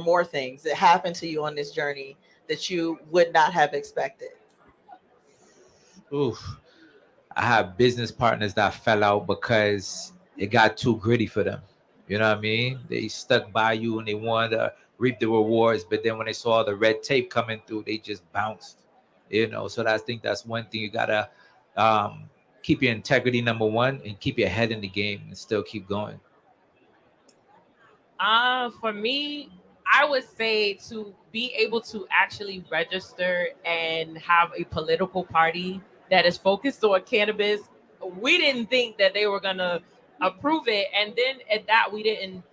more things that happened to you on this journey that you would not have expected? Oof. I have business partners that fell out because it got too gritty for them. You know what I mean? They stuck by you and they wanted to reap the rewards, but then when they saw the red tape coming through, they just bounced. You know, so I think that's one thing you gotta um, keep your integrity number one and keep your head in the game and still keep going. For me, I would say to be able to actually register and have a political party that is focused on cannabis. We didn't think that they were gonna approve it, and then at that we didn't.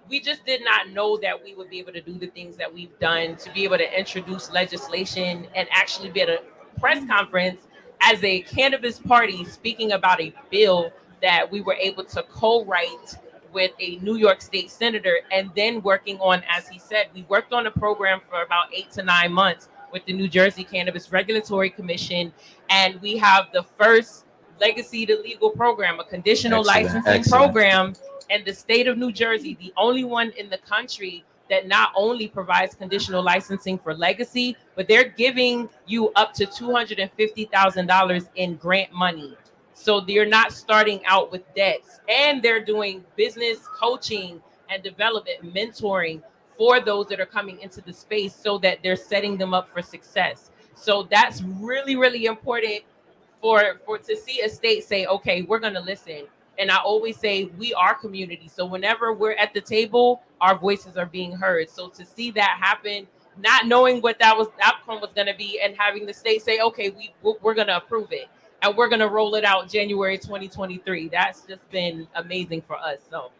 We just did not know that we would be able to do the things that we've done to be able to introduce legislation and actually be at a press conference as a cannabis party speaking about a bill that we were able to co-write with a New York State senator, and then working on, as he said, we worked on a program for about 8 to 9 months with the New Jersey Cannabis Regulatory Commission, and we have the first legacy to legal program, a conditional licensing program in the state of New Jersey, the only one in the country that not only provides conditional licensing for legacy, but they're giving you up to $250,000 in grant money. So they're not starting out with debts, and they're doing business coaching and development mentoring for those that are coming into the space so that they're setting them up for success. So that's really, really important for to see a state say, okay, we're going to listen. And I always say we are community. So whenever we're at the table, our voices are being heard. So to see that happen, not knowing what that was outcome was going to be, and having the state say, okay, we're going to approve it and we're going to roll it out January 2023. That's just been amazing for us. So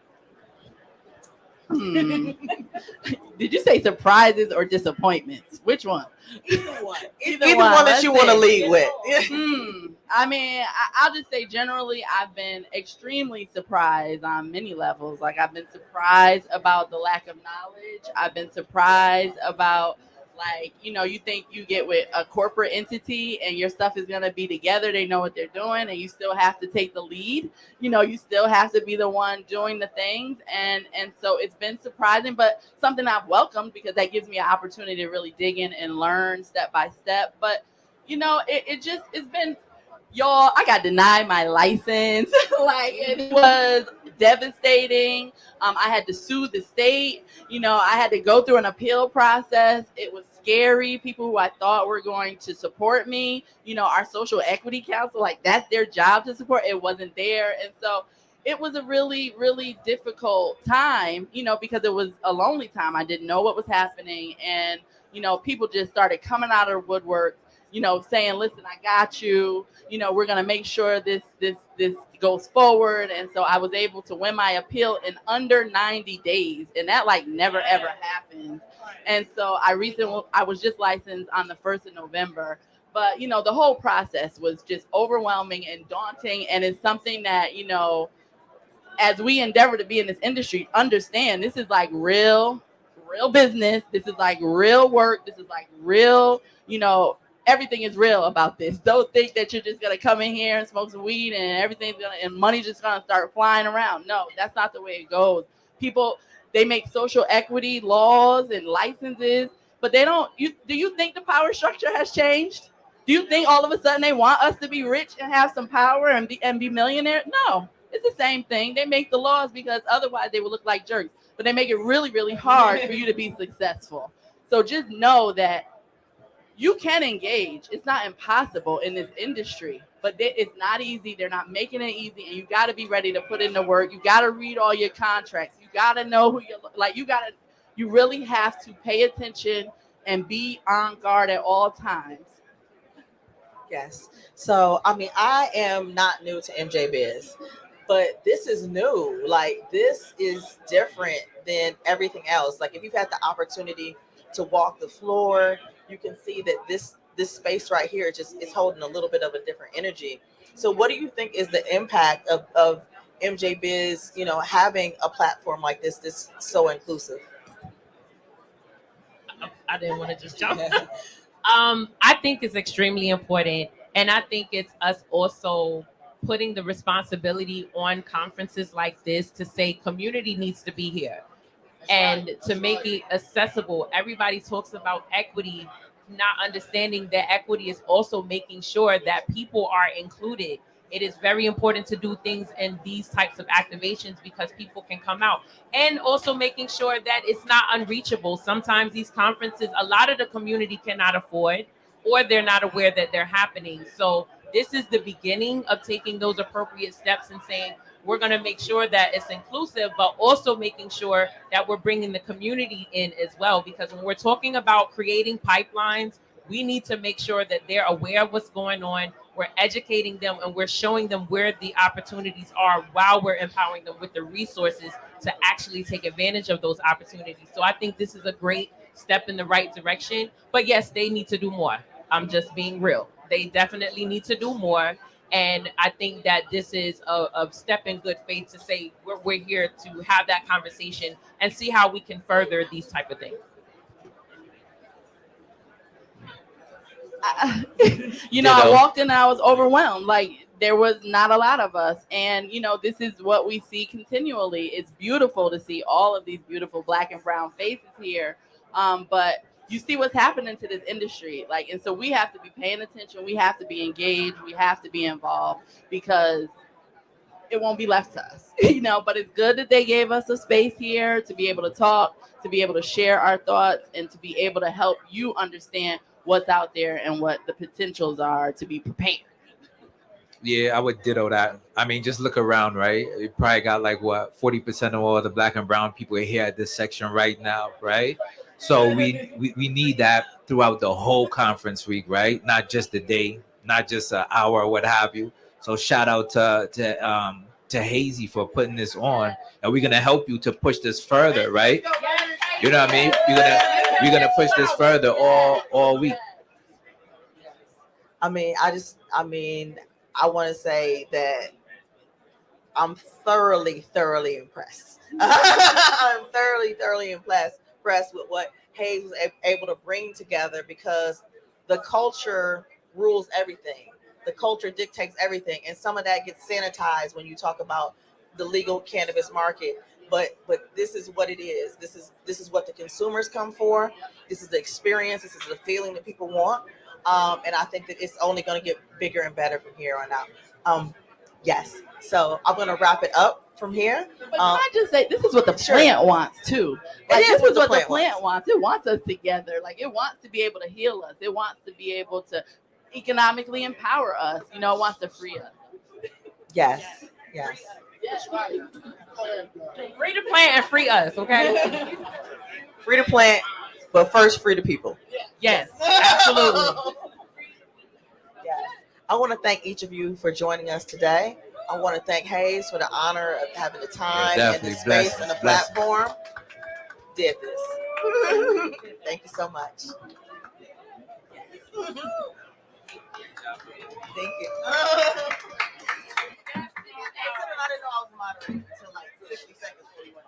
Did you say surprises or disappointments? Which one? Either one. Either one that you want to lead with. I mean, I'll just say generally, I've been extremely surprised on many levels. Like, I've been surprised about the lack of knowledge. I've been surprised about, like, you think you get with a corporate entity and your stuff is going to be together. They know what they're doing, and you still have to take the lead. You still have to be the one doing the things. And so it's been surprising, but something I've welcomed, because that gives me an opportunity to really dig in and learn step by step. But, it's been, y'all, I got denied my license. Like, it was devastating. I had to sue the state. I had to go through an appeal process. It was scary. People who I thought were going to support me, our social equity council, like, that's their job to support. It wasn't there. And so it was a really, really difficult time, because it was a lonely time. I didn't know what was happening. And, people just started coming out of the woodwork, saying, listen, I got you. We're going to make sure this goes forward. And so I was able to win my appeal in under 90 days. And that, like, never, ever happens. And so I was just licensed on the 1st of November. But, the whole process was just overwhelming and daunting. And it's something that, as we endeavor to be in this industry, understand this is like real business. This is like real work. This is like real, everything is real about this. Don't think that you're just gonna come in here and smoke some weed and and money's just gonna start flying around. No, that's not the way it goes. People, they make social equity laws and licenses, but they don't. Do you think the power structure has changed? Do you think all of a sudden they want us to be rich and have some power and be millionaires? No, it's the same thing. They make the laws because otherwise they would look like jerks. But they make it really, really hard for you to be successful. So just know that you can engage. It's not impossible in this industry, but it's not easy. They're not making it easy, and you got to be ready to put in the work. You got to read all your contracts. You got to know who you're like. You really have to pay attention and be on guard at all times. Yes. So, I mean, I am not new to MJ Biz, but this is new. Like, this is different than everything else. Like, if you've had the opportunity to walk the floor, you can see that this space right here just is holding a little bit of a different energy. So what do you think is the impact of MJ Biz, having a platform like this so inclusive? I didn't want to just jump. I think it's extremely important. And I think it's us also putting the responsibility on conferences like this to say community needs to be here. and to make it accessible. Everybody talks about equity, not understanding that equity is also making sure that people are included. It is very important to do things in these types of activations because people can come out, and also making sure that it's not unreachable. Sometimes these conferences, a lot of the community cannot afford, or they're not aware that they're happening. So this is the beginning of taking those appropriate steps and saying, we're going to make sure that it's inclusive, but also making sure that we're bringing the community in as well. Because when we're talking about creating pipelines, we need to make sure that they're aware of what's going on. We're educating them and we're showing them where the opportunities are while we're empowering them with the resources to actually take advantage of those opportunities. So I think this is a great step in the right direction. But yes, they need to do more. I'm just being real. They definitely need to do more. And I think that this is a step in good faith to say we're here to have that conversation and see how we can further these type of things. I walked in and I was overwhelmed. Like, there was not a lot of us. And, this is what we see continually. It's beautiful to see all of these beautiful Black and brown faces here. But you see what's happening to this industry. Like, and so we have to be paying attention. We have to be engaged. We have to be involved because it won't be left to us, but it's good that they gave us a space here to be able to talk, to be able to share our thoughts, and to be able to help you understand what's out there and what the potentials are to be prepared. Yeah, I would ditto that. I mean, just look around, right? You probably got like what 40% of all the Black and brown people are here at this section right now, right? So we need that throughout the whole conference week, right? Not just the day, not just an hour or what have you. So shout out to Hazy for putting this on, and we're gonna help you to push this further, right? You know what I mean? We're gonna push this further all week. I mean, I want to say that I'm thoroughly impressed. I'm thoroughly impressed with what Hayes was able to bring together, because the culture rules everything. The culture dictates everything, and some of that gets sanitized when you talk about the legal cannabis market. But this is what it is. This is what the consumers come for. This is the experience. This is the feeling that people want. And I think that it's only going to get bigger and better from here on out. Yes. So I'm going to wrap it up from here. But can I just say, this is what the plant wants too. Like, this is what the plant wants. It wants us together. Like, it wants to be able to heal us. It wants to be able to economically empower us. It wants to free us. Yes. Free the plant and free us, okay? Free the plant, but first free the people. Yes, absolutely. Yes. I want to thank each of you for joining us today. I want to thank Hayes for the honor of having the time and the space and the platform. Did this. Thank you so much. Thank you. I didn't know I was moderating until like 60 seconds before you went.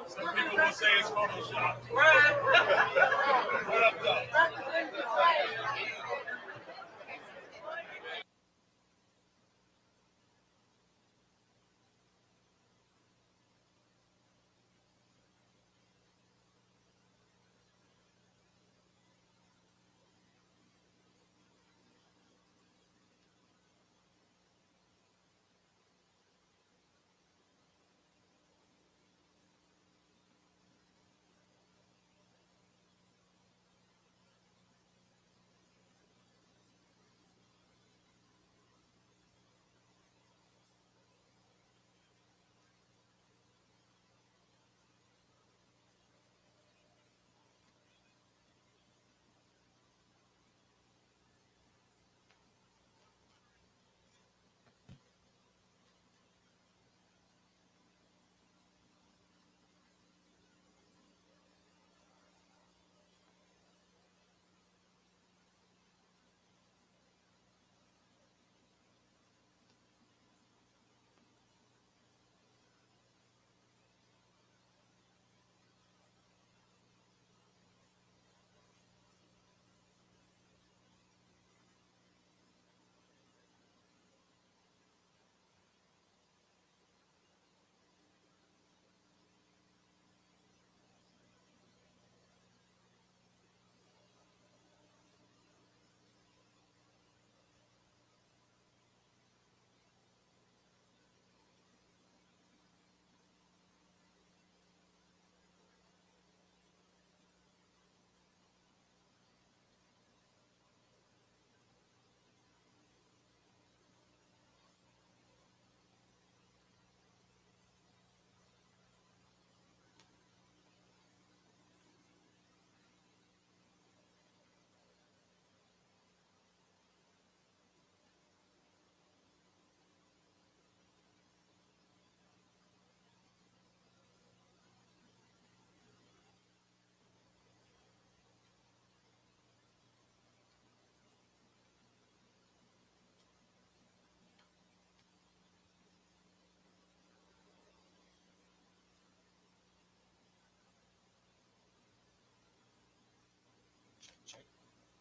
Some people will say it's Photoshop. What up, though?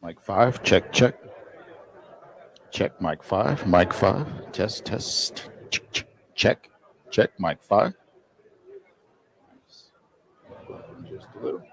Mic five, check, check. Check, mic five, mic five. Test, test. Check, check, mic five. Just a little.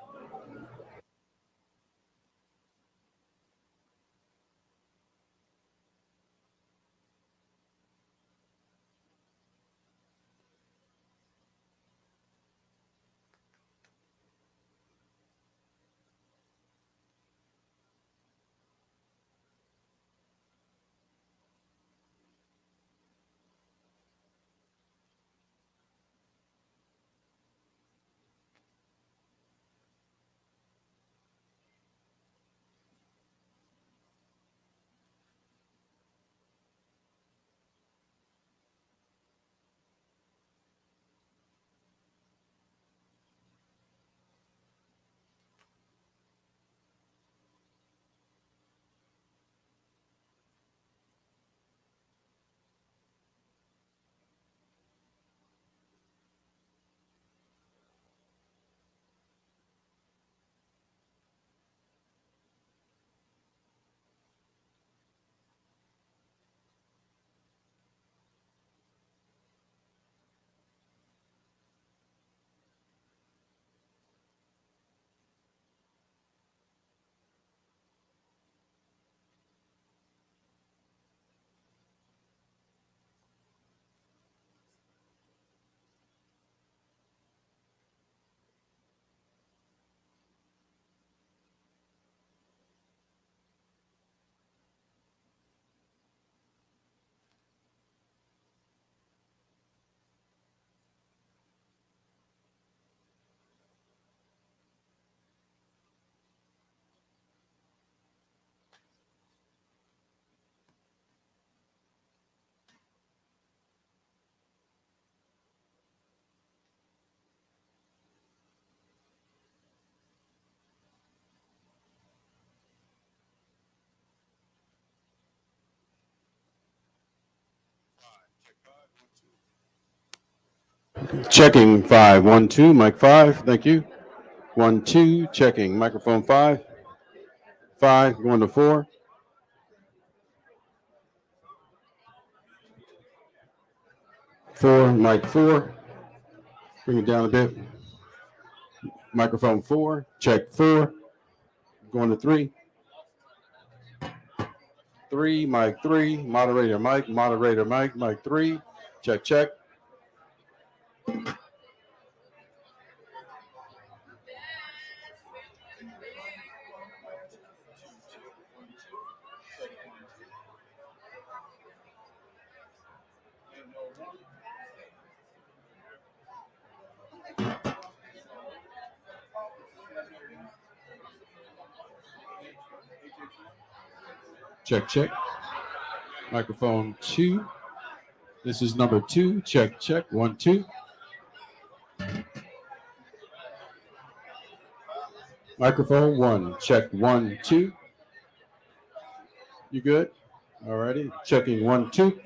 Checking 5 1 2, mic 5. Thank you. 1 2, checking microphone 5. 5 going to 4. 4, mic 4. Bring it down a bit. Microphone 4. Check 4. Going to 3. 3, mic 3. Moderator mic. Moderator mic. Mic 3. Check check. Check check. Microphone 2. This is number 2. Check check. 1 2. Microphone 1. Check 1 2. You good? Alrighty. Checking 1 2.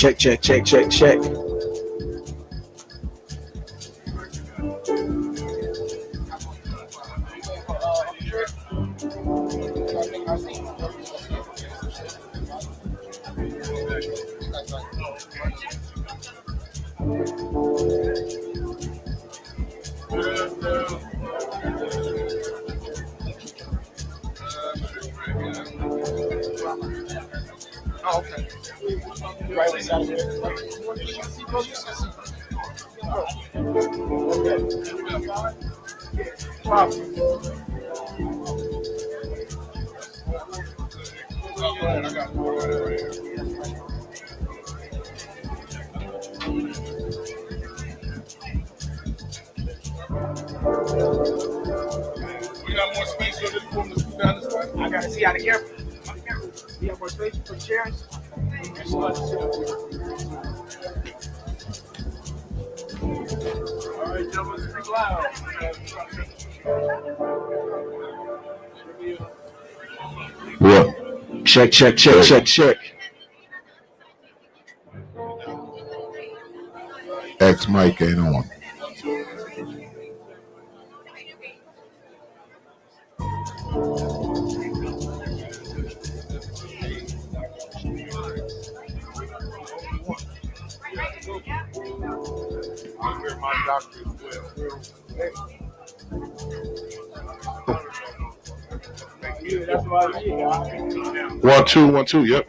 Check, check, check, check, check. Oh, okay. Right beside it. see out of here. You have more space for chairs? All right, gentlemen, speak loud. What? Check, check, check, check, check. X mic ain't on. My doctor as well. Yeah, that's why you got. 1 2 1 2. Yep.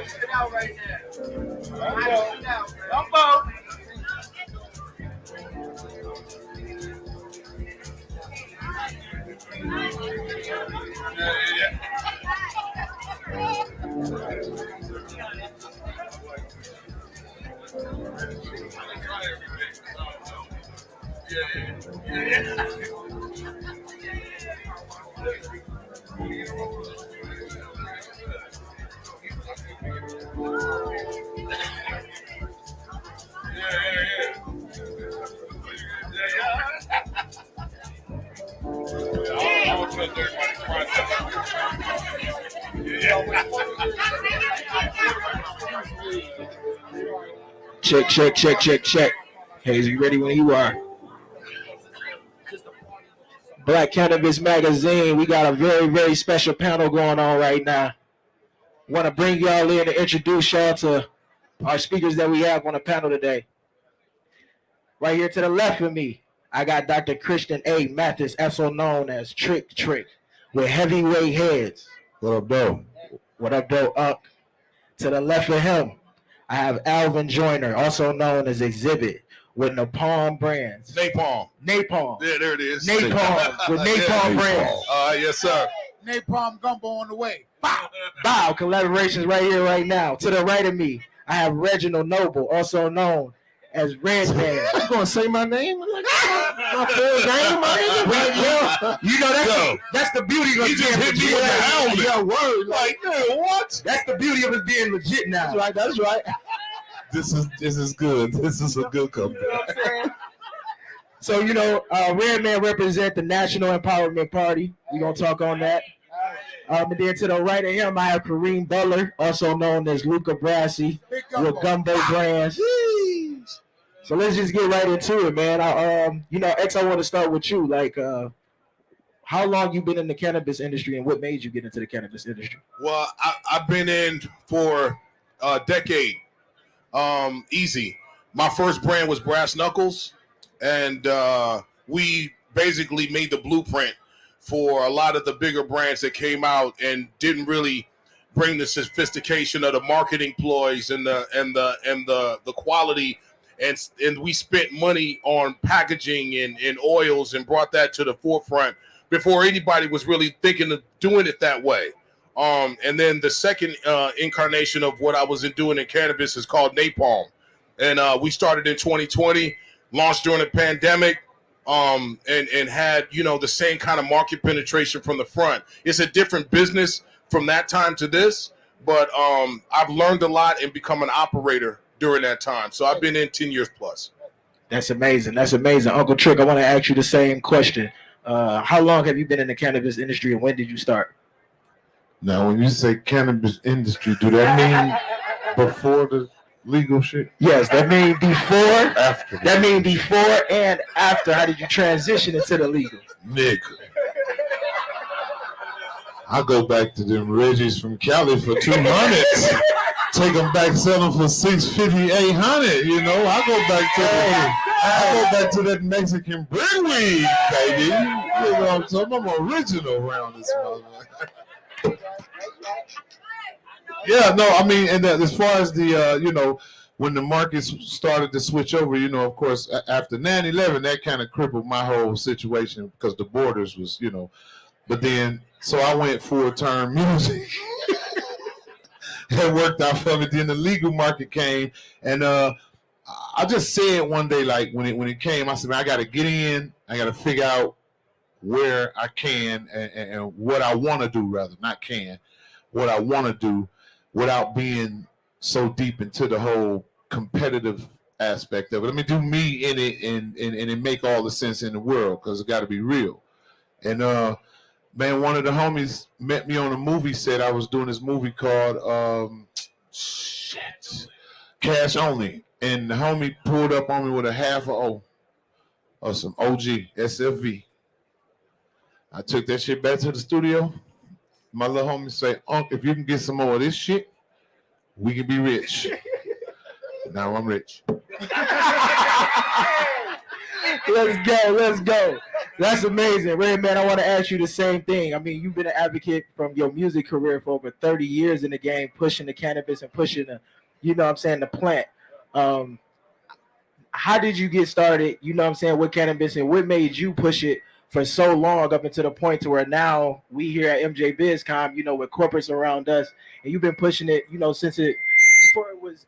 Sit out right now. Sit out. Don't vote. Check, check, check, check, check. Hazy, ready when you are. Black Cannabis Magazine. We got a very, very special panel going on right now. Want to bring y'all in and introduce y'all to our speakers that we have on the panel today. Right here to the left of me, I got Dr. Christian A. Mathis, also known as Trick, with heavyweight heads. What up, though? What up, though? Up. To the left of him, I have Alvin Joyner, also known as Exhibit, with Napalm Brands. Napalm. Yeah, there it is. Napalm, with Napalm Brands. Yes, sir. Napalm gumbo on the way. Bow, collaborations right here, right now. To the right of me, I have Reginald Noble, also known as Redman. You gonna say my name? Like, my full name, my nigga? You know, that's the beauty of He just being hit me legit. with the helmet. Yeah, word. Like, man, what? That's the beauty of it being legit now. That's right. This is good. This is a good comeback. So, Redman represent the National Empowerment Party. We're going to talk on that. And then to the right of him, I have Kareem Butler, also known as Luca Brassi, with Gumbo Brands. So let's just get right into it, man. X, I want to start with you. Like, how long you been in the cannabis industry, and what made you get into the cannabis industry? Well, I've been in for a decade. Easy. My first brand was Brass Knuckles, and we basically made the blueprint for a lot of the bigger brands that came out and didn't really bring the sophistication of the marketing ploys and the quality, and we spent money on packaging and oils and brought that to the forefront before anybody was really thinking of doing it that way. And then the second incarnation of what I was doing in cannabis is called Napalm. And we started in 2020, launched during the pandemic, and had, the same kind of market penetration from the front. It's a different business from that time to this, but I've learned a lot and become an operator during that time. So I've been in 10 years plus. That's amazing. Uncle Trick, I want to ask you the same question. How long have you been in the cannabis industry, and when did you start? Now, when you say cannabis industry, do that mean before the legal shit? Yes, that mean before. After. That mean before and after. How did you transition into the legal? Nigga. I go back to them Reggies from Cali for 200. Take them back, sell them for 650, 800. You know, I go back to that Mexican brick weed, baby. You know what I'm talking about? I'm original around this motherfucker. Yeah, no, I mean, and as far as the, you know, when the markets started to switch over, you know, of course, after 9/11, that kind of crippled my whole situation because the borders was, you know, but then, so I went full-term music. It worked out for me. Then the legal market came, and I just said one day, like when it came, I said, man, I got to get in. I got to figure out where I can and what I want to do, rather, not can, what I want to do without being so deep into the whole competitive aspect of it. Let me do me in it and it make all the sense in the world because it got to be real. And man, one of the homies met me on a movie set. I was doing this movie called Cash Only, and the homie pulled up on me with a half a O of some OG SFV. I took that shit back to the studio. My little homie say, "Unc, if you can get some more of this shit, we can be rich." Now I'm rich. Let's go. That's amazing. Red Man, I want to ask you the same thing. I mean, you've been an advocate from your music career for over 30 years in the game, pushing the cannabis and pushing the, you know what I'm saying, the plant. How did you get started, you know what I'm saying, with cannabis, and what made you push it for so long up until the point to where now we here at BIzcon, you know, with corporates around us, and you've been pushing it, you know, since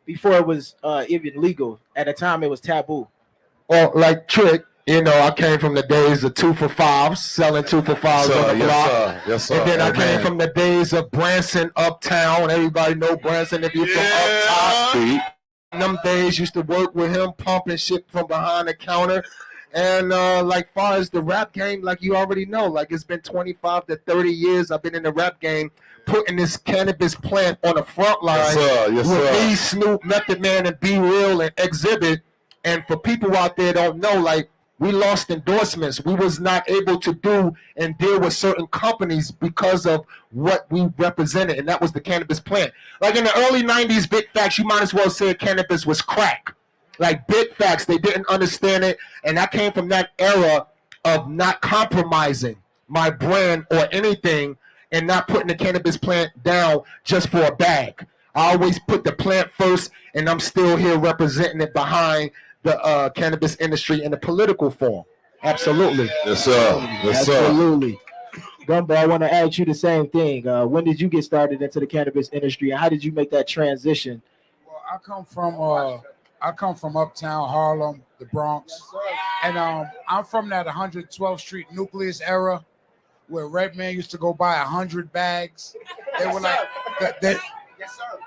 before it was even legal. At the time, it was taboo. Well, like Trick, you know, I came from the days of 2 for $5, selling 2 for $5 on the block. Yes, sir. And then I came from the days of Branson Uptown. Everybody know Branson if you're from up top. In them days, used to work with him, pumping shit from behind the counter. And like far as the rap game, like you already know, like it's been 25 to 30 years I've been in the rap game, putting this cannabis plant on the front line Yes, with me, Snoop, Method Man, and Be Real and Exhibit. And for people out there don't know, like we lost endorsements. We was not able to do and deal with certain companies because of what we represented, and that was the cannabis plant. Like in the early 90s, Big Facts, you might as well say cannabis was crack. Like Big Facts, they didn't understand it, and I came from that era of not compromising my brand or anything and not putting the cannabis plant down just for a bag. I always put the plant first, and I'm still here representing it behind the cannabis industry in a political form. Absolutely. Yes, sir. Yes, sir. Absolutely. Gumbo, I want to ask you the same thing. When did you get started into the cannabis industry, and how did you make that transition? Well, I come from Uptown Harlem, the Bronx, and I'm from that 112th Street nucleus era, where Redman used to go buy 100 bags. They were like, yes, sir.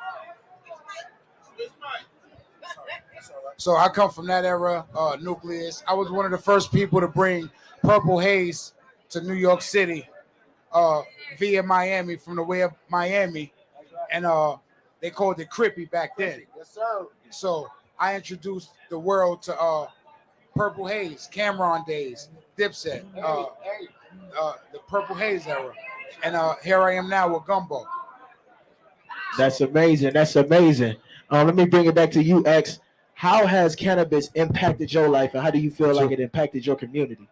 So I come from that era, nucleus. I was one of the first people to bring Purple Haze to New York City via Miami, from the way of Miami, and they called it Crippy back then. Yes, sir. So I introduced the world to Purple Haze, Cameron days, Dipset, the Purple Haze era, and here I am now with Gumbo. That's amazing. That's amazing. Let me bring it back to you, X. How has cannabis impacted your life, and how do you feel like it impacted your community?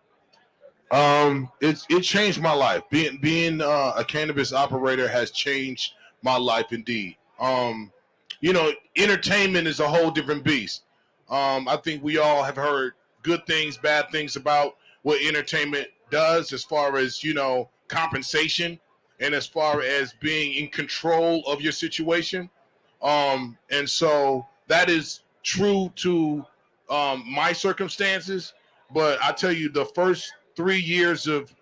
It changed my life. Being a cannabis operator has changed my life indeed. You know, entertainment is a whole different beast. I think we all have heard good things, bad things about what entertainment does as far as, you know, compensation and as far as being in control of your situation. And so that is true to my circumstances. But I tell you, the first 3 years of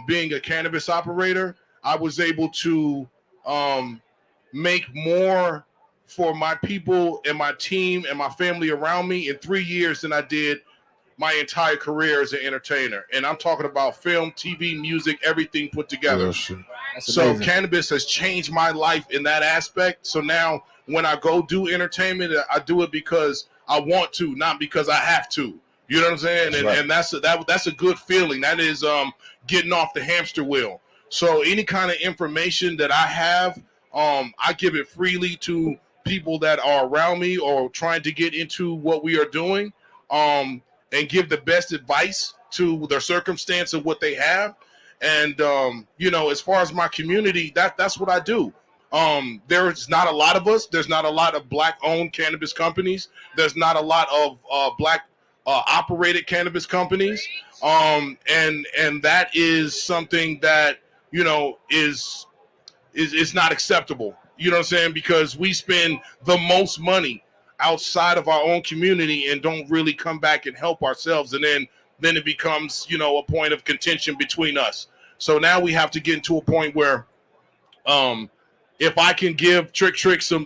being a cannabis operator, I was able to make more for my people and my team and my family around me in 3 years than I did my entire career as an entertainer. And I'm talking about film, TV, music, everything put together. So cannabis has changed my life in that aspect. So now when I go do entertainment, I do it because I want to, not because I have to. You know what I'm saying? And that's a good feeling. That is getting off the hamster wheel. So any kind of information that I have, I give it freely to people that are around me or trying to get into what we are doing, and give the best advice to their circumstance of what they have. And as far as my community, that's what I do. There's not a lot of us. There's not a lot of Black-owned cannabis companies. There's not a lot of Black operated cannabis companies. And that is something that is not acceptable. You know what I'm saying? Because we spend the most money outside of our own community and don't really come back and help ourselves, and then it becomes a point of contention between us. So now we have to get into a point where if I can give Trick some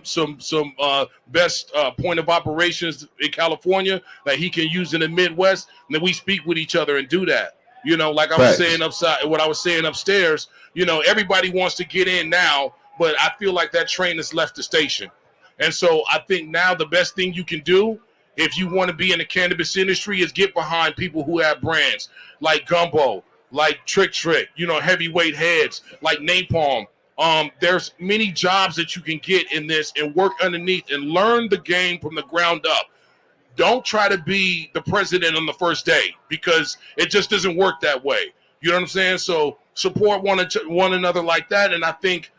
best point of operations in California that he can use in the Midwest, then we speak with each other and do that. Like I was saying what I was saying upstairs, everybody wants to get in now, but I feel like that train has left the station. And so I think now the best thing you can do if you want to be in the cannabis industry is get behind people who have brands like Gumbo, like Trick, heavyweight heads, like Napalm. There's many jobs that you can get in this and work underneath and learn the game from the ground up. Don't try to be the president on the first day, because it just doesn't work that way. You know what I'm saying? So support one another like that. And I think,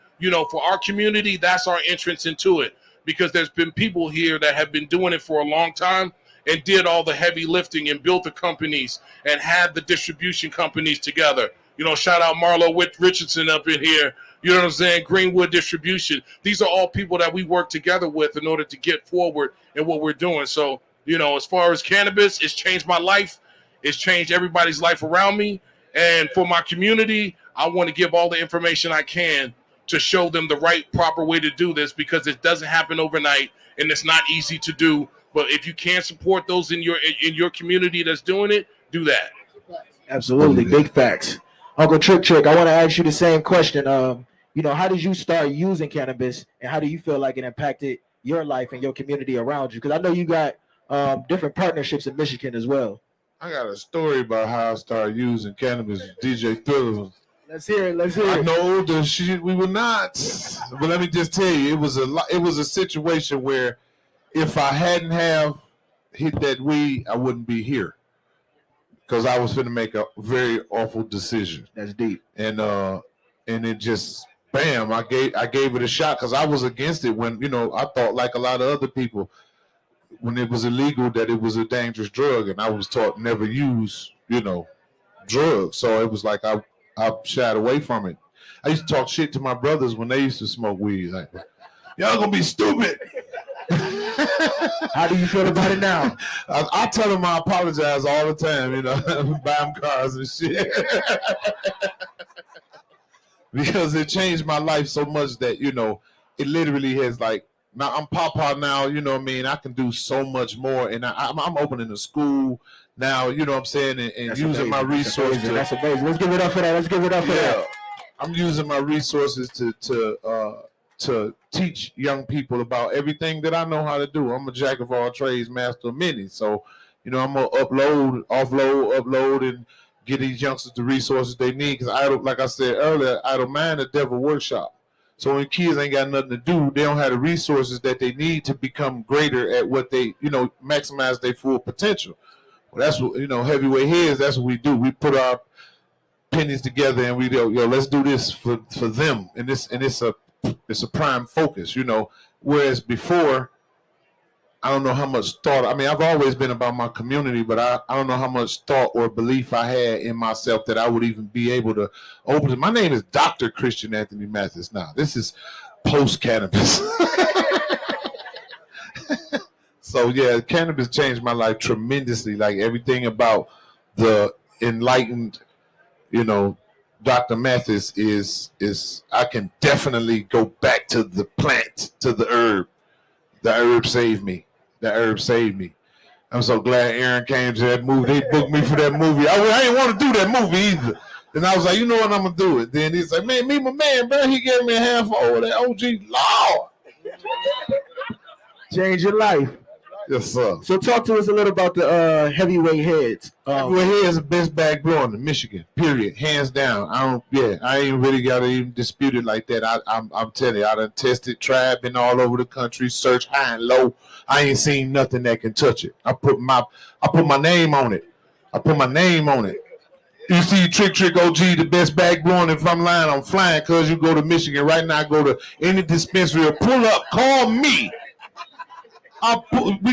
for our community, that's our entrance into it, because there's been people here that have been doing it for a long time and did all the heavy lifting and built the companies and had the distribution companies together. Shout out Marlo Richardson up in here. You know what I'm saying? Greenwood Distribution. These are all people that we work together with in order to get forward in what we're doing. So, as far as cannabis, it's changed my life. It's changed everybody's life around me. And for my community, I want to give all the information I can to show them the right, proper way to do this, because it doesn't happen overnight and it's not easy to do. But if you can support those in your community that's doing it, do that. Absolutely. Big facts. Uncle Trick, I want to ask you the same question. How did you start using cannabis, and how do you feel like it impacted your life and your community around you? Because I know you got different partnerships in Michigan as well. I got a story about how I started using cannabis with DJ Thriller. Let's hear it. I know the shit we were not, but let me just tell you, it was a situation where if I hadn't have hit that weed, I wouldn't be here, because I was going to make a very awful decision. That's deep. And it just bam, I gave it a shot, because I was against it when I thought, like a lot of other people, when it was illegal, that it was a dangerous drug, and I was taught never use drugs. So it was like I shied away from it. I used to talk shit to my brothers when they used to smoke weed, like, y'all gonna be stupid. How do you feel about it now? I tell them I apologize all the time, buy them cars and shit. Because it changed my life so much that, it literally has, like, now I'm Papa now, I can do so much more. And I'm opening a school now, what I'm saying, and using amazing. My resources. That's amazing. Let's give it up for that. I'm using my resources to teach young people about everything that I know how to do. I'm a jack of all trades, master of many. So, I'm gonna upload, and get these youngsters the resources they need. Because like I said earlier, I don't mind the devil workshop. So when kids ain't got nothing to do, they don't have the resources that they need to become greater at what they, maximize their full potential. Well, that's what, heavyweight heads, that's what we do. We put our pennies together and we go, let's do this for them. And it's a prime focus, Whereas before, I don't know how much thought. I mean, I've always been about my community, but I don't know how much thought or belief I had in myself that I would even be able to open it. My name is Dr. Christian Anthony Mathis now. This is post-cannabis. So, yeah, cannabis changed my life tremendously. Like, everything about the enlightened, Dr. Mathis is I can definitely go back to the plant, to the herb. The herb saved me. I'm so glad Aaron came to that movie. They booked me for that movie. I didn't want to do that movie either. And I was like, you know what, I'm going to do it. Then he's like, man, meet my man, bro. He gave me a handful of that OG Lord. Change your life. Yes, sir. So talk to us a little about the heavyweight heads. Heavyweight head is the best bag blowing in Michigan. Period, hands down. I ain't really gotta even dispute it like that. I'm telling you, I done tested, tried, been all over the country, searched high and low. I ain't seen nothing that can touch it. I put my name on it. You see Trick OG, the best bag blowing. If I'm lying, I'm flying. Cause you go to Michigan right now, go to any dispensary or pull up, call me.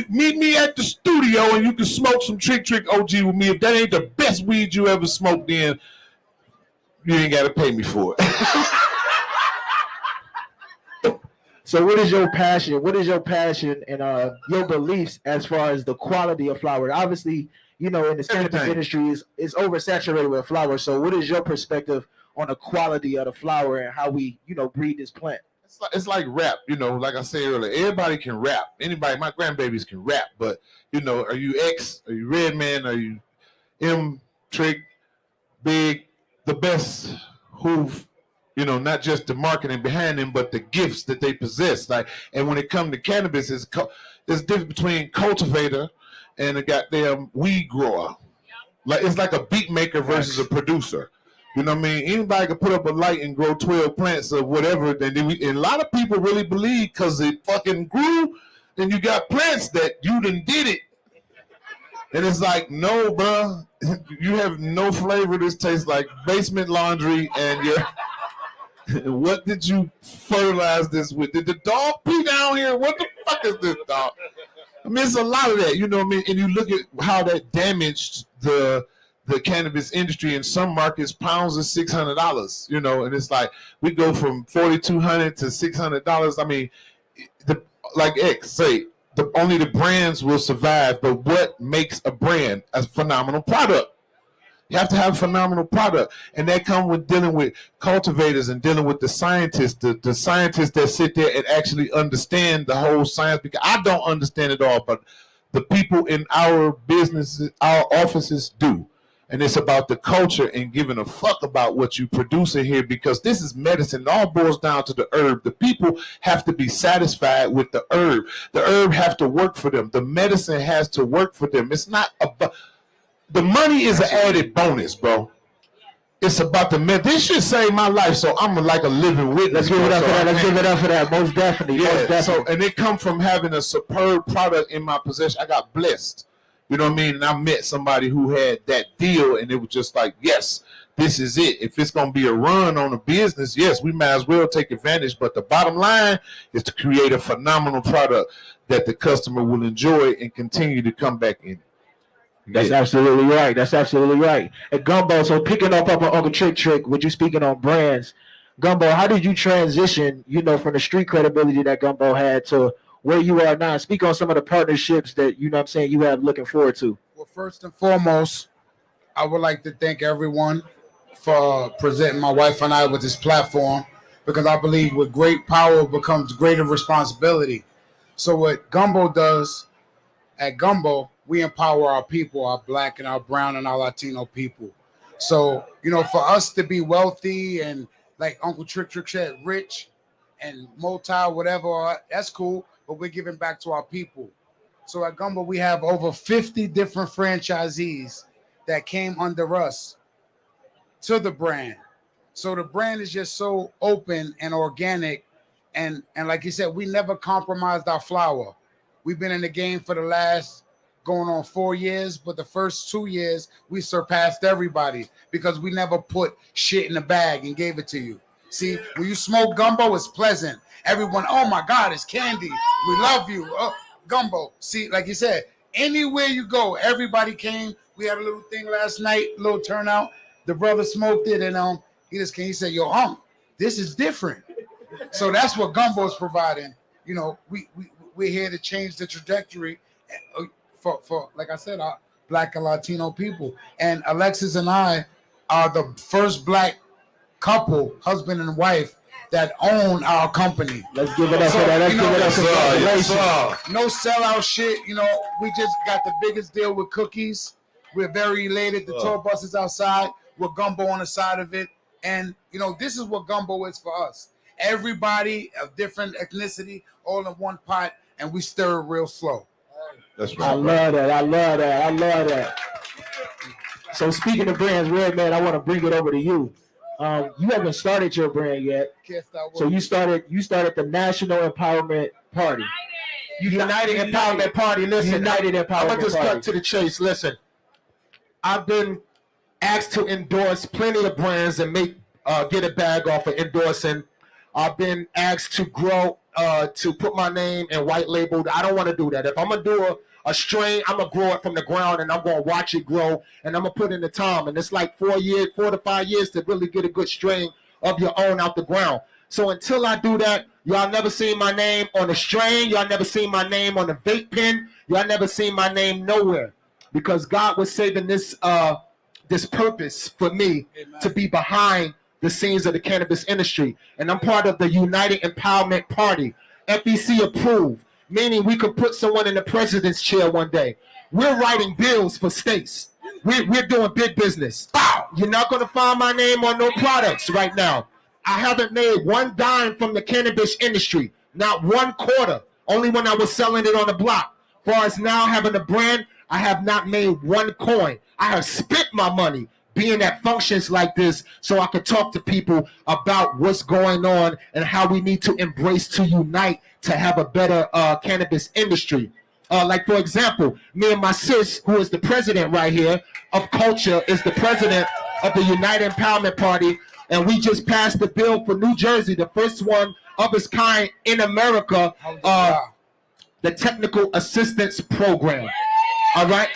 Meet me at the studio and you can smoke some Trick OG with me. If that ain't the best weed you ever smoked, then you ain't got to pay me for it. So what is your passion? What is your passion and your beliefs as far as the quality of flower? Obviously, you know, in the cannabis industry is oversaturated with flower. So what is your perspective on the quality of the flower and how we, you know, breed this plant? It's like rap, you know, like I said earlier, everybody can rap. Anybody, my grandbabies can rap, but, you know, are you X, are you Redman, are you M, Trick, Big, the best who've, you know, not just the marketing behind them, but the gifts that they possess. Like, and when it comes to cannabis, there's difference between cultivator and a goddamn weed grower. Like, it's like a beat maker versus a producer. You know what I mean? Anybody can put up a light and grow 12 plants or whatever. And a lot of people really believe because it fucking grew, then you got plants that you done did it. And it's like, no, bro, you have no flavor. This tastes like basement laundry and what did you fertilize this with? Did the dog pee down here? What the fuck is this, dog? I mean, it's a lot of that, you know what I mean? And you look at how that damaged the cannabis industry. In some markets, pounds is $600, you know, and it's like we go from $4,200 to $600. I mean, like X say, only the brands will survive, but what makes a brand? A phenomenal product. You have to have a phenomenal product, and that comes with dealing with cultivators and dealing with the scientists, the scientists that sit there and actually understand the whole science, because I don't understand it all, but the people in our businesses, our offices do. And it's about the culture and giving a fuck about what you produce in here, because this is medicine. It all boils down to the herb. The people have to be satisfied with the herb. The herb have to work for them. The medicine has to work for them. It's not about the money is an added bonus, bro. It's about the this should save my life, so I'm like a living witness. Let's give it up for that. Let's give it up for that. Most definitely. Yeah. Most definitely. So, and it come from having a superb product in my possession. I got blessed. You know what I mean? And I met somebody who had that deal, and it was just like, yes, this is it. If it's going to be a run on a business, yes, we might as well take advantage. But the bottom line is to create a phenomenal product that the customer will enjoy and continue to come back in. That's absolutely right. That's absolutely right. And Gumbo, so picking up on Uncle Trick, with you speaking on brands, Gumbo, how did you transition, you know, from the street credibility that Gumbo had to where you are now? Speak on some of the partnerships that, you know what I'm saying, you have looking forward to. Well, first and foremost, I would like to thank everyone for presenting my wife and I with this platform, because I believe with great power becomes greater responsibility. So what Gumbo does at Gumbo, we empower our people, our Black and our brown and our Latino people. So, you know, for us to be wealthy and, like Uncle Trick said, rich and multi, whatever, that's cool, but we're giving back to our people. So at Gumbo, we have over 50 different franchisees that came under us to the brand. So the brand is just so open and organic. And like you said, we never compromised our flower. We've been in the game for the last going on 4 years, but the first 2 years we surpassed everybody because we never put shit in the bag and gave it to you. See, when you smoke Gumbo, it's pleasant. Everyone, oh my God, it's candy. We love you. Oh, Gumbo. See, like you said, anywhere you go, everybody came. We had a little thing last night, a little turnout. The brother smoked it, and he just came. He said, "Yo, this is different." So that's what Gumbo is providing. You know, we're here to change the trajectory for like I said, our Black and Latino people. And Alexis and I are the first Black couple, husband and wife, that own our company. Let's give it up for that. Let's give it up for that. No sellout shit. You know, we just got the biggest deal with cookies. We're very elated. The tour bus is outside with Gumbo on the side of it. And, you know, this is what Gumbo is for us. Everybody of different ethnicity, all in one pot. and we stir it real slow. That's I right. love that. I love that. I love that. So speaking of brands, Redman, I want to bring it over to you. You haven't started your brand yet. So you started the National Empowerment Party. United Empowerment Party. Listen, United I'm Empowerment gonna just Party. cut to the chase. Listen, I've been asked to endorse plenty of brands and get a bag off of endorsing. I've been asked to grow, to put my name and white labeled. I don't want to do that. If I'm gonna do a strain, I'm gonna grow it from the ground and I'm gonna watch it grow and I'm gonna put in the time. And it's like 4 to 5 years to really get a good strain of your own out the ground. So until I do that, y'all never seen my name on a strain. Y'all never seen my name on a vape pen. Y'all never seen my name nowhere, because God was saving this purpose for me to be behind the scenes of the cannabis industry. And I'm part of the United Empowerment Party, FEC approved, meaning we could put someone in the president's chair one day. We're writing bills for states. We're doing big business. You're not going to find my name on no products right now. I haven't made one dime from the cannabis industry, not 1 quarter, only when I was selling it on the block. As far as now having a brand, I have not made 1 coin. I have spent my money being at functions like this so I could talk to people about what's going on and how we need to embrace, to unite, to have a better cannabis industry. Like, for example, me and my sis, who is the president right here of Culture, is the president of the United Empowerment Party, and we just passed the bill for New Jersey, the first one of its kind in America, the Technical Assistance Program. All right?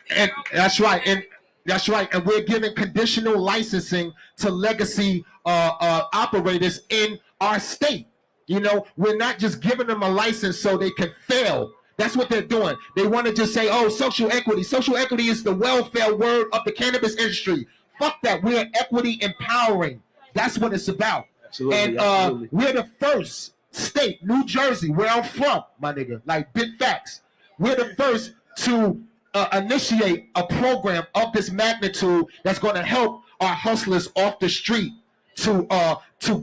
And that's right. And that's right. And we're giving conditional licensing to legacy operators in our state. You know, we're not just giving them a license so they can fail. That's what they're doing. They want to just say, oh, social equity. Social equity is the welfare word of the cannabis industry. Fuck that. We're equity empowering. That's what it's about. Absolutely, and absolutely. We're the first state, New Jersey, where I'm from, my nigga, like big facts. We're the first to initiate a program of this magnitude that's going to help our hustlers off the street to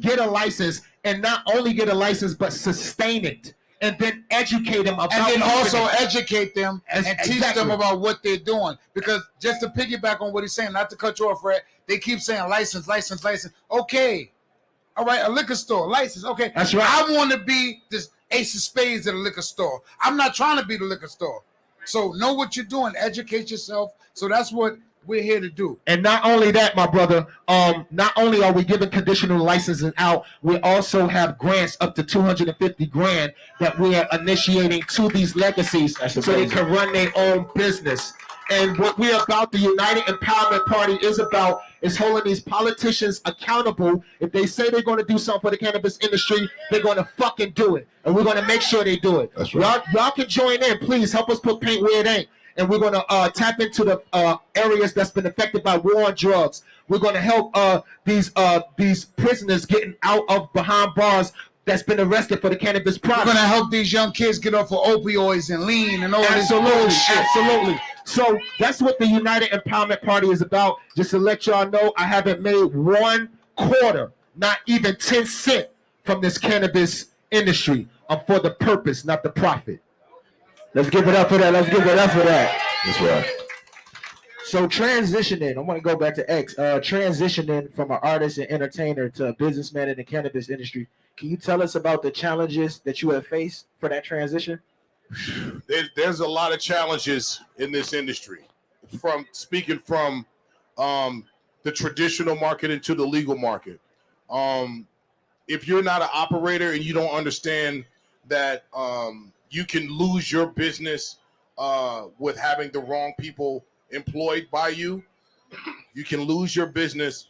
get a license, and not only get a license but sustain it, and then educate them about, and then also it. educate them and teach them about what they're doing. Because just to piggyback on what he's saying, not to cut you off, Fred, they keep saying license, license, license. Okay, all right, a liquor store license. Okay, that's right. I want to be this Ace of Spades at a liquor store. I'm not trying to be the liquor store. So know what you're doing. Educate yourself. So that's what we're here to do. And not only that, my brother, not only are we giving conditional licensing out, we also have grants up to 250 grand that we are initiating to these legacies so they can run their own business. And what we're about, the United Empowerment Party is about, is holding these politicians accountable. If they say they're going to do something for the cannabis industry, they're going to fucking do it. And we're going to make sure they do it. That's right. Y'all can join in. Please help us put paint where it ain't. And we're going to tap into the areas that's been affected by war on drugs. We're going to help these prisoners getting out of behind bars that's been arrested for the cannabis product. We're going to help these young kids get off of opioids and lean and all this bullshit. Absolutely. So that's what the United Empowerment Party is about. Just to let y'all know, I haven't made 1 quarter, not even 10 cents from this cannabis industry. I'm for the purpose, not the profit. Let's give it up for that. Let's give it up for that. That's right. So transitioning, I want to go back to X. Transitioning from an artist and entertainer to a businessman in the cannabis industry. Can you tell us about the challenges that you have faced for that transition? There's a lot of challenges in this industry. Speaking from the traditional market into the legal market. If you're not an operator and you don't understand that you can lose your business with having the wrong people employed by you. You can lose your business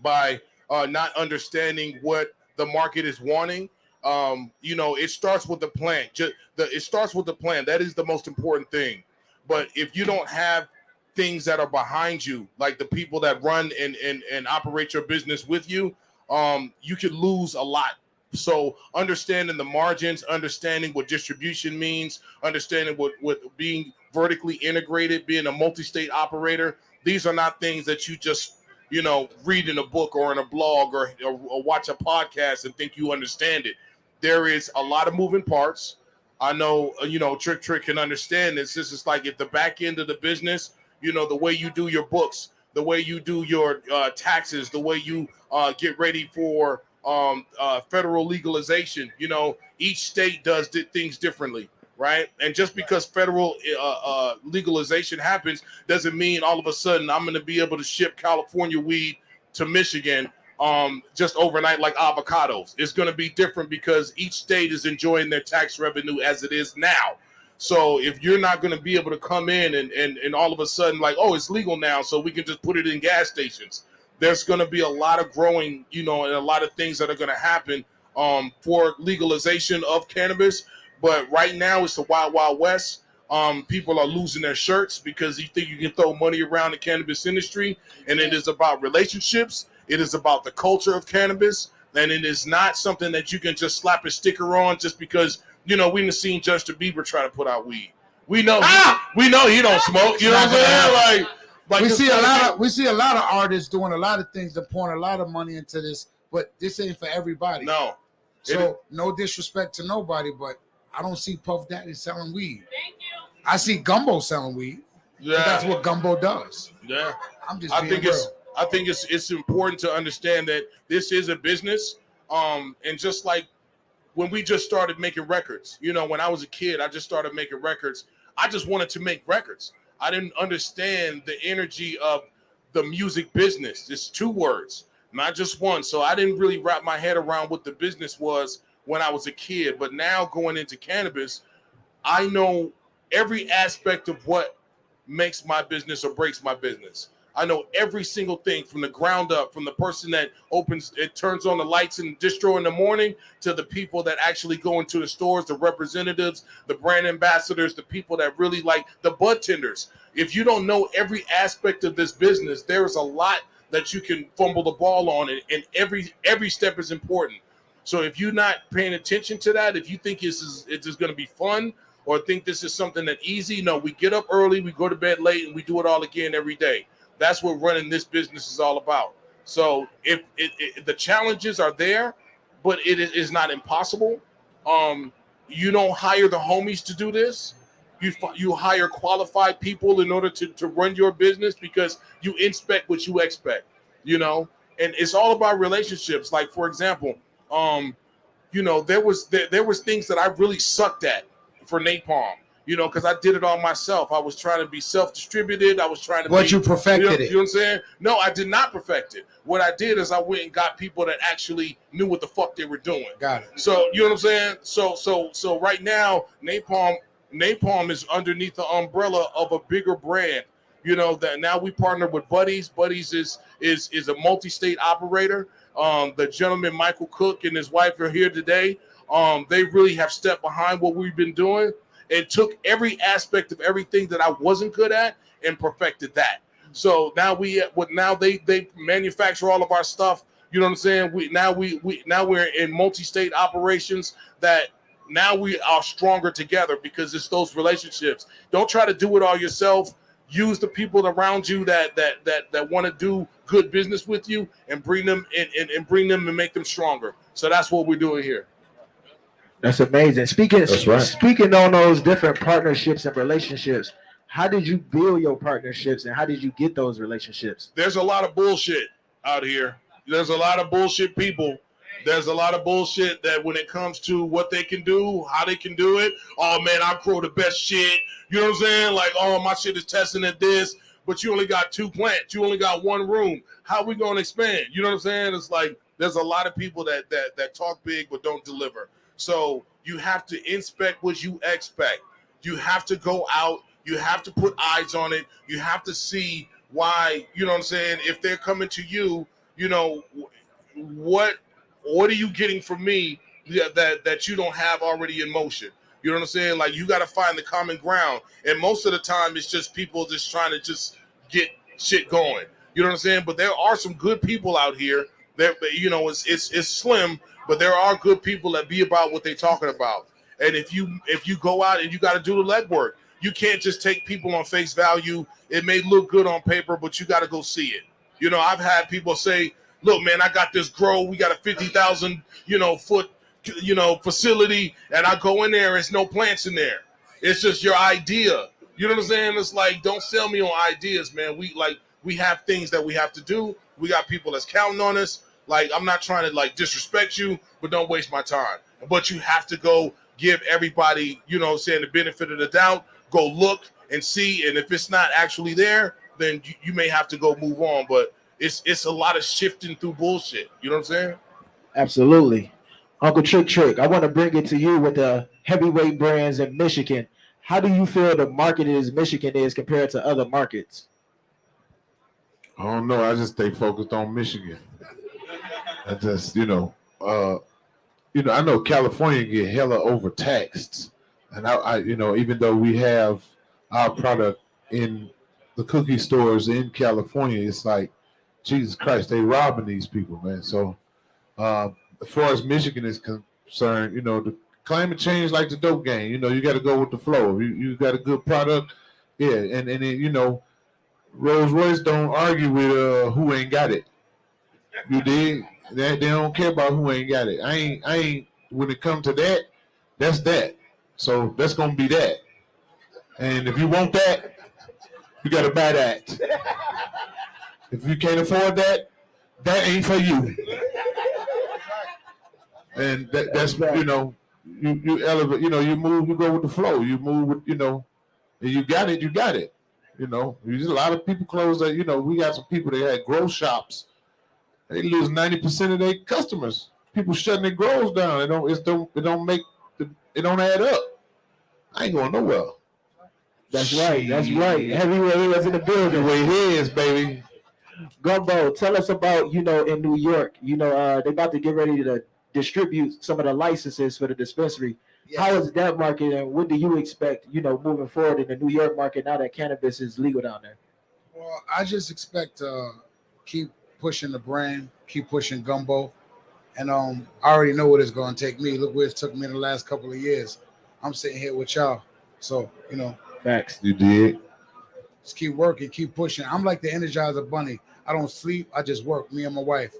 by not understanding what the market is wanting. It starts with the plan. It starts with the plan. That is the most important thing. But if you don't have things that are behind you, like the people that run and operate your business with you, you could lose a lot. So understanding the margins, understanding what distribution means, understanding what being vertically integrated, being a multi-state operator, these are not things that you just, read in a book or in a blog or watch a podcast and think you understand it. There is a lot of moving parts. I know, Trick can understand this. This is like at the back end of the business, the way you do your books, the way you do your taxes, the way you get ready for federal legalization. Each state does things differently, right? And just because federal legalization happens doesn't mean all of a sudden I'm going to be able to ship California weed to Michigan just overnight like avocados. It's going to be different because each state is enjoying their tax revenue as it is now. So if you're not going to be able to come in and all of a sudden like, oh, it's legal now, so we can just put it in gas stations. There's going to be a lot of growing, and a lot of things that are going to happen for legalization of cannabis. But right now it's the wild, wild west. People are losing their shirts because you think you can throw money around the cannabis industry, and it is about relationships. It is about the culture of cannabis, and it is not something that you can just slap a sticker on just because, we've seen Justin Bieber try to put out weed. We know he don't smoke. You know what I'm saying? Like we see a lot of artists doing a lot of things that pouring a lot of money into this, but this ain't for everybody. No. So no disrespect to nobody, but I don't see Puff Daddy selling weed. Thank you. I see Gumbo selling weed. Yeah, that's what Gumbo does. Yeah, I'm just being real. I think it's important to understand that this is a business. And just like when we just started making records, when I was a kid, I just started making records. I just wanted to make records. I didn't understand the energy of the music business. It's two words, not just one. So I didn't really wrap my head around what the business was when I was a kid. But now going into cannabis, I know every aspect of what makes my business or breaks my business. I know every single thing from the ground up, from the person that turns on the lights in the distro in the morning to the people that actually go into the stores, the representatives, the brand ambassadors, the people that really like the bud tenders. If you don't know every aspect of this business, there's a lot that you can fumble the ball on, and every step is important. So if you're not paying attention to that, if you think it's just going to be fun or think this is something that's easy, no, we get up early, we go to bed late, and we do it all again every day. That's what running this business is all about. So if the challenges are there, but it is not impossible. You don't hire the homies to do this. You hire qualified people in order to run your business because you inspect what you expect, and it's all about relationships. Like, for example, there was things that I really sucked at for napalm. Because I did it all myself. I was trying to be self-distributed. I was trying to you perfected it. You know what I'm saying? No, I did not perfect it. What I did is I went and got people that actually knew what the fuck they were doing. Got it. So, you know what I'm saying? So right now, Napalm is underneath the umbrella of a bigger brand. That now we partner with Buddies. Buddies is a multi-state operator. The gentleman, Michael Cook, and his wife are here today. They really have stepped behind what we've been doing and took every aspect of everything that I wasn't good at and perfected that. So now they manufacture all of our stuff. You know what I'm saying? We're in multi-state operations that now we are stronger together because it's those relationships. Don't try to do it all yourself. Use the people around you that want to do good business with you and bring them and make them stronger. So that's what we're doing here. That's amazing. Speaking on those different partnerships and relationships, how did you build your partnerships and how did you get those relationships? There's a lot of bullshit out here. There's a lot of bullshit people. There's a lot of bullshit that when it comes to what they can do, how they can do it. Oh man, I grow the best shit. You know what I'm saying? Like, oh, my shit is testing at this, but you only got 2 plants. You only got 1 room. How we gonna expand? You know what I'm saying? It's like there's a lot of people that talk big but don't deliver. So you have to inspect what you expect. You have to go out. You have to put eyes on it. You have to see why, you know what I'm saying? If they're coming to you, what are you getting from me that you don't have already in motion? You know what I'm saying? Like, you got to find the common ground. And most of the time, it's just people just trying to just get shit going. You know what I'm saying? But there are some good people out here. That, it's slim, but there are good people that be about what they're talking about. And if you go out and you got to do the legwork, you can't just take people on face value. It may look good on paper, but you got to go see it. I've had people say, look, man, I got this grow. We got a 50,000, foot facility, and I go in there, there's no plants in there. It's just your idea. You know what I'm saying? It's like, don't sell me on ideas, man. We have things that we have to do. We got people that's counting on us. Like, I'm not trying to like disrespect you, but don't waste my time. But you have to go give everybody, the benefit of the doubt. Go look and see, and if it's not actually there, then you may have to go move on. But it's a lot of shifting through bullshit. You know what I'm saying? Absolutely. Uncle Trick, I want to bring it to you with the heavyweight brands in Michigan. How do you feel the market in Michigan is compared to other markets? I don't know. I just stay focused on Michigan. I just, I know California get hella overtaxed, and I even though we have our product in the cookie stores in California, it's like, Jesus Christ, they robbing these people, man. So, as far as Michigan is concerned, the climate change like the dope game. You got to go with the flow. You got a good product, yeah, and then Rolls Royce don't argue with who ain't got it. You dig? They don't care about who ain't got it. I ain't. When it comes to that, that's that. So that's gonna be that. And if you want that, you gotta buy that. If you can't afford that, that ain't for you. And that's you elevate. You move. You go with the flow. You move with and you got it. You got it. There's a lot of people close that. We got some people that had grow shops. They lose 90% of their customers. People shutting their grows down. It don't add up. I ain't going nowhere. That's right. Heavyweight is in the building. Way heads, baby. Gumbo, tell us about in New York. They about to get ready to distribute some of the licenses for the dispensary. Yes. How is that market, and what do you expect, moving forward in the New York market now that cannabis is legal down there? Well, I just expect to keep pushing the brand, keep pushing Gumbo, and I already know what it's going to take me. Look where it took me in the last couple of years. I'm sitting here with y'all, so Facts. You did. Just keep working, keep pushing. I'm like the Energizer Bunny. I don't sleep. I just work. Me and my wife.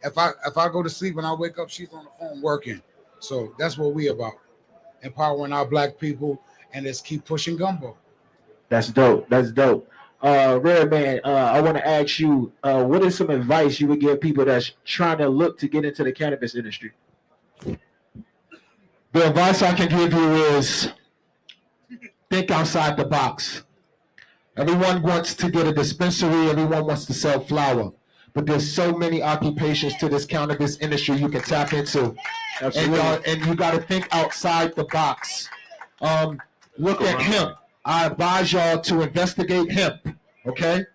If I go to sleep and I wake up, she's on the phone working. So that's what we about. Empowering our black people, and just keep pushing Gumbo. That's dope. Rare Man, I want to ask you, what is some advice you would give people that's trying to look to get into the cannabis industry? The advice I can give you is think outside the box. Everyone wants to get a dispensary. Everyone wants to sell flower. But there's so many occupations to this cannabis industry you can tap into. And you got to think outside the box. Look at hemp. I advise y'all to investigate hemp, okay?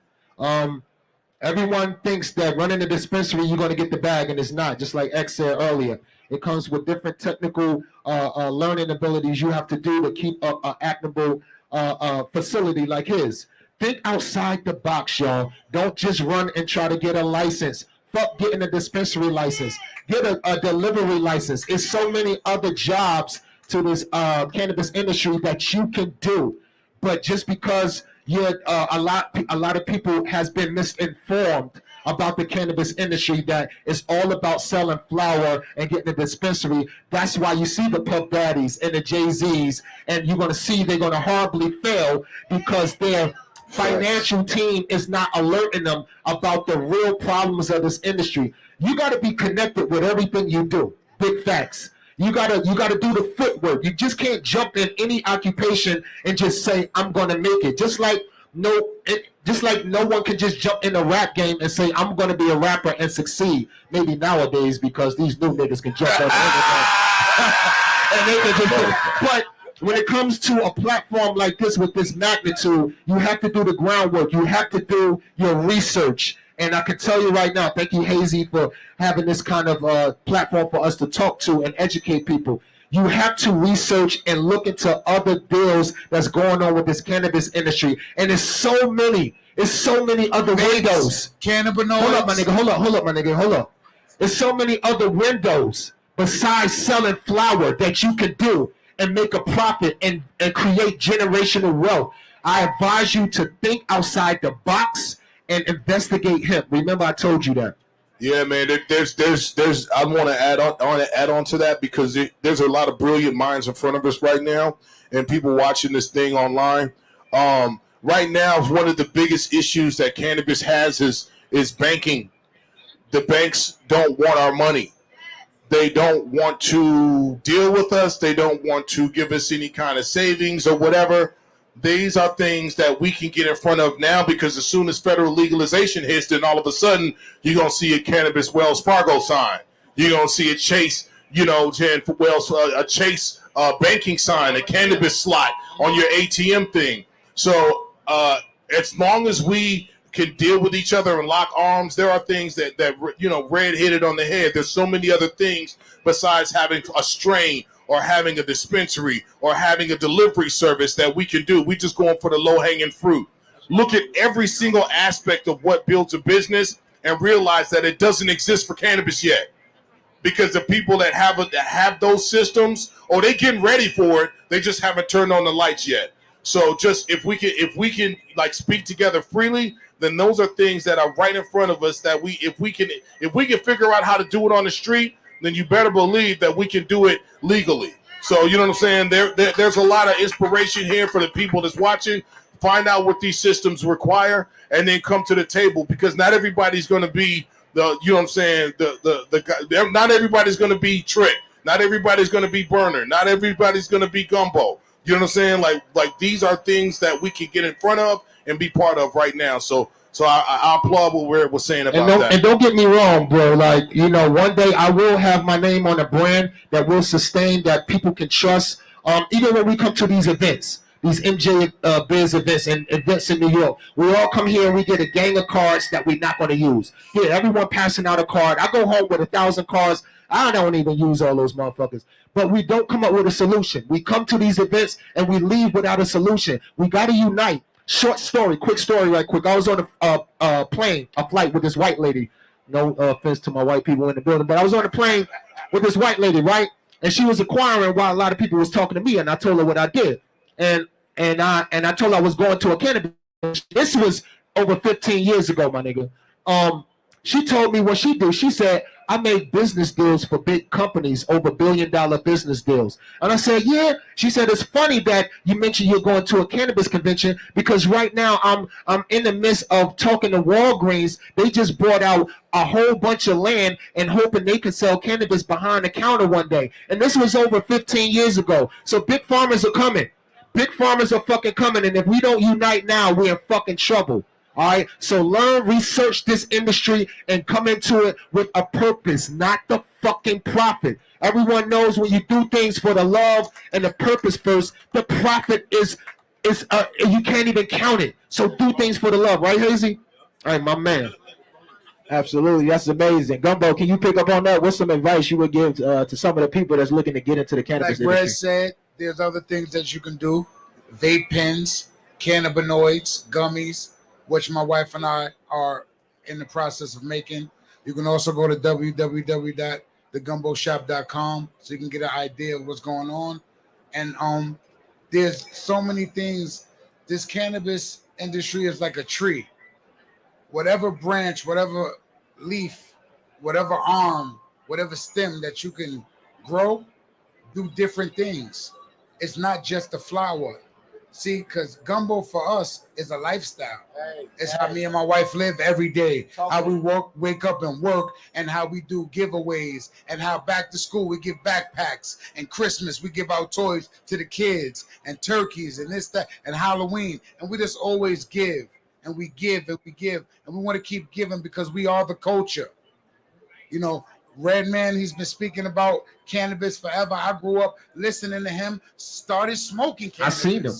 Everyone thinks that running a dispensary, you're going to get the bag, and it's not, just like X said earlier. It comes with different technical learning abilities you have to do to keep an actionable facility like his. Think outside the box, y'all. Don't just run and try to get a license. Fuck getting a dispensary license. Get a delivery license. It's so many other jobs to this cannabis industry that you can do. But just because a lot of people has been misinformed about the cannabis industry, that it's all about selling flower and getting a dispensary. That's why you see the Puff Daddies and the Jay-Z's, and you're going to see they're going to horribly fail because their financial team is not alerting them about the real problems of this industry. You got to be connected with everything you do. Big facts. You gotta do the footwork. You just can't jump in any occupation and just say, I'm gonna make it. Just like no one can just jump in a rap game and say, I'm gonna be a rapper and succeed. Maybe nowadays because these new niggas can jump on and they can just but when it comes to a platform like this with this magnitude, you have to do the groundwork. You have to do your research. And I can tell you right now, thank you, Hazy, for having this kind of platform for us to talk to and educate people. You have to research and look into other deals that's going on with this cannabis industry. And there's so many other windows. Cannabinoids. Hold up, my nigga. Hold up. There's so many other windows besides selling flower that you can do and make a profit and create generational wealth. I advise you to think outside the box and investigate hemp. Remember, I told you that. Yeah, man. There's. I want to add on to that because there's a lot of brilliant minds in front of us right now, and people watching this thing online. Right now, one of the biggest issues that cannabis has is banking. The banks don't want our money. They don't want to deal with us. They don't want to give us any kind of savings or whatever. These are things that we can get in front of now because as soon as federal legalization hits, then all of a sudden you're going to see a cannabis Wells Fargo sign. You're going to see a Chase, a Chase banking sign, a cannabis slot on your ATM thing. So as long as we can deal with each other and lock arms, there are things that red hit it on the head. There's so many other things besides having a strain or having a dispensary or having a delivery service that we can do. We just going for the low-hanging fruit. Look at every single aspect of what builds a business and realize that it doesn't exist for cannabis yet. Because the people that have those systems, they getting ready for it, they just haven't turned on the lights yet. So just if we can like speak together freely, then those are things that are right in front of us that if we can figure out how to do it on the street, then you better believe that we can do it legally. So you know what I'm saying? There's a lot of inspiration here for the people that's watching. Find out what these systems require and then come to the table because not everybody's going to be not everybody's going to be Trick. Not everybody's going to be Burner. Not everybody's going to be Gumbo. You know what I'm saying? Like these are things that we can get in front of and be part of right now. So I applaud what Red was saying about that. And don't get me wrong, bro. Like, one day I will have my name on a brand that will sustain, that people can trust. Even when we come to these events, these MJ Biz events and events in New York, we all come here and we get a gang of cards that we're not going to use. Yeah, everyone passing out a card. I go home with 1,000 cards. I don't even use all those motherfuckers. But we don't come up with a solution. We come to these events and we leave without a solution. We got to unite. Quick story right quick. I was on a flight with this white lady. No offense to my white people in the building, but I was on a plane with this white lady, right? And she was acquiring while a lot of people was talking to me, and I told her what I did. And I told her I was going to a cannabis. This was over 15 years ago, my nigga. She told me what she do. She said, I make business deals for big companies, over $1 billion business deals. And I said, yeah. She said, it's funny that you mentioned you're going to a cannabis convention because right now I'm in the midst of talking to Walgreens. They just bought out a whole bunch of land and hoping they can sell cannabis behind the counter one day. And this was over 15 years ago. So big farmers are coming. Big farmers are fucking coming. And if we don't unite now, we're in fucking trouble. All right, so learn, research this industry, and come into it with a purpose, not the fucking profit. Everyone knows when you do things for the love and the purpose first, the profit is you can't even count it. So do things for the love, right, Hazy? All right, my man. Absolutely, that's amazing. Gumbo, can you pick up on that? What's some advice you would give to some of the people that's looking to get into the cannabis industry? Like Brad industry? said, there's other things that you can do. Vape pens, cannabinoids, gummies, which my wife and I are in the process of making. You can also go to www.thegumboshop.com so you can get an idea of what's going on. And there's so many things. This cannabis industry is like a tree. Whatever branch, whatever leaf, whatever arm, whatever stem that you can grow, do different things. It's not just the flower. See, because gumbo for us is a lifestyle. It's how me and my wife live every day. How we wake up and work, and how we do giveaways, and how back to school we give backpacks, and Christmas we give out toys to the kids, and turkeys, and this, that, and Halloween. And we just always give, and we give, and we give, and we want to keep giving because we are the culture. You know, Redman, he's been speaking about cannabis forever. I grew up listening to him, started smoking cannabis. I seen him.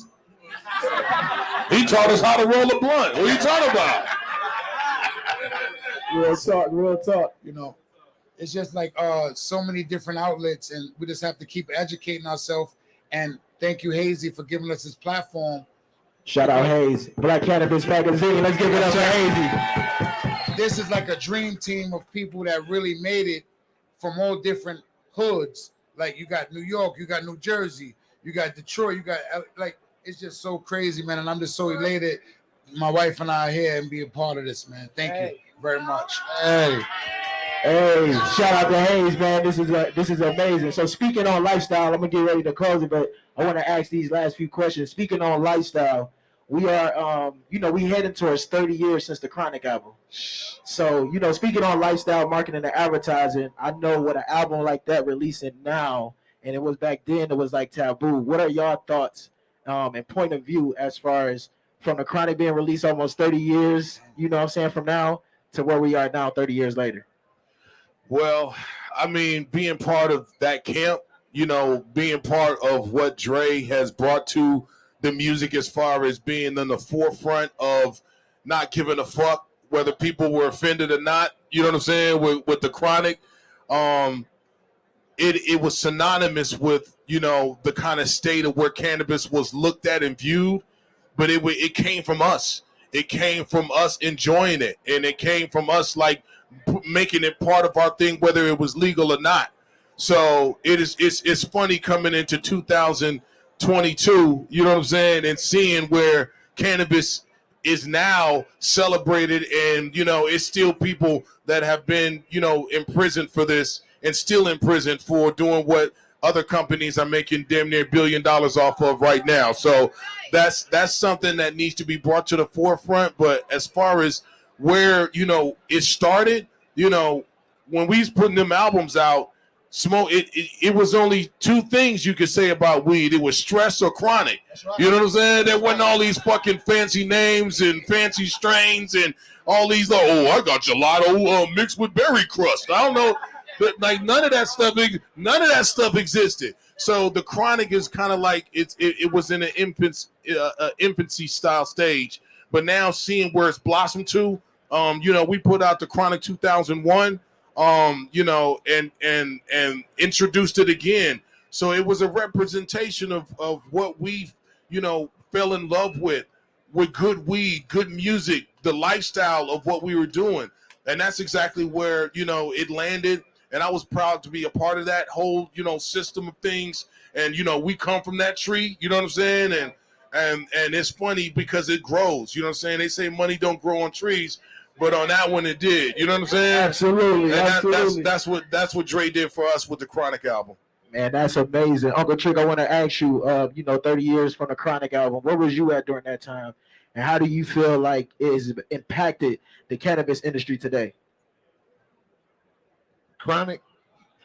He taught us how to roll a blunt. What are you talking about? Real talk. You know, it's just like so many different outlets, and we just have to keep educating ourselves. And thank you, Hazy, for giving us this platform. Shout out Hayes, Black Cannabis Magazine. Let's give it up to Hazy. This is like a dream team of people that really made it from all different hoods. Like you got New York, you got New Jersey, you got Detroit, you got like. It's just so crazy, man, and I'm just so elated. My wife and I are here and be a part of this, man. Thank you very much. Hey, Hey, shout out to Hayes, man. This is amazing. So speaking on lifestyle, I'm gonna get ready to close it, but I want to ask these last few questions. Speaking on lifestyle, we are we heading towards 30 years since the Chronic album. So, speaking on lifestyle marketing and advertising, I know what an album like that releasing now, and it was back then, it was like taboo. What are y'all thoughts and point of view as far as from the Chronic being released almost 30 years, from now to where we are now 30 years later? Well, I mean, being part of that camp, being part of what Dre has brought to the music as far as being in the forefront of not giving a fuck whether people were offended or not, you know what I'm saying, with the Chronic, it was synonymous with, the kind of state of where cannabis was looked at and viewed, but it came from us. It came from us enjoying it, and it came from us, like, making it part of our thing, whether it was legal or not. So it's funny coming into 2022, you know what I'm saying, and seeing where cannabis is now celebrated, and it's still people that have been in prison for this, and still in prison for doing what other companies are making damn near $1 billion off of right now. So that's something that needs to be brought to the forefront. But as far as where it started, when we was putting them albums out, smoke it was only two things you could say about weed. It was stress or chronic. Right. You know what I'm saying? There wasn't all these fucking fancy names and fancy strains and all these, I got gelato mixed with berry crust. I don't know, but like none of that stuff existed. So the Chronic is kind of like it was in an infancy style stage, but now seeing where it's blossomed to, we put out the Chronic 2001, and introduced it again. So it was a representation of what we, fell in love with good weed, good music, the lifestyle of what we were doing. And that's exactly where, it landed. And I was proud to be a part of that whole, system of things. And, we come from that tree, you know what I'm saying? And it's funny because it grows, you know what I'm saying? They say money don't grow on trees, but on that one it did, you know what I'm saying? Absolutely, and absolutely. That's what Dre did for us with the Chronic album. Man, that's amazing. Uncle Trick, I want to ask you, 30 years from the Chronic album, where was you at during that time? And how do you feel like it has impacted the cannabis industry today? Chronic?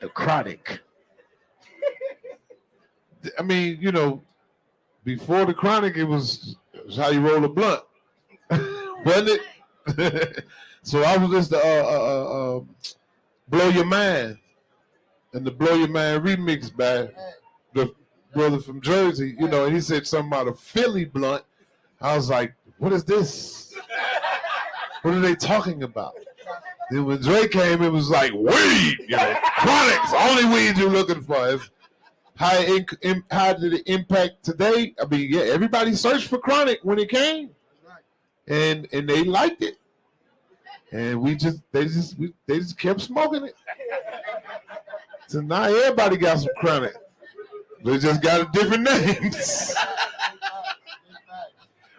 The Chronic. I mean, before the Chronic, it was how you roll a blunt, wasn't it? So I was just Blow Your Mind, and the Blow Your Mind remix by the brother from Jersey, and he said something about a Philly blunt. I was like, what is this? What are they talking about? Then when Dre came, it was like, weed, Chronic's, only weed you're looking for. How did it impact today? I mean, yeah, everybody searched for Chronic when it came, and they liked it, and they just kept smoking it. So now everybody got some Chronic. They just got different names.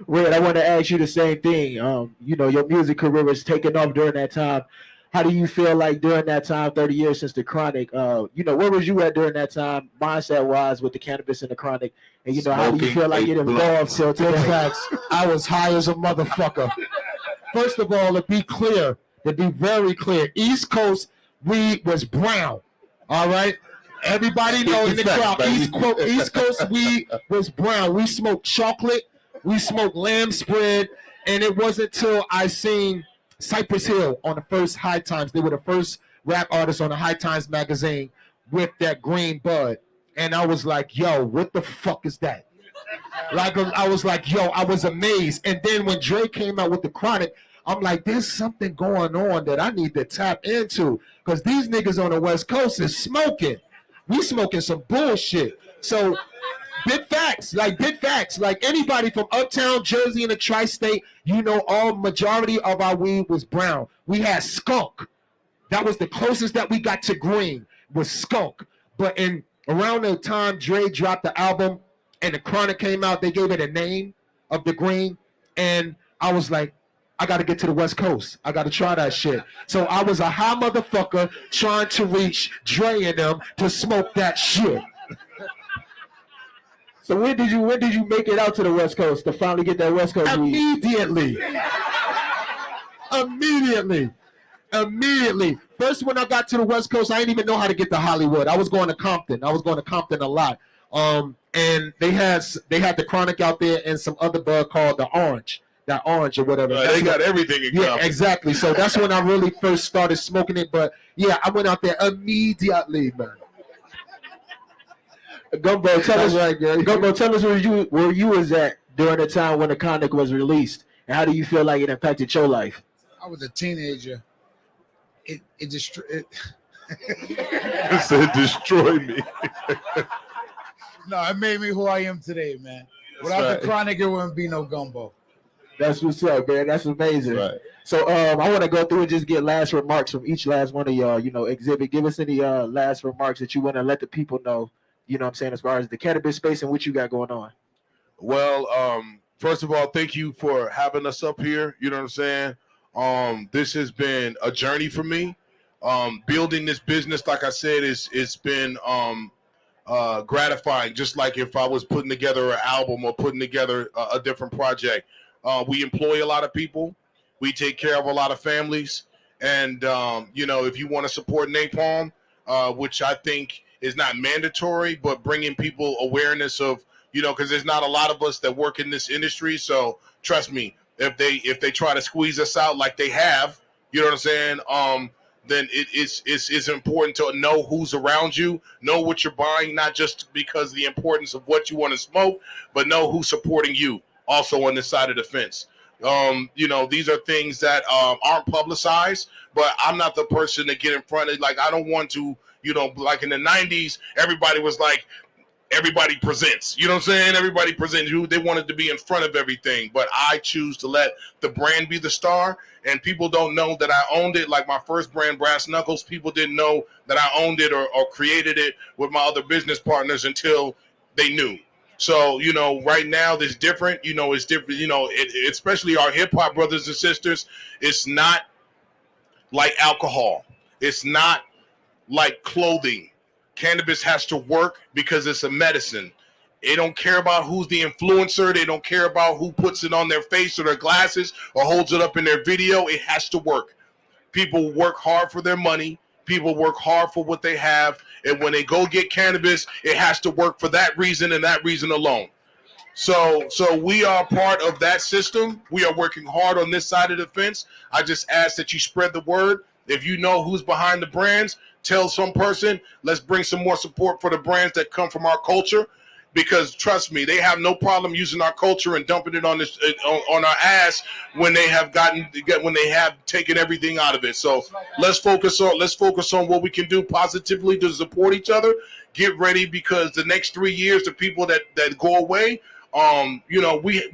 Red, I want to ask you the same thing. Your music career was taking off during that time. How do you feel like during that time, 30 years since the Chronic, where was you at during that time, mindset-wise, with the cannabis and the Chronic? And, how do you feel like it evolved till today? Facts. I was high as a motherfucker. First of all, to be very clear, East Coast weed was brown. All right? Everybody know in the crowd, East Coast weed was brown. We smoked chocolate. We smoked lamb spread, and it wasn't till I seen Cypress Hill on the first High Times. They were the first rap artists on the High Times magazine with that green bud. And I was like, yo, what the fuck is that? Like, I was like, yo, I was amazed. And then when Dre came out with the Chronic, I'm like, there's something going on that I need to tap into, because these niggas on the West Coast is smoking. We smoking some bullshit. So big facts. Like anybody from uptown Jersey and the tri-state, all majority of our weed was brown. We had skunk. That was the closest that we got to green, was skunk. But around the time Dre dropped the album and the Chronic came out, they gave it a name of the green. And I was like, I got to get to the West Coast. I got to try that shit. So I was a high motherfucker trying to reach Dre and them to smoke that shit. So when did you make it out to the West Coast to finally get that West Coast weed? Immediately. First, when I got to the West Coast, I didn't even know how to get to Hollywood. I was going to Compton. A lot. And they had the Chronic out there and some other bud called the Orange. That Orange or whatever. They got everything in Yeah, common. exactly. So that's when I really first started smoking it. But yeah, I went out there immediately, man. Gumbo, tell us, right, Gary. Gumbo, tell us where you was at during the time when the Chronic was released, and how do you feel like it impacted your life? I was a teenager. It destroyed. It said destroy me. No, it made me who I am today, man. That's Without right. the Chronic, it wouldn't be no Gumbo. That's what's up, man. That's amazing. Right. So I want to go through and just get last remarks from each last one of y'all. Exhibit, give us any last remarks that you want to let the people know. You know what I'm saying, as far as the cannabis space and what you got going on. Well, first of all, thank you for having us up here. You know what I'm saying? This has been a journey for me. Building this business, like I said, it's been gratifying. Just like if I was putting together an album or putting together a different project. We employ a lot of people. We take care of a lot of families. And, if you want to support Napalm, which I think is not mandatory, but bringing people awareness of, because there's not a lot of us that work in this industry. So trust me, if they try to squeeze us out like they have, you know what I'm saying? Then it's important to know who's around you, know what you're buying, not just because of the importance of what you want to smoke, but know who's supporting you also on this side of the fence. These are things that aren't publicized, but I'm not the person to get in front of. Like, I don't want to, like in the 90s, everybody was like, everybody presents. You know what I'm saying? Everybody presents. They wanted to be in front of everything, but I choose to let the brand be the star, and people don't know that I owned it. Like my first brand, Brass Knuckles, people didn't know that I owned it or created it with my other business partners until they knew. So, right now it's different. It's different. Especially our hip hop brothers and sisters. It's not like alcohol. It's not like clothing. Cannabis has to work because it's a medicine. They don't care about who's the influencer. They don't care about who puts it on their face or their glasses or holds it up in their video. It has to work. People work hard for their money. People work hard for what they have. And when they go get cannabis, it has to work for that reason and that reason alone. So we are part of that system. We are working hard on this side of the fence. I just ask that you spread the word. If you know who's behind the brands, tell some person, let's bring some more support for the brands that come from our culture. Because trust me, they have no problem using our culture and dumping it on our ass when they have taken everything out of it. So let's focus on what we can do positively to support each other. Get ready, because the next 3 years, the people that go away,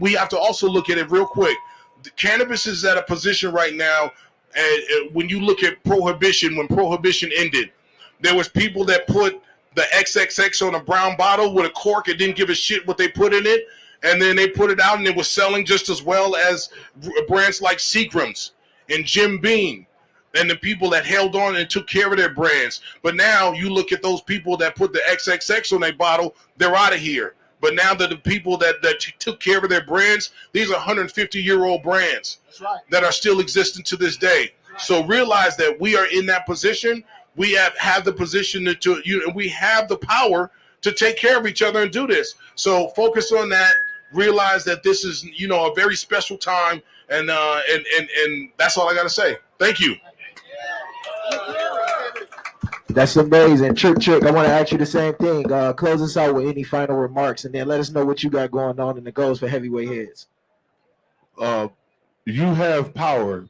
we have to also look at it real quick. The cannabis is at a position right now, and when you look at prohibition, when prohibition ended, there was people that put the XXX on a brown bottle with a cork and didn't give a shit what they put in it, and then they put it out and it was selling just as well as brands like Seagram's and Jim Beam and the people that held on and took care of their brands. But now you look at those people that put the XXX on their bottle, they're out of here. But now that the people that took care of their brands, these are 150-year-old brands that are still existing to this day. So realize that we are in that position. We have the position and we have the power to take care of each other and do this. So focus on that. Realize that this is, a very special time, and that's all I got to say. Thank you. That's amazing. Trick, I want to ask you the same thing. Close us out with any final remarks, and then let us know what you got going on in the goals for heavyweight heads. You have power.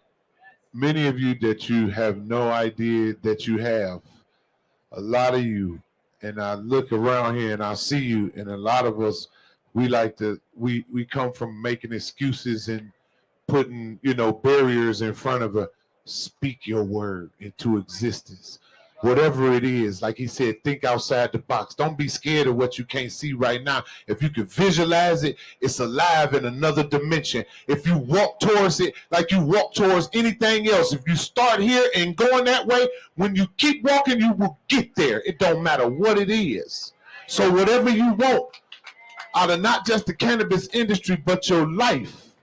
Many of you that you have no idea that you have. A lot of you. And I look around here and I see you, and a lot of us, we come from making excuses and putting, barriers in front of speak your word into existence. whatever it is, like he said, think outside the box. Don't be scared of what you can't see right now. If you can visualize it, it's alive in another dimension. If you walk towards it like you walk towards anything else, if you start here and going that way, when you keep walking, you will get there. It don't matter what it is. So whatever you want out of not just the cannabis industry, but your life,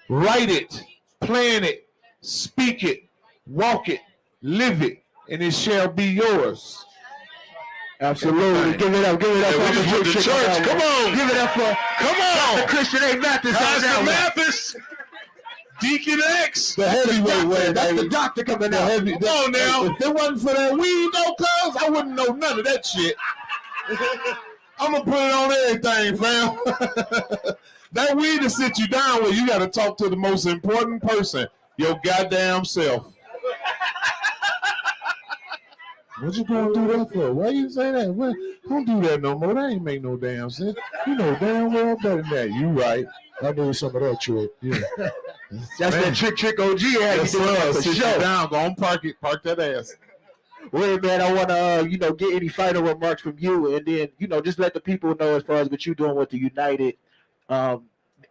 write it, plan it, speak it, walk it, live it, and it shall be yours. Absolutely. Give it up. Give it up. Yeah, we just went to church. Come on. Give it up for Come on. Christian A. Mathis. Pastor Mathis. Deacon X. The heavyweight way. That's the doctor coming out. Come on now. If it wasn't for that weed, no cuz, I wouldn't know none of that shit. I'm going to put it on everything, fam. That weed to sit you down with, you got to talk to the most important person, your goddamn self. What you gonna do that for? Why you say that? What? Don't do that no more. That ain't make no damn sense. You know damn well better than that. You right. I need some of that trick. Yeah. That's Man. that trick OG had Yes, you doing that for sit you sure. down. Go on, park that ass. Wait, man, I want to, get any final remarks from you, and then, just let the people know as far as what you're doing with the United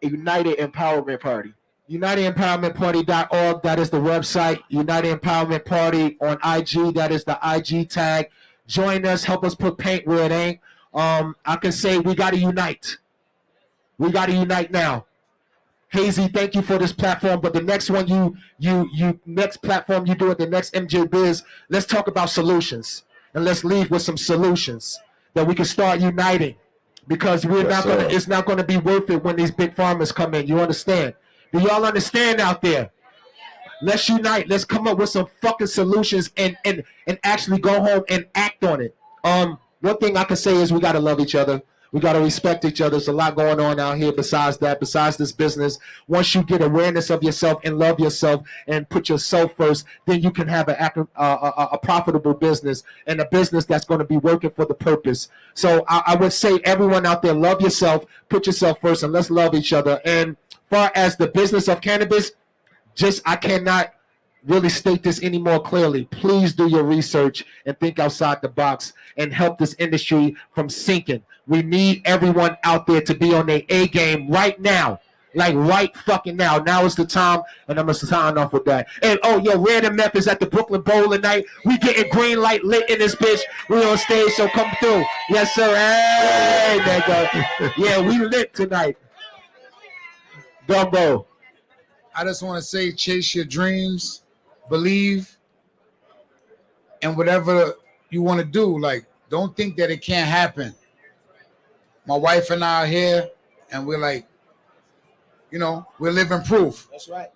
Empowerment Party. UnitedEmpowermentParty.org, that is the website. United Empowerment Party on IG, that is the IG tag. Join us, help us put paint where it ain't. I can say we got to unite. We got to unite now. Hazy, thank you for this platform. But the next one, next platform you do it, the next MJ Biz, let's talk about solutions. And let's leave with some solutions that we can start uniting. Because it's not gonna be worth it when these big farmers come in. You understand? Do y'all understand out there? Let's unite. Let's come up with some fucking solutions and actually go home and act on it. One thing I can say is we gotta love each other. We got to respect each other. There's a lot going on out here besides that, besides this business. Once you get awareness of yourself and love yourself and put yourself first, then you can have a profitable business and a business that's going to be working for the purpose. So I would say everyone out there, love yourself, put yourself first, and let's love each other. And far as the business of cannabis, I cannot really state this any more clearly. Please do your research and think outside the box and help this industry from sinking. We need everyone out there to be on their A game right now. Like right fucking now. Now is the time, and I'm going to sign off with that. And Red and Memphis at the Brooklyn Bowl tonight. We getting green light lit in this bitch. We on stage, so come through. Yes, sir. Hey, nigga. Yeah, we lit tonight. Gumbo. I just want to say, chase your dreams, believe, and whatever you want to do. Like, don't think that it can't happen. My wife and I are here, and we're like, we're living proof. That's right.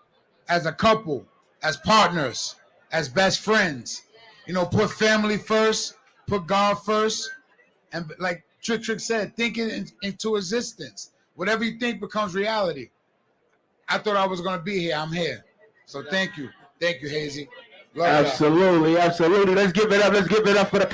As a couple, as partners, as best friends. Put family first, put God first, and like Trick said, think it into existence. Whatever you think becomes reality. I thought I was going to be here. I'm here. So thank you. Thank you, Hazy. Love Absolutely. Let's give it up. Let's give it up for the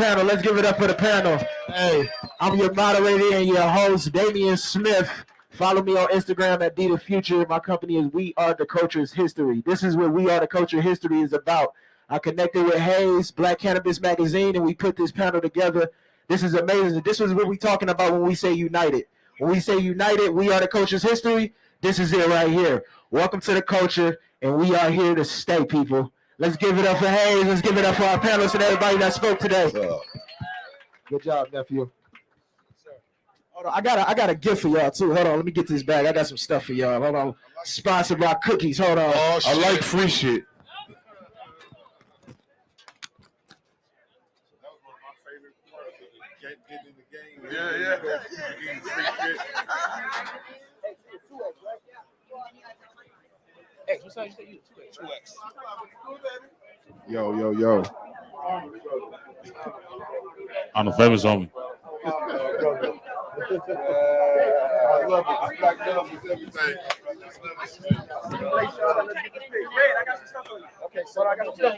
panel. Hey, I'm your moderator and your host, Damian Smith. Follow me on Instagram at Be The Future. My company is We Are The Culture's History. This is what We Are The Culture History is about. I connected with Hayes, Black Cannabis Magazine, and we put this panel together. This is amazing. This is what we're talking about when we say united. When we say united, We Are The Culture's History. This is it right here. Welcome to the culture, and we are here to stay, people. Let's give it up for Hayes. Let's give it up for our panelists and everybody that spoke today. Good job, nephew. Hold on, I got a gift for y'all too. Hold on, let me get this bag. I got some stuff for y'all. Hold on. Sponsored by cookies. Hold on. Oh, I like free shit. Yeah. Hey, what size you say you? 2X. Yo. On the favors on me. I love it. Black love is everything. Okay, so I got some stuff.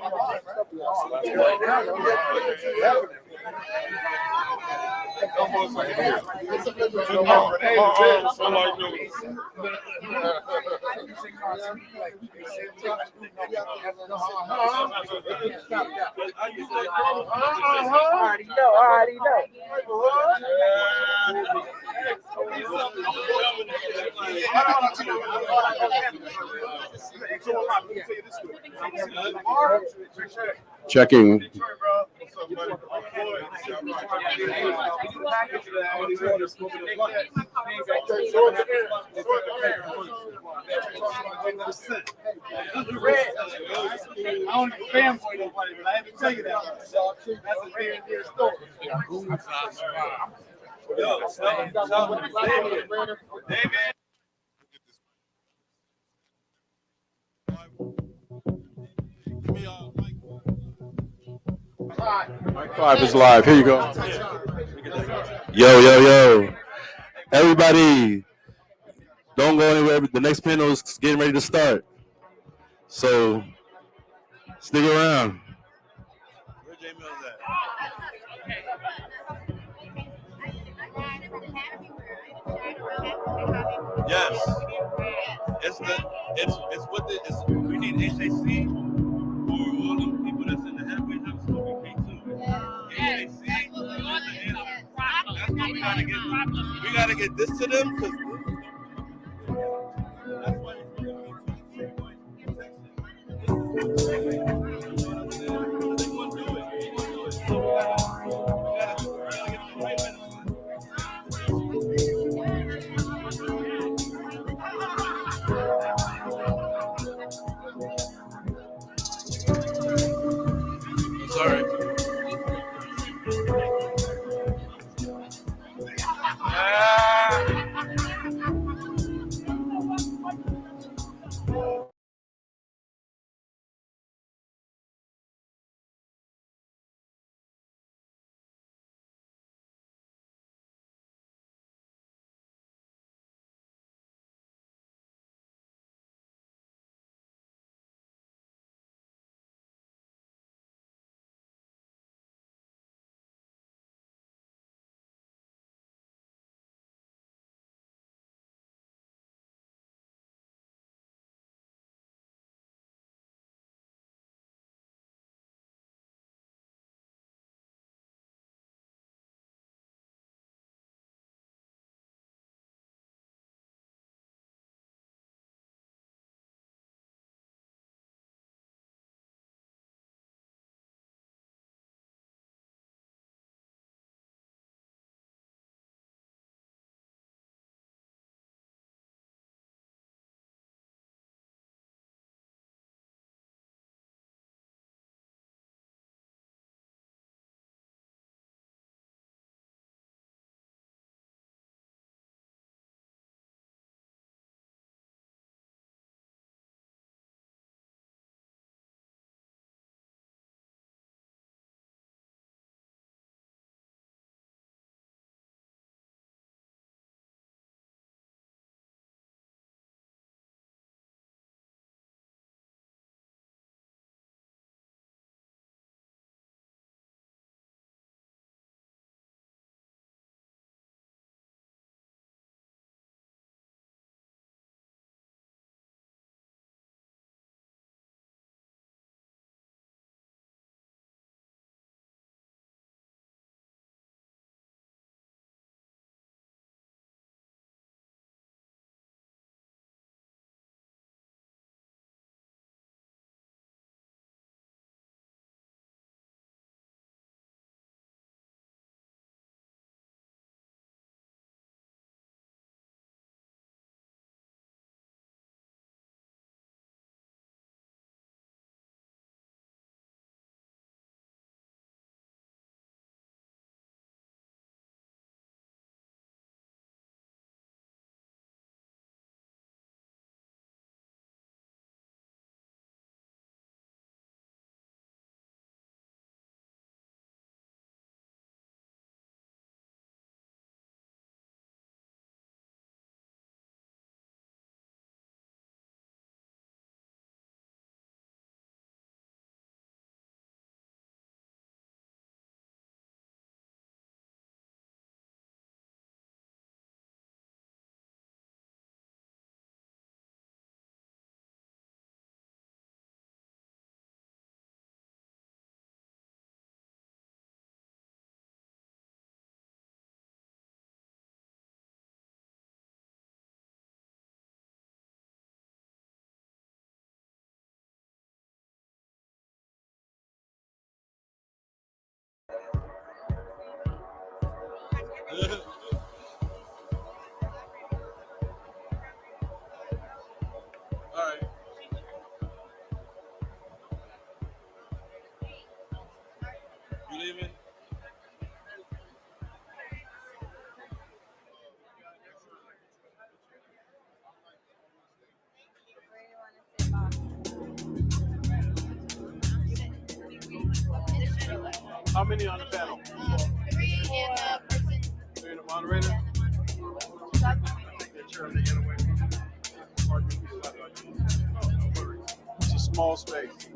Checking. Mike 5 is live. Here you go. Yo. Everybody, don't go anywhere. The next panel is getting ready to start. So, stick around. Where J Mills at? Yes. It's what we need HAC for all the people that's in the halfway house smoking weed too. HAC. That's what we gotta get. We gotta get this to them because that's why sorry. leaving? How many on the panel? Three and the person. Three and the moderator? It's a small space.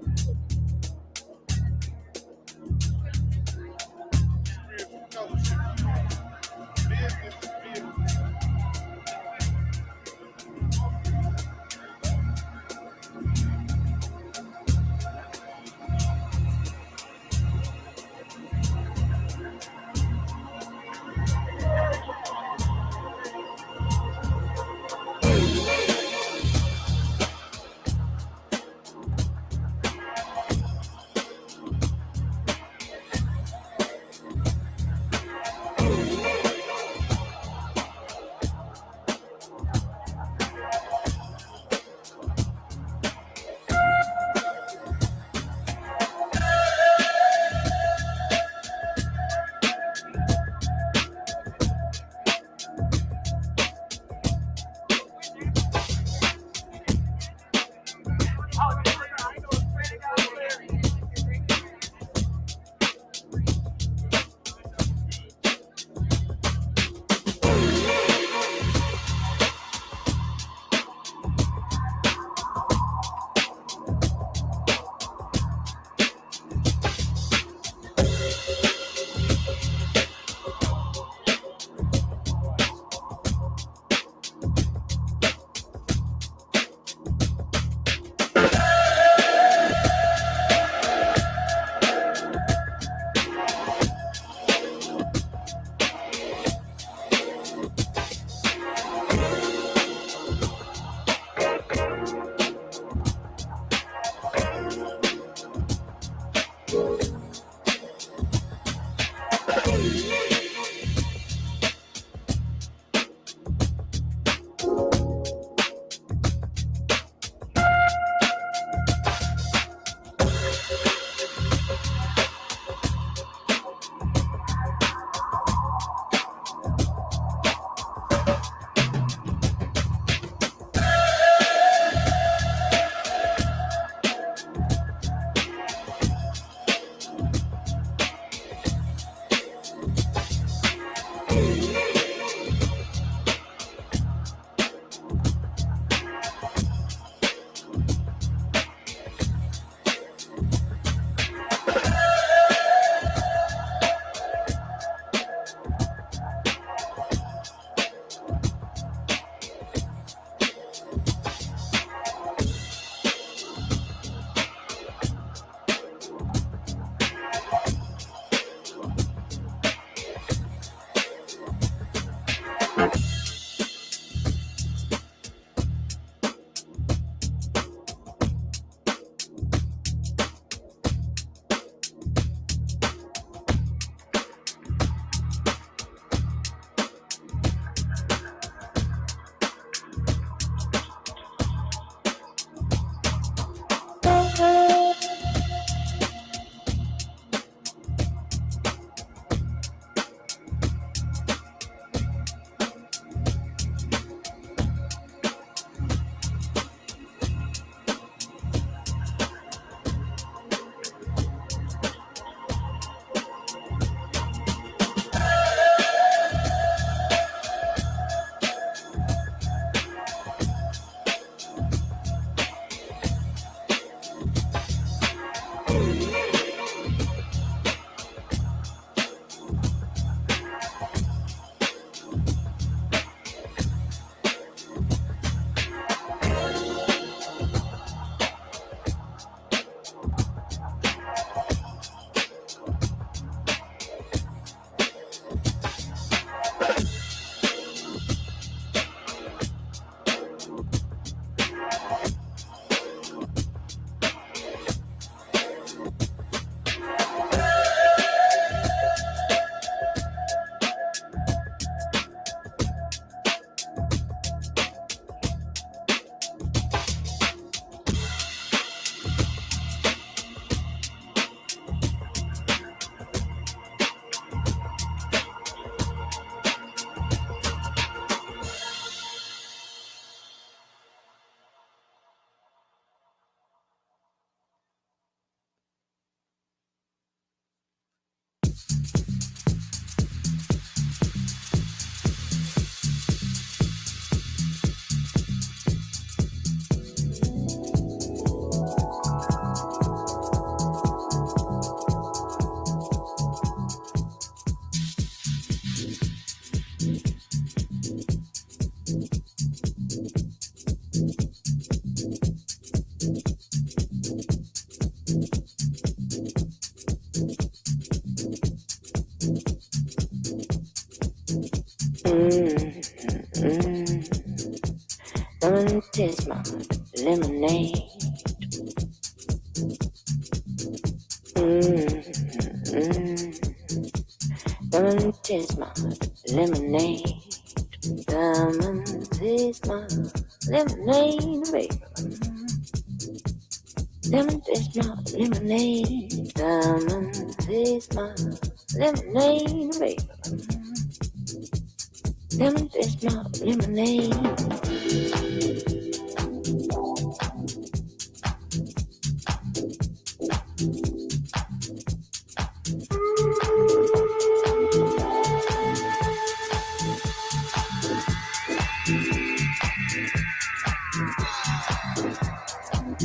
taste my lemonade. Come and taste my lemonade. Come and taste my lemonade, baby. Come and taste my lemonade. Come and taste my lemonade, baby. Come and taste my lemonade.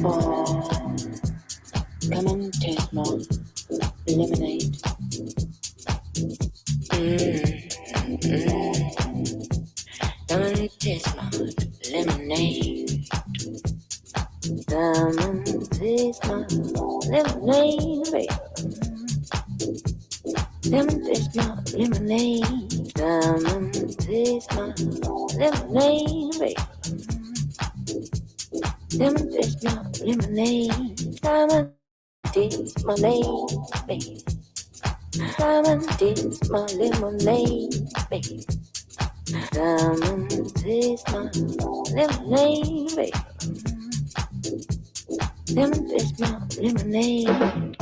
Oh, come and taste my lemonade. Come and taste my lemonade. Come and taste my lemonade, baby. Come and taste my lemonade. Come and taste my lemonade, baby. Come and taste my lemonade. Come and taste my lemonade, baby. Come and taste my lemonade, baby. Come and taste my lemonade, baby. Come and taste my lemonade.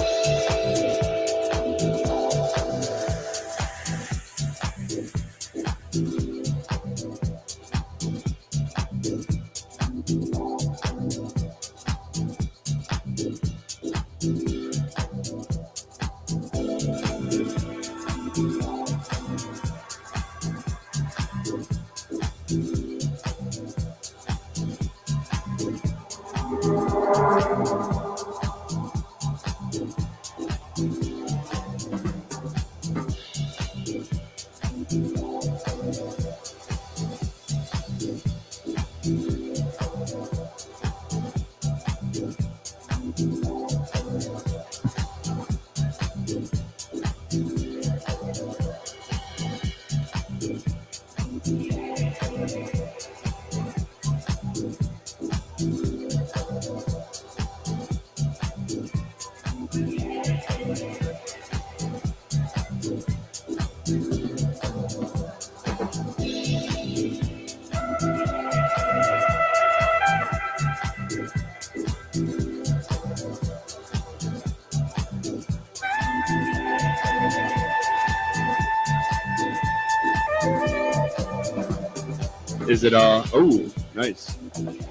Is it oh, nice.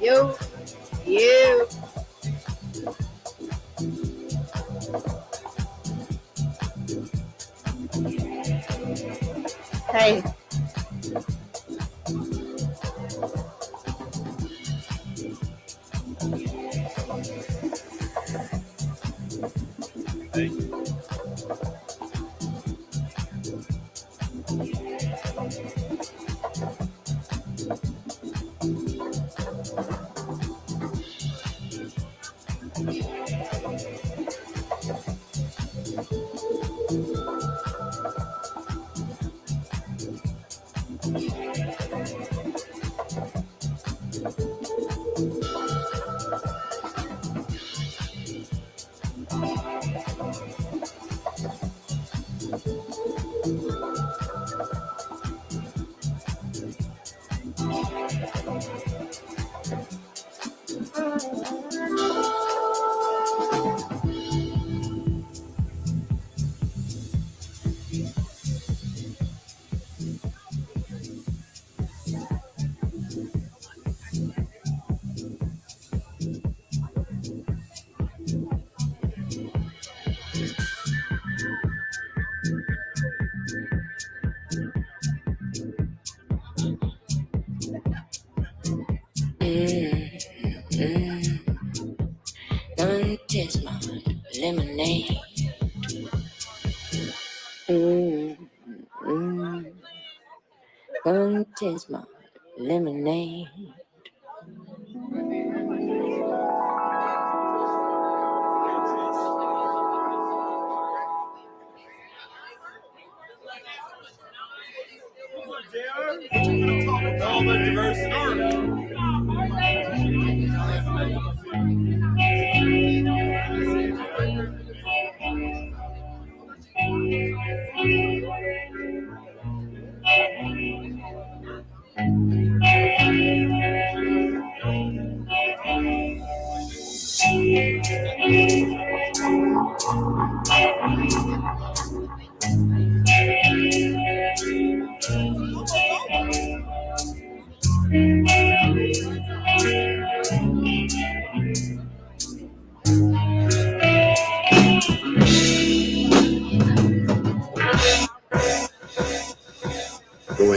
You. Hey. Come and taste my lemonade. Come and taste my lemonade.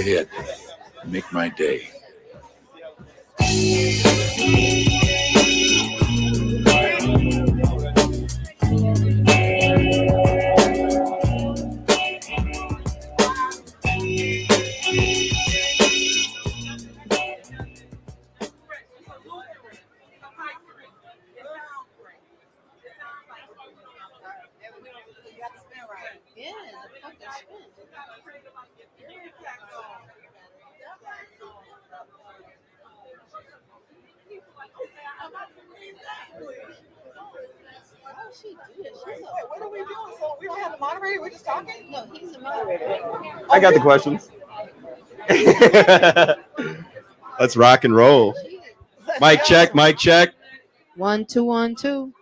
ahead. Make my day. What are we doing? So we don't have the moderator. We're just talking. No, he's the moderator. I got the questions. Let's rock and roll. Mic check, mic check. 1 2 1 2.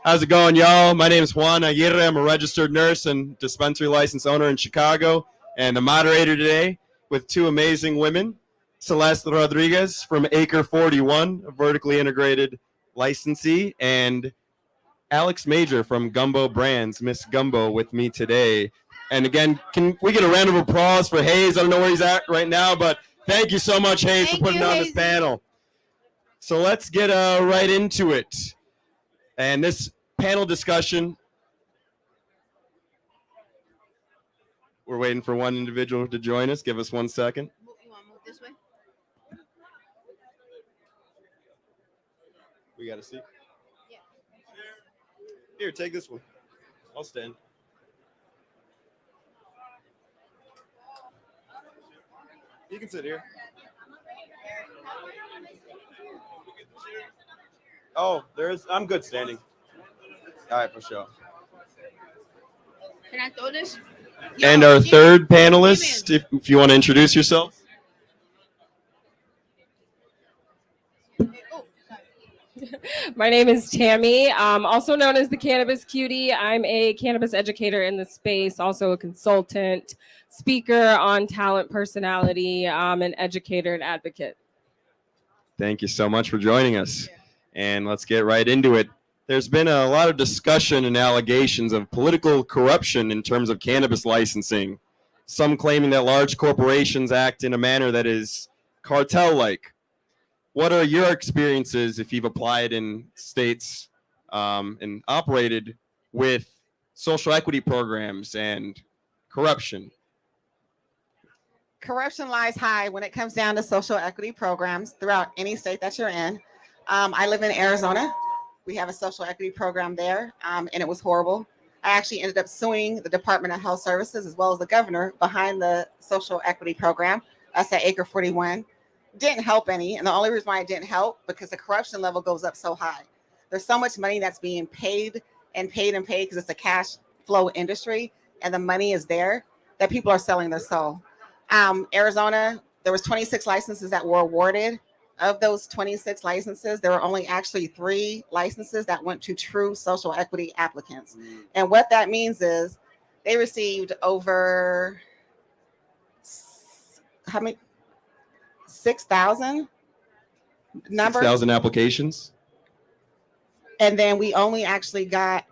How's it going, y'all? My name is Juan Aguirre. I'm a registered nurse and dispensary license owner in Chicago, and the moderator today with two amazing women, Celeste Rodriguez from Acre 41, a vertically integrated licensee, and Alex Major from Gumbo Brands, Miss Gumbo, with me today. And again, can we get a round of applause for Hayes? I don't know where he's at right now, but thank you so much, Hayes, for putting on this panel. So let's get right into it. And this panel discussion, we're waiting for one individual to join us. Give us 1 second. You want to move this way? We got a seat. Here, take this one. I'll stand. You can sit here. Oh, I'm good standing. All right, for sure. Can I throw this? And our third panelist, if you want to introduce yourself. My name is Tammy, also known as the Cannabis Cutie. I'm a cannabis educator in the space, also a consultant, speaker on talent personality, an educator and advocate. Thank you so much for joining us. And let's get right into it. There's been a lot of discussion and allegations of political corruption in terms of cannabis licensing. Some claiming that large corporations act in a manner that is cartel-like. What are your experiences if you've applied in states and operated with social equity programs and corruption? Corruption lies high when it comes down to social equity programs throughout any state that you're in. I live in Arizona. We have a social equity program there, and it was horrible. I actually ended up suing the Department of Health Services as well as the governor behind the social equity program. Us at Acre 41. Didn't help any, and the only reason why it didn't help because the corruption level goes up so high. There's so much money that's being paid and paid and paid because it's a cash flow industry, and the money is there that people are selling their soul. Arizona, there was 26 licenses that were awarded. Of those 26 licenses, there were only actually 3 licenses that went to true social equity applicants. And what that means is they received over how many? 6,000 numbers. 6,000 applications. And then we only actually got,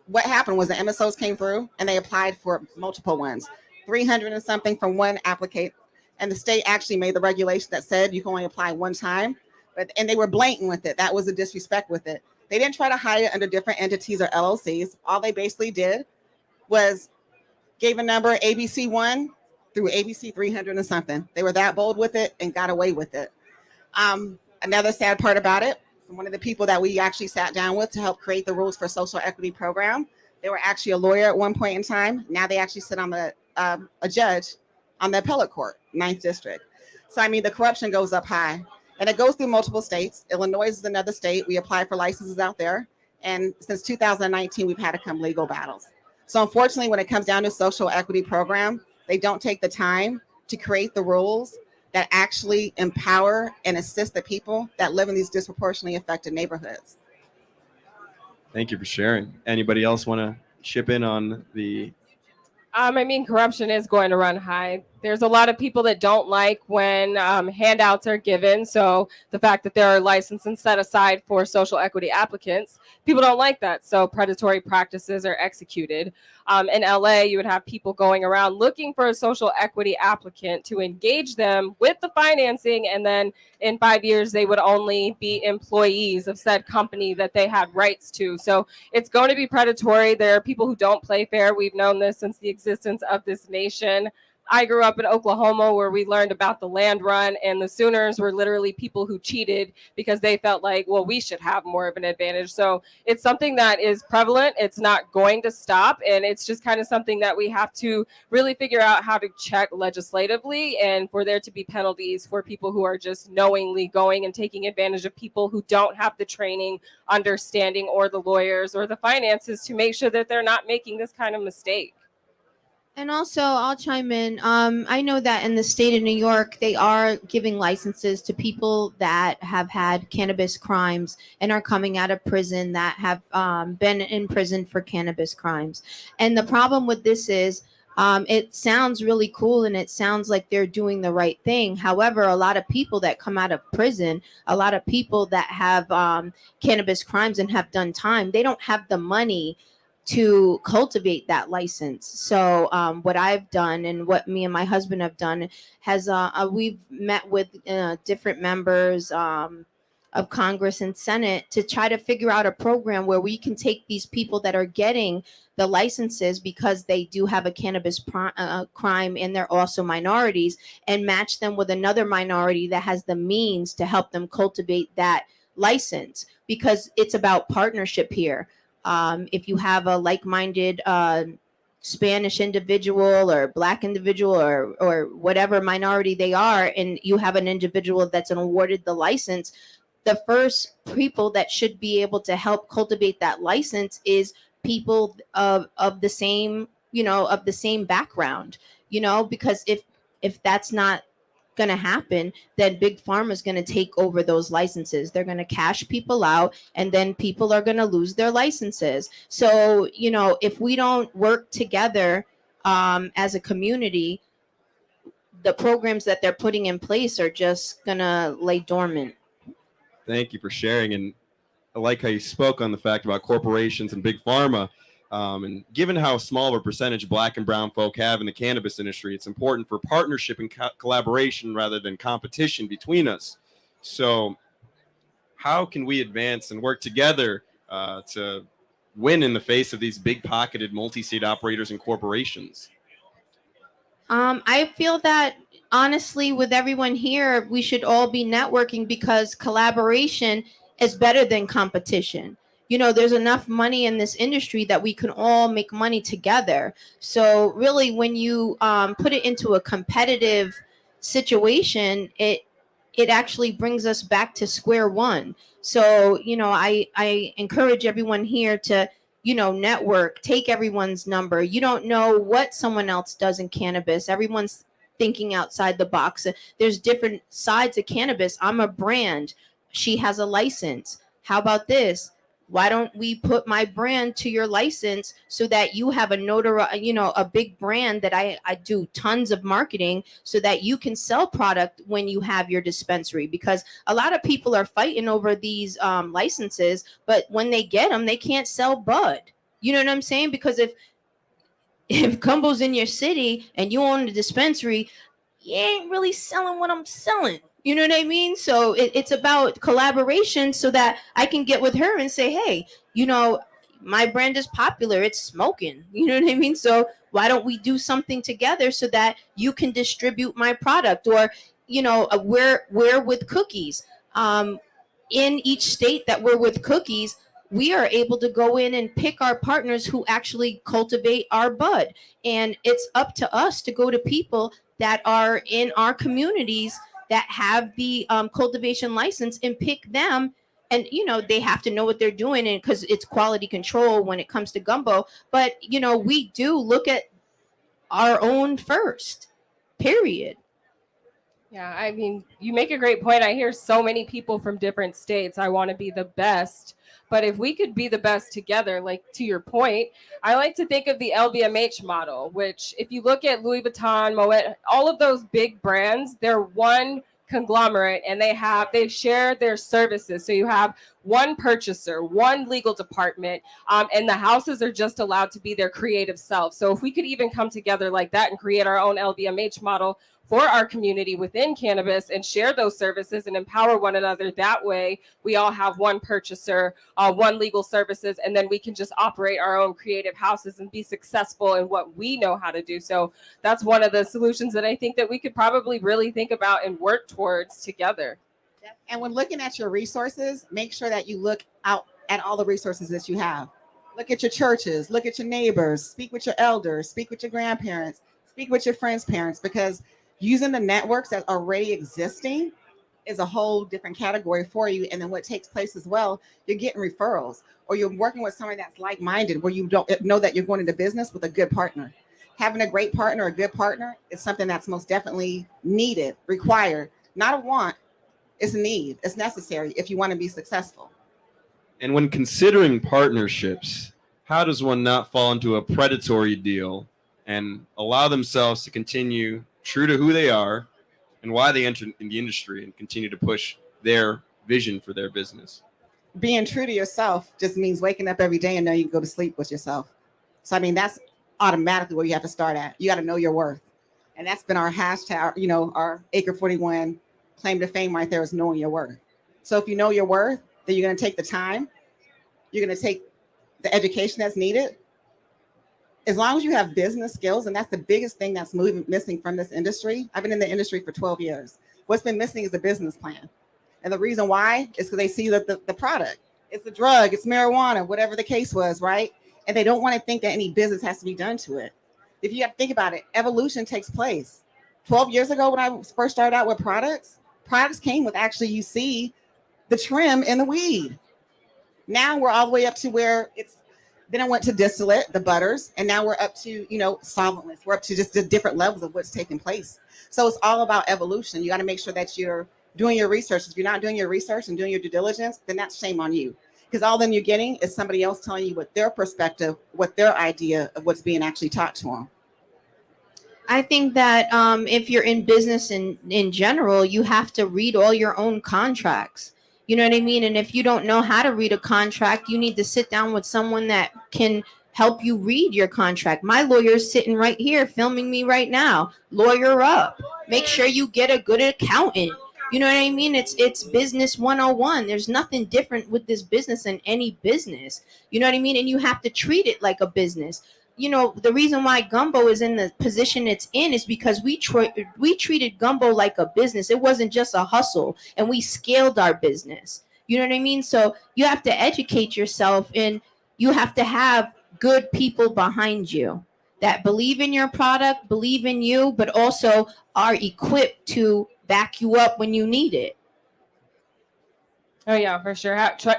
what happened was the MSOs came through and they applied for multiple ones, 300 and something from one applicant. And the state actually made the regulation that said you can only apply one time, and they were blatant with it. That was a disrespect with it. They didn't try to hide it under different entities or LLCs. All they basically did was gave a number ABC1 through ABC 300 and something. They were that bold with it and got away with it. Another sad part about it, one of the people that we actually sat down with to help create the rules for social equity program, they were actually a lawyer at one point in time. Now they actually sit on the a judge on the appellate court, 9th district. So I mean, the corruption goes up high, and it goes through multiple states. Illinois is another state. We apply for licenses out there, and since 2019, we've had to come legal battles. So unfortunately, when it comes down to social equity program, they don't take the time to create the rules that actually empower and assist the people that live in these disproportionately affected neighborhoods. Thank you for sharing. Anybody else want to chip in on the... I mean, corruption is going to run high. There's a lot of people that don't like when handouts are given. So the fact that there are licenses set aside for social equity applicants, people don't like that. So predatory practices are executed. In LA, you would have people going around looking for a social equity applicant to engage them with the financing. And then in 5 years, they would only be employees of said company that they had rights to. So it's going to be predatory. There are people who don't play fair. We've known this since the existence of this nation. I grew up in Oklahoma where we learned about the land run, and the Sooners were literally people who cheated because they felt like, well, we should have more of an advantage. So it's something that is prevalent. It's not going to stop. And it's just kind of something that we have to really figure out how to check legislatively, and for there to be penalties for people who are just knowingly going and taking advantage of people who don't have the training, understanding, or the lawyers or the finances to make sure that they're not making this kind of mistake. And also, I'll chime in. I know that in the state of New York, they are giving licenses to people that have had cannabis crimes and are coming out of prison that have been in prison for cannabis crimes. And the problem with this is it sounds really cool and it sounds like they're doing the right thing. However, a lot of people that come out of prison, a lot of people that have cannabis crimes and have done time, they don't have the money to cultivate that license. So what I've done and what me and my husband have done has we've met with different members of Congress and Senate to try to figure out a program where we can take these people that are getting the licenses because they do have a cannabis crime and they're also minorities, and match them with another minority that has the means to help them cultivate that license, because it's about partnership here. If you have a like-minded Spanish individual or Black individual or whatever minority they are, and you have an individual that's awarded the license, the first people that should be able to help cultivate that license is people of the same, of the same background, because if that's not going to happen, then big pharma is going to take over those licenses. They're going to cash people out, and then people are going to lose their licenses. So if we don't work together as a community, the programs that they're putting in place are just going to lay dormant. Thank you for sharing. And I like how you spoke on the fact about corporations and big pharma. And given how small of a percentage Black and brown folk have in the cannabis industry, it's important for partnership and collaboration rather than competition between us. So how can we advance and work together to win in the face of these big-pocketed multi-state operators and corporations? I feel that honestly, with everyone here, we should all be networking, because collaboration is better than competition. There's enough money in this industry that we can all make money together. So really, when you put it into a competitive situation, it actually brings us back to square one. So I encourage everyone here to network, take everyone's number. You don't know what someone else does in cannabis. Everyone's thinking outside the box. There's different sides of cannabis. I'm a brand. She has a license. How about this? Why don't we put my brand to your license so that you have a big brand that I do tons of marketing so that you can sell product when you have your dispensary? Because a lot of people are fighting over these licenses, but when they get them, they can't sell bud. You know what I'm saying? Because if Gumbo's in your city and you own a dispensary, you ain't really selling what I'm selling. You know what I mean? So it's about collaboration so that I can get with her and say, hey, my brand is popular. It's smoking. You know what I mean? So why don't we do something together so that you can distribute my product? Or, we're with cookies. In each state that we're with cookies, we are able to go in and pick our partners who actually cultivate our bud. And it's up to us to go to people that are in our communities that have the cultivation license and pick them. And they have to know what they're doing, and because it's quality control when it comes to gumbo. But we do look at our own first, period. Yeah, I mean, you make a great point. I hear so many people from different states. I want to be the best, But if we could be the best together, like to your point, I like to think of the LVMH model, which if you look at Louis Vuitton, Moet, all of those big brands, they're one conglomerate and they share their services. So you have one purchaser, one legal department, and the houses are just allowed to be their creative self. So if we could even come together like that and create our own LVMH model for our community within cannabis and share those services and empower one another that way, we all have one purchaser, one legal services, and then we can just operate our own creative houses and be successful in what we know how to do. So that's one of the solutions that I think that we could probably really think about and work towards together. And when looking at your resources, make sure that you look out at all the resources that you have. Look at your churches, look at your neighbors, speak with your elders, speak with your grandparents, speak with your friends' parents, because using the networks that are already existing is a whole different category for you. And then what takes place as well, you're getting referrals, or you're working with somebody that's like-minded, where you don't know that you're going into business with a good partner. Having a great partner, a good partner, is something that's most definitely needed, required, not a want. It's a need. It's necessary if you want to be successful. And when considering partnerships, how does one not fall into a predatory deal and allow themselves to continue true to who they are and why they entered in the industry and continue to push their vision for their business? Being true to yourself just means waking up every day and know you can go to sleep with yourself. So, I mean, that's automatically where you have to start at. You got to know your worth. And that's been our hashtag, our Acre 41 claim to fame right there, is knowing your worth. So if you know your worth, then you're going to take the time. You're going to take the education that's needed. As long as you have business skills, and that's the biggest thing that's missing from this industry. I've been in the industry for 12 years. What's been missing is a business plan. And the reason why is because they see that the product, it's a drug, it's marijuana, whatever the case was, right? And they don't want to think that any business has to be done to it. If you have to think about it, evolution takes place. 12 years ago, when I first started out with products came with, actually, you see the trim in the weed. Now we're all the way up to where then I went to distillate, the butters, and now we're up to, solventless. We're up to just the different levels of what's taking place. So it's all about evolution. You got to make sure that you're doing your research. If you're not doing your research and doing your due diligence, then that's shame on you. Because all then you're getting is somebody else telling you what their perspective, what their idea of what's being actually taught to them. I think that if you're in business in general, you have to read all your own contracts. You know what I mean? And if you don't know how to read a contract, you need to sit down with someone that can help you read your contract. My lawyer's sitting right here filming me right now. Lawyer up. Make sure you get a good accountant. You know what I mean? It's business 101. There's nothing different with this business than any business. You know what I mean? And you have to treat it like a business. The reason why gumbo is in the position it's in is because we treated gumbo like a business. It wasn't just a hustle, and we scaled our business. You know what I mean? So you have to educate yourself, and you have to have good people behind you that believe in your product, believe in you, but also are equipped to back you up when you need it. Oh yeah, for sure.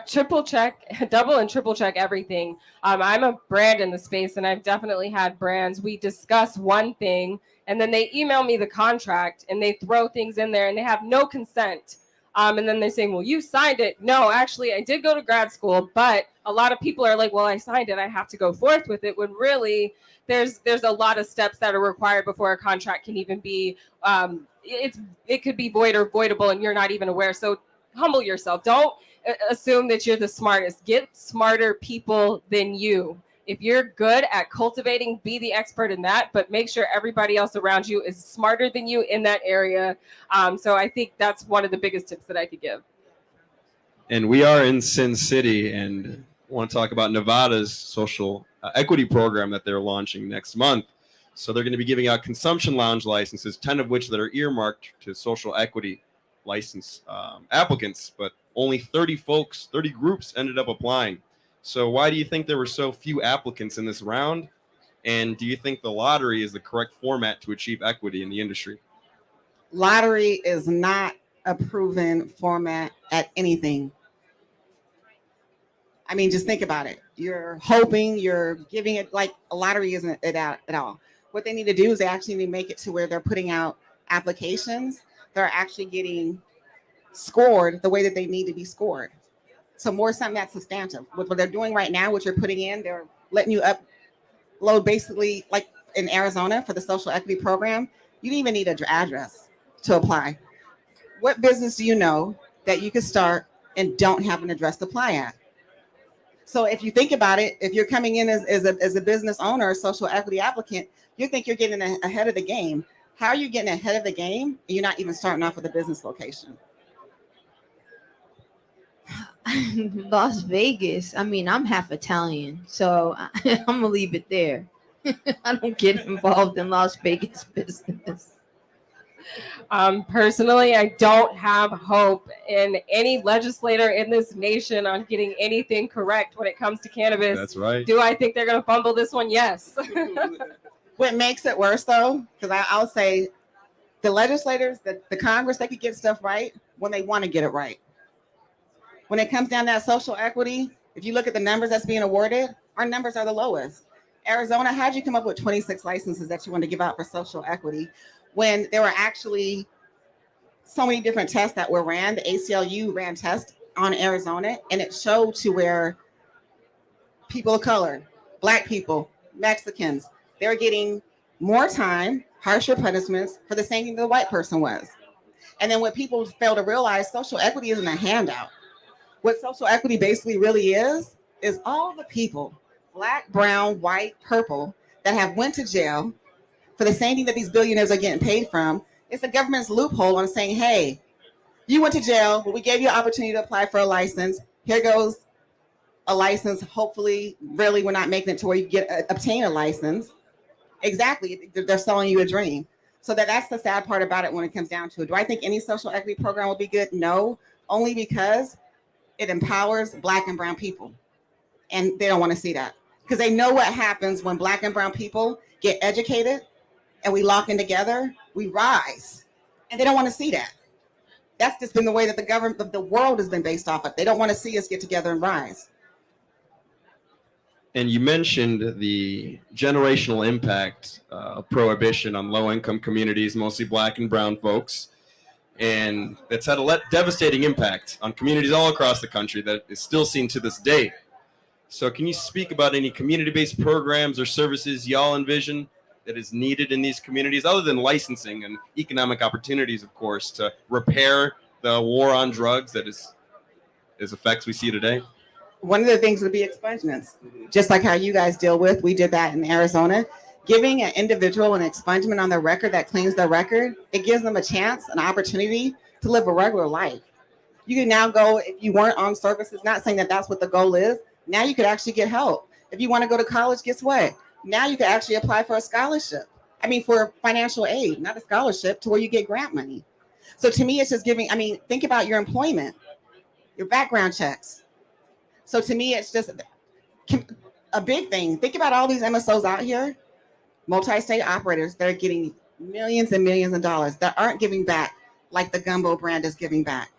Triple check, double and triple check everything. I'm a brand in the space, and I've definitely had brands. We discuss one thing, and then they email me the contract, and they throw things in there, and they have no consent. And then they're saying, well, you signed it. No, actually, I did go to grad school, but a lot of people are like, well, I signed it, I have to go forth with it, when really there's a lot of steps that are required before a contract can even be, it could be void or voidable, and you're not even aware. So humble yourself. Don't assume that you're the smartest. Get smarter people than you. If you're good at cultivating, be the expert in that, but make sure everybody else around you is smarter than you in that area. So I think that's one of the biggest tips that I could give. And we are in Sin City, and want to talk about Nevada's social equity program that they're launching next month. So they're going to be giving out consumption lounge licenses, 10 of which that are earmarked to social equity license applicants, but only 30 groups ended up applying. So why do you think there were so few applicants in this round? And do you think the lottery is the correct format to achieve equity in the industry? Lottery is not a proven format at anything. I mean, just think about it. You're hoping, you're giving it, like a lottery isn't it at all. What they need to do is they actually need to make it to where they're putting out applications. They're actually getting scored the way that they need to be scored. So more something that's substantive. What they're doing right now, what you're putting in, they're letting you upload basically like in Arizona for the social equity program. You don't even need an address to apply. What business do you know that you could start and don't have an address to apply at? So if you think about it, if you're coming in as a business owner or social equity applicant, you think you're getting ahead of the game. How are you getting ahead of the game? And you're not even starting off with a business location. Las Vegas. I mean, I'm half Italian, so I'm gonna leave it there. I don't get involved in Las Vegas business. Personally, I don't have hope in any legislator in this nation on getting anything correct when it comes to cannabis. That's right. Do I think they're going to fumble this one? Yes. What makes it worse, though, because I'll say the legislators, the Congress, they could get stuff right when they want to get it right. When it comes down to that social equity, if you look at the numbers that's being awarded, our numbers are the lowest. Arizona, how'd you come up with 26 licenses that you want to give out for social equity when there were actually so many different tests that were ran? The ACLU ran tests on Arizona, and it showed to where people of color, Black people, Mexicans, they're getting more time, harsher punishments for the same thing the white person was. And then what people fail to realize, social equity isn't a handout. What social equity basically really is all the people, Black, brown, white, purple, that have went to jail for the same thing that these billionaires are getting paid from. It's the government's loophole on saying, hey, you went to jail, but we gave you an opportunity to apply for a license. Here goes a license. Hopefully, really, we're not making it to where you obtain a license. Exactly. They're selling you a dream. So that's the sad part about it when it comes down to it. Do I think any social equity program will be good? No, only because it empowers Black and brown people. And they don't want to see that because they know what happens when Black and brown people get educated and we lock in together, we rise. And they don't want to see that. That's just been the way that the government of the world has been based off of. They don't want to see us get together and rise. And you mentioned the generational impact of prohibition on low-income communities, mostly Black and brown folks. And that's had a devastating impact on communities all across the country that is still seen to this day. So can you speak about any community-based programs or services y'all envision that is needed in these communities, other than licensing and economic opportunities, of course, to repair the war on drugs that is effects we see today? One of the things would be expungements, just like how you guys deal with. We did that in Arizona. Giving an individual an expungement on their record that claims their record, it gives them a chance, an opportunity to live a regular life. You can now go, if you weren't on services, not saying that that's what the goal is, now you could actually get help. If you want to go to college, guess what? Now you can actually apply for a scholarship. I mean, for financial aid, not a scholarship, to where you get grant money. So to me, it's just giving, think about your employment, your background checks. So to me, it's just a big thing. Think about all these MSOs out here, multi-state operators that are getting millions and millions of dollars that aren't giving back like the Gumbo brand is giving back.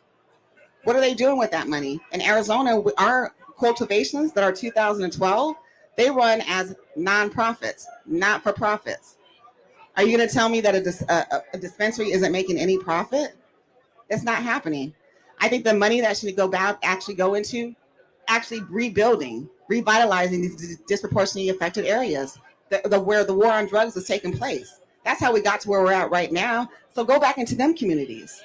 What are they doing with that money? In Arizona, our cultivations that are 2012, they run as nonprofits, not for profits. Are you going to tell me that a dispensary isn't making any profit? That's not happening. I think the money that should actually go into actually rebuilding, revitalizing these disproportionately affected areas, where the war on drugs is taking place. That's how we got to where we're at right now. So go back into them communities.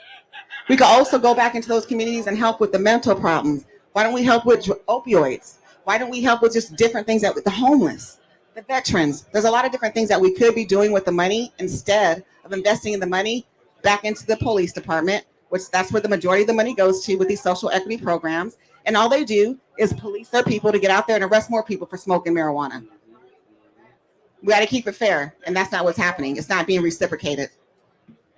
We could also go back into those communities and help with the mental problems. Why don't we help with opioids? Why don't we help with just different things with the homeless, the veterans? There's a lot of different things that we could be doing with the money instead of investing in the money back into the police department, which that's where the majority of the money goes to with these social equity programs. And all they do is police their people to get out there and arrest more people for smoking marijuana. We got to keep it fair, and that's not what's happening. It's not being reciprocated.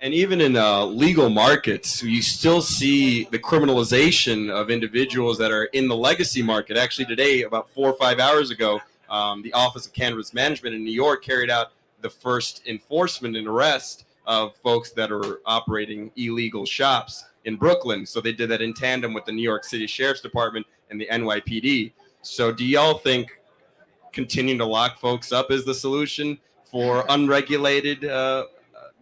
And even in legal markets, you still see the criminalization of individuals that are in the legacy market. Actually, today, about 4 or 5 hours ago, the Office of Cannabis Management in New York carried out the first enforcement and arrest of folks that are operating illegal shops in Brooklyn. So they did that in tandem with the New York City Sheriff's Department and the NYPD. So do y'all think continuing to lock folks up is the solution for unregulated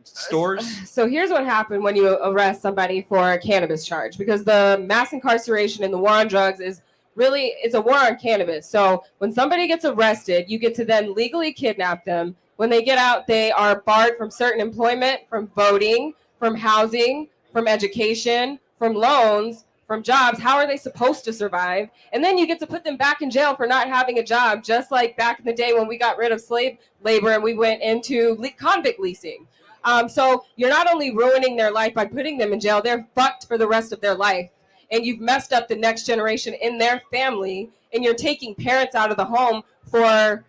stores? So here's what happened when you arrest somebody for a cannabis charge, because the mass incarceration and the war on drugs is really it's a war on cannabis. So when somebody gets arrested, you get to then legally kidnap them. When they get out, they are barred from certain employment, from voting, from housing, from education, from loans, from jobs. How are they supposed to survive? And then you get to put them back in jail for not having a job, just like back in the day when we got rid of slave labor and we went into convict leasing. So you're not only ruining their life by putting them in jail, they're fucked for the rest of their life. And you've messed up the next generation in their family, and you're taking parents out of the home for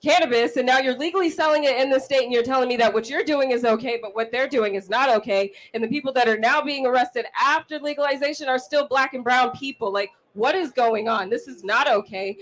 cannabis, and now you're legally selling it in the state, and you're telling me that what you're doing is okay, but what they're doing is not okay. And the people that are now being arrested after legalization are still Black and brown people. Like, what is going on? This is not okay.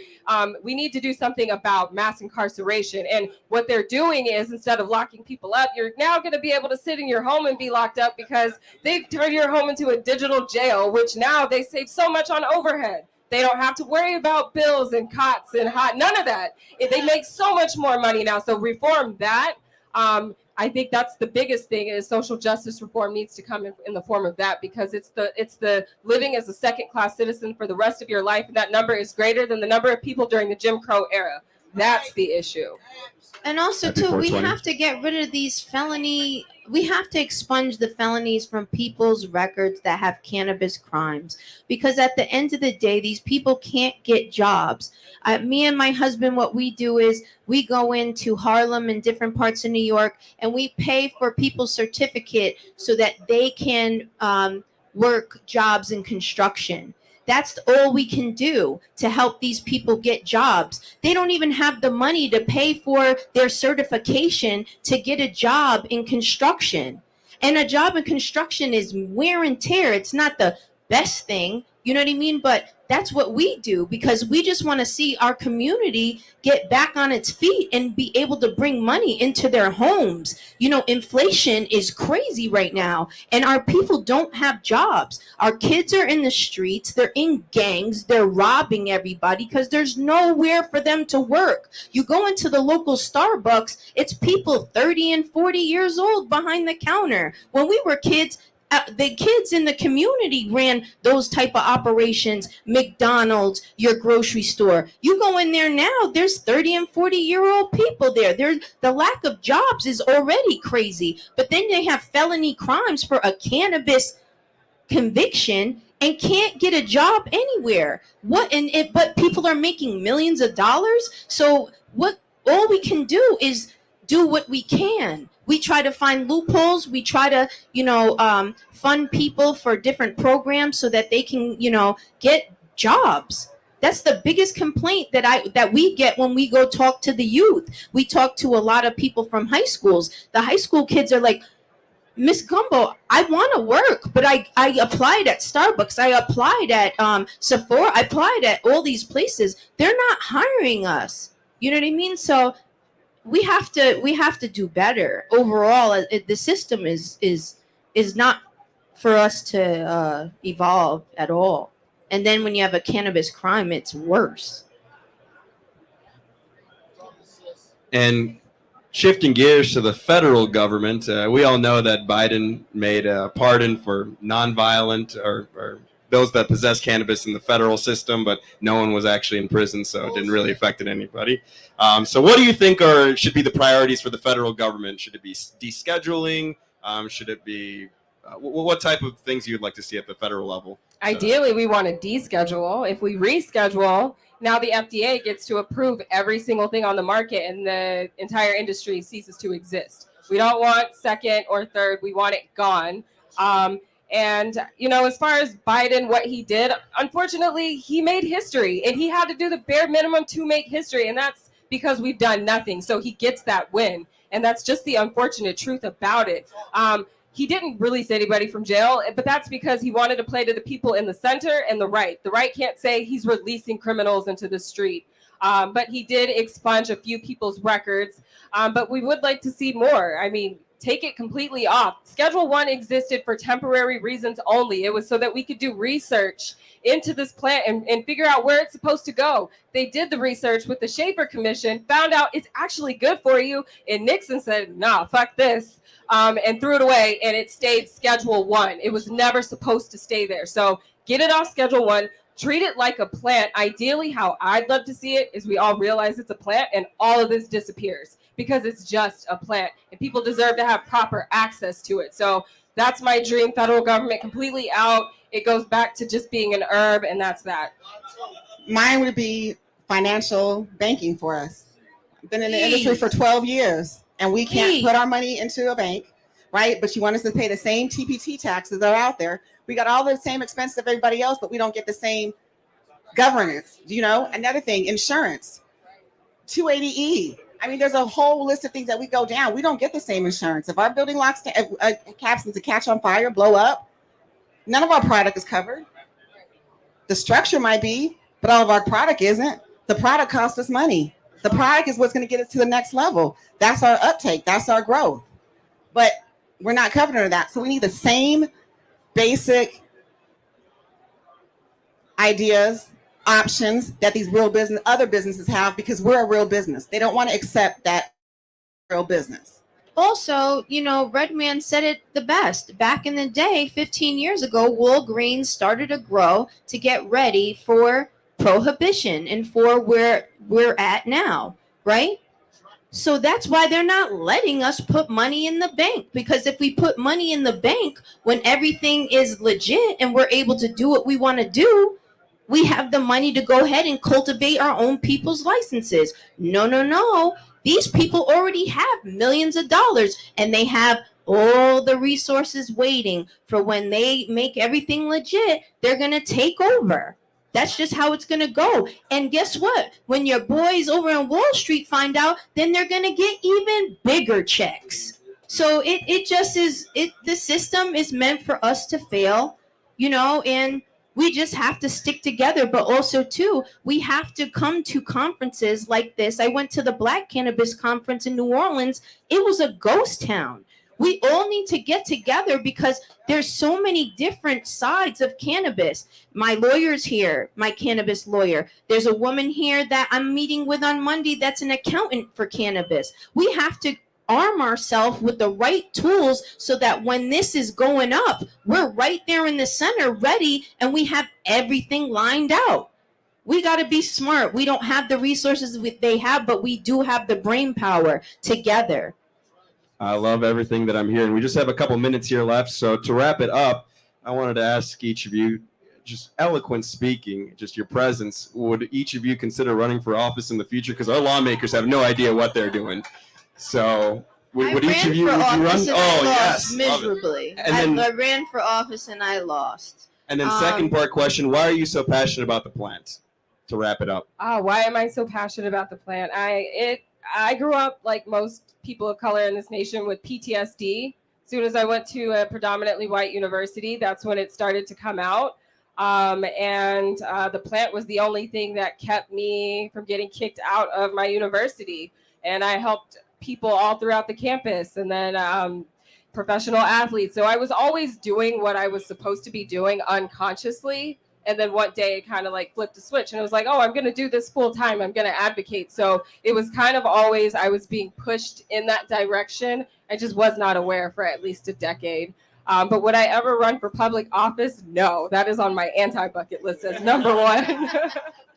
We need to do something about mass incarceration. And what they're doing is, instead of locking people up, you're now going to be able to sit in your home and be locked up because they've turned your home into a digital jail, which now they save so much on overhead. They don't have to worry about bills and cots and none of that. They make so much more money now. So reform that. I think that's the biggest thing is social justice reform needs to come in the form of that, because it's the living as a second class citizen for the rest of your life. And that number is greater than the number of people during the Jim Crow era. That's the issue. And also, Happy too, we 420. have to get rid of these felony. We have to expunge the felonies from people's records that have cannabis crimes, because at the end of the day, these people can't get jobs. Me and my husband, what we do is we go into Harlem and different parts of New York, and we pay for people's certificate so that they can work jobs in construction. That's all we can do to help these people get jobs. They don't even have the money to pay for their certification to get a job in construction. And a job in construction is wear and tear. It's not the best thing, you know what I mean? But that's what we do, because we just want to see our community get back on its feet and be able to bring money into their homes. You know, inflation is crazy right now, and our people don't have jobs. Our kids are in the streets, they're in gangs, they're robbing everybody because there's nowhere for them to work. You go into the local Starbucks, it's people 30 and 40 years old behind the counter. When we were kids, the kids in the community ran those type of operations. McDonald's, your grocery store. You go in there now, there's 30 and 40-year-old people there. The lack of jobs is already crazy. But then they have felony crimes for a cannabis conviction and can't get a job anywhere. But people are making millions of dollars. So all we can do is do what we can. We try to find loopholes. We try to, fund people for different programs so that they can, get jobs. That's the biggest complaint that we get when we go talk to the youth. We talk to a lot of people from high schools. The high school kids are like, Miss Gumbo, I want to work, but I applied at Starbucks. I applied at Sephora. I applied at all these places. They're not hiring us. You know what I mean? So we have to do better overall. The system is not for us to evolve at all. And then when you have a cannabis crime, it's worse. And shifting gears to the federal government, we all know that Biden made a pardon for nonviolent or those that possess cannabis in the federal system, but no one was actually in prison, so it didn't really affect anybody. So what do you think should be the priorities for the federal government? Should it be descheduling? Should it be what type of things you'd like to see at the federal level? Ideally, we want to deschedule. If we reschedule, now the FDA gets to approve every single thing on the market and the entire industry ceases to exist. We don't want second or third. We want it gone. And, as far as Biden, what he did, unfortunately, he made history and he had to do the bare minimum to make history. And that's because we've done nothing. So he gets that win. And that's just the unfortunate truth about it. He didn't release anybody from jail, but that's because he wanted to play to the people in the center and the right. The right can't say he's releasing criminals into the street. But he did expunge a few people's records. But we would like to see more. I mean, take it completely off. Schedule 1 existed for temporary reasons only. It was so that we could do research into this plant and figure out where it's supposed to go. They did the research with the Schaefer Commission, found out it's actually good for you. And Nixon said, nah, fuck this. And threw it away, and it stayed Schedule 1. It was never supposed to stay there. So get it off Schedule 1. treat it like a plant. Ideally, how I'd love to see it is we all realize it's a plant and all of this disappears because it's just a plant and people deserve to have proper access to it. So that's my dream. Federal government completely out. It goes back to just being an herb, and that's that. Mine would be financial banking for us. I've been in the industry for 12 years, and we can't put our money into a bank, right? But you want us to pay the same TPT taxes that are out there. We got all the same expenses of everybody else, but we don't get the same governance. Another thing, insurance, 280E. I mean, there's a whole list of things that we go down. We don't get the same insurance. If our building caps to catch on fire, blow up, none of our product is covered. The structure might be, but all of our product isn't. The product costs us money. The product is what's going to get us to the next level. That's our uptake. That's our growth. But we're not covered under that. So we need the same basic ideas, options that these other businesses have, because we're a real business. They don't want to accept that real business. Also, Redman said it the best. Back in the day, 15 years ago, Walgreens started to grow to get ready for prohibition and for where we're at now, right? So that's why they're not letting us put money in the bank, because if we put money in the bank when everything is legit and we're able to do what we want to do, we have the money to go ahead and cultivate our own people's licenses. No. These people already have millions of dollars and they have all the resources waiting for when they make everything legit, they're going to take over. That's just how it's going to go. And guess what? When your boys over on Wall Street find out, then they're going to get even bigger checks. So it just is, the system is meant for us to fail, and we just have to stick together. But also, too, we have to come to conferences like this. I went to the Black Cannabis Conference in New Orleans. It was a ghost town. We all need to get together because there's so many different sides of cannabis. My lawyer's here, my cannabis lawyer. There's a woman here that I'm meeting with on Monday that's an accountant for cannabis. We have to arm ourselves with the right tools so that when this is going up, we're right there in the center ready and we have everything lined out. We got to be smart. We don't have the resources they have, but we do have the brain power together. I love everything that I'm hearing. We just have a couple minutes here left. So to wrap it up, I wanted to ask each of you, just eloquent speaking, just your presence, would each of you consider running for office in the future? Because our lawmakers have no idea what they're doing. So would each of you run? Oh, yes. Miserably. And I ran for office and I lost. And then second part question, why are you so passionate about the plant? To wrap it up. Why am I so passionate about the plant? I grew up like most people of color in this nation with PTSD. As soon as I went to a predominantly white university, that's when it started to come out. The plant was the only thing that kept me from getting kicked out of my university. And I helped people all throughout the campus and then professional athletes. So I was always doing what I was supposed to be doing unconsciously. And then one day it kind of like flipped a switch and it was like, oh, I'm going to do this full time. I'm going to advocate. So it was kind of always, I was being pushed in that direction. I just was not aware for at least a decade. But would I ever run for public office? No, that is on my anti-bucket list as number one. Don't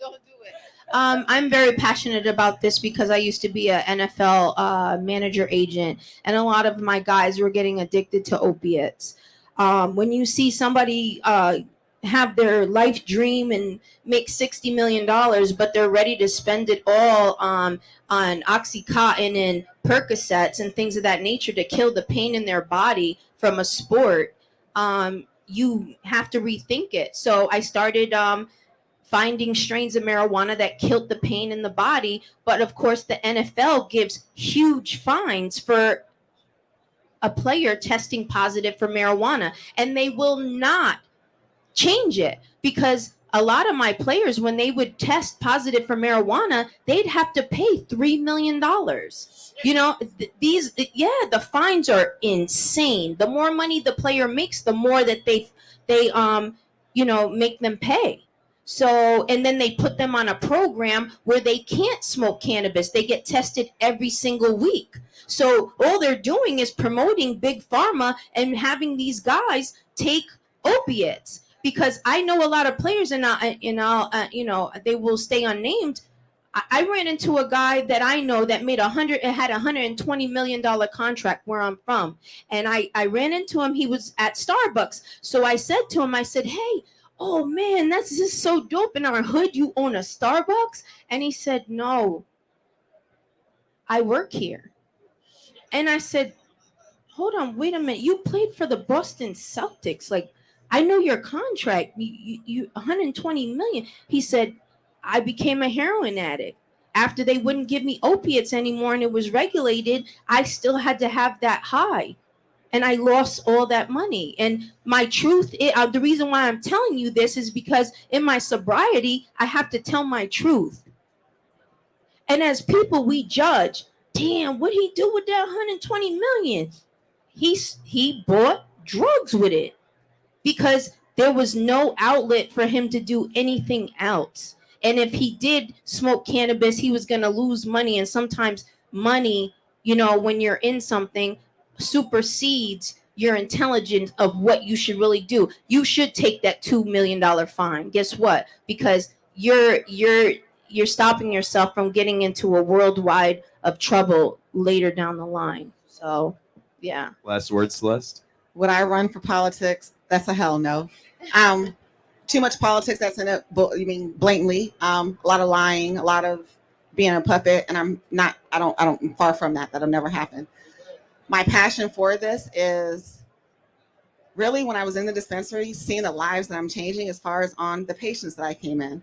do it. I'm very passionate about this because I used to be an NFL manager agent, and a lot of my guys were getting addicted to opiates. When you see somebody have their life dream and make $60 million, but they're ready to spend it all on Oxycontin and Percocets and things of that nature to kill the pain in their body from a sport, you have to rethink it. So I started finding strains of marijuana that killed the pain in the body. But of course, the NFL gives huge fines for a player testing positive for marijuana, and they will not change it because a lot of my players, when they would test positive for marijuana, they'd have to pay $3 million. The fines are insane. The more money the player makes, the more that they make them pay. So, and then they put them on a program where they can't smoke cannabis. They get tested every single week. So all they're doing is promoting big pharma and having these guys take opiates, because I know a lot of players, and they will stay unnamed. I ran into a guy that I know that had $120 million contract where I'm from, and I ran into him. He was at Starbucks, so I said to him, I said, "Hey, oh man, that's just so dope. In our hood, you own a Starbucks?" And he said, "No, I work here." And I said, "Hold on, wait a minute. You played for the Boston Celtics. Like, I know your contract. You 120 million." He said, "I became a heroin addict. After they wouldn't give me opiates anymore and it was regulated, I still had to have that high. And I lost all that money." And my truth, the reason why I'm telling you this is because in my sobriety, I have to tell my truth. And as people, we judge. Damn, what'd he do with that 120 million? He bought drugs with it because there was no outlet for him to do anything else. And if he did smoke cannabis, he was going to lose money. And sometimes money, when you're in something, supersedes your intelligence of what you should really do. You should take that $2 million fine. Guess what? Because you're stopping yourself from getting into a worldwide of trouble later down the line. So, yeah. Last word, Celeste. Would I run for politics? That's a hell no. Too much politics. That's in it. You mean blatantly? A lot of lying, a lot of being a puppet, and I'm far from that. That'll never happen. My passion for this is really when I was in the dispensary, seeing the lives that I'm changing as far as on the patients that I came in.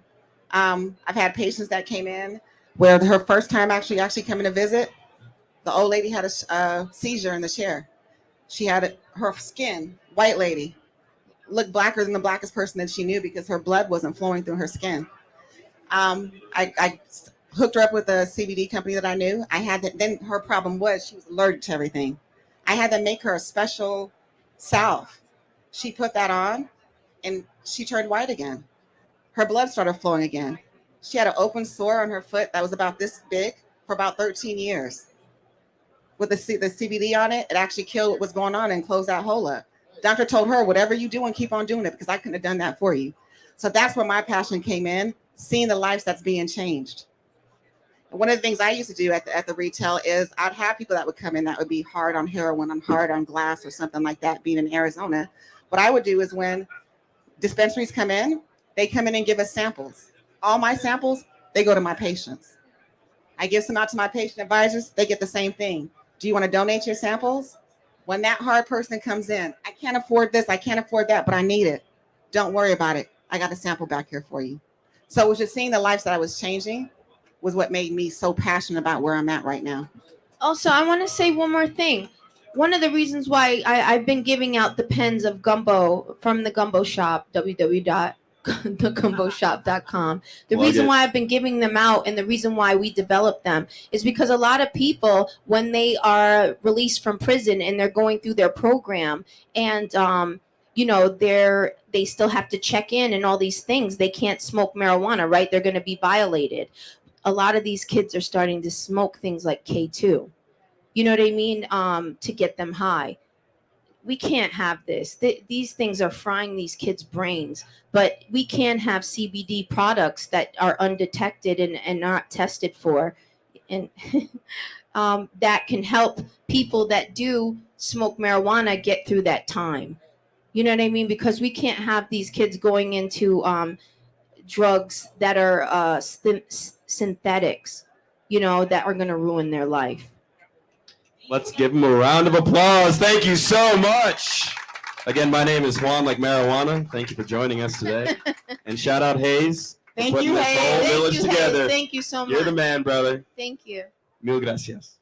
I've had patients that came in where her first time actually coming to visit, the old lady had a seizure in the chair. She had her skin, white lady, looked blacker than the blackest person that she knew because her blood wasn't flowing through her skin. I hooked her up with a CBD company that I knew. Then her problem was she was allergic to everything. I had to make her a special salve. She put that on and she turned white again. Her blood started flowing again. She had an open sore on her foot that was about this big for about 13 years. With the CBD on it, it actually killed what was going on and closed that hole up. Doctor told her, whatever you do and keep on doing it because I couldn't have done that for you. So that's where my passion came in, seeing the lives that's being changed. And one of the things I used to do at the retail is I'd have people that would come in that would be hard on heroin, I'm hard on glass or something like that, being in Arizona. What I would do is when dispensaries come in, they come in and give us samples. All my samples, they go to my patients. I give some out to my patient advisors, they get the same thing. Do you want to donate your samples? When that hard person comes in, I can't afford this, I can't afford that, but I need it. Don't worry about it. I got a sample back here for you. So it was just seeing the lives that I was changing was what made me so passionate about where I'm at right now. Also, I want to say one more thing. One of the reasons why I've been giving out the pens of gumbo from the gumbo shop, www.thegumboshop.com. The reason why I've been giving them out and the reason why we developed them is because a lot of people, when they are released from prison and they're going through their program and they still have to check in and all these things, they can't smoke marijuana, right? They're going to be violated. A lot of these kids are starting to smoke things like K2. You know what I mean? To get them high. We can't have this. These things are frying these kids' brains. But we can have CBD products that are undetected and not tested for. And that can help people that do smoke marijuana get through that time. You know what I mean? Because we can't have these kids going into drugs that are synthetics, that are going to ruin their life. Let's give him a round of applause. Thank you so much. Again, my name is Juan, like marijuana. Thank you for joining us today. And shout out Hayes. Thank putting you, this Hayes. whole Thank village you, together. Hayes. Thank you so much. You're the man, brother. Thank you. Mil gracias.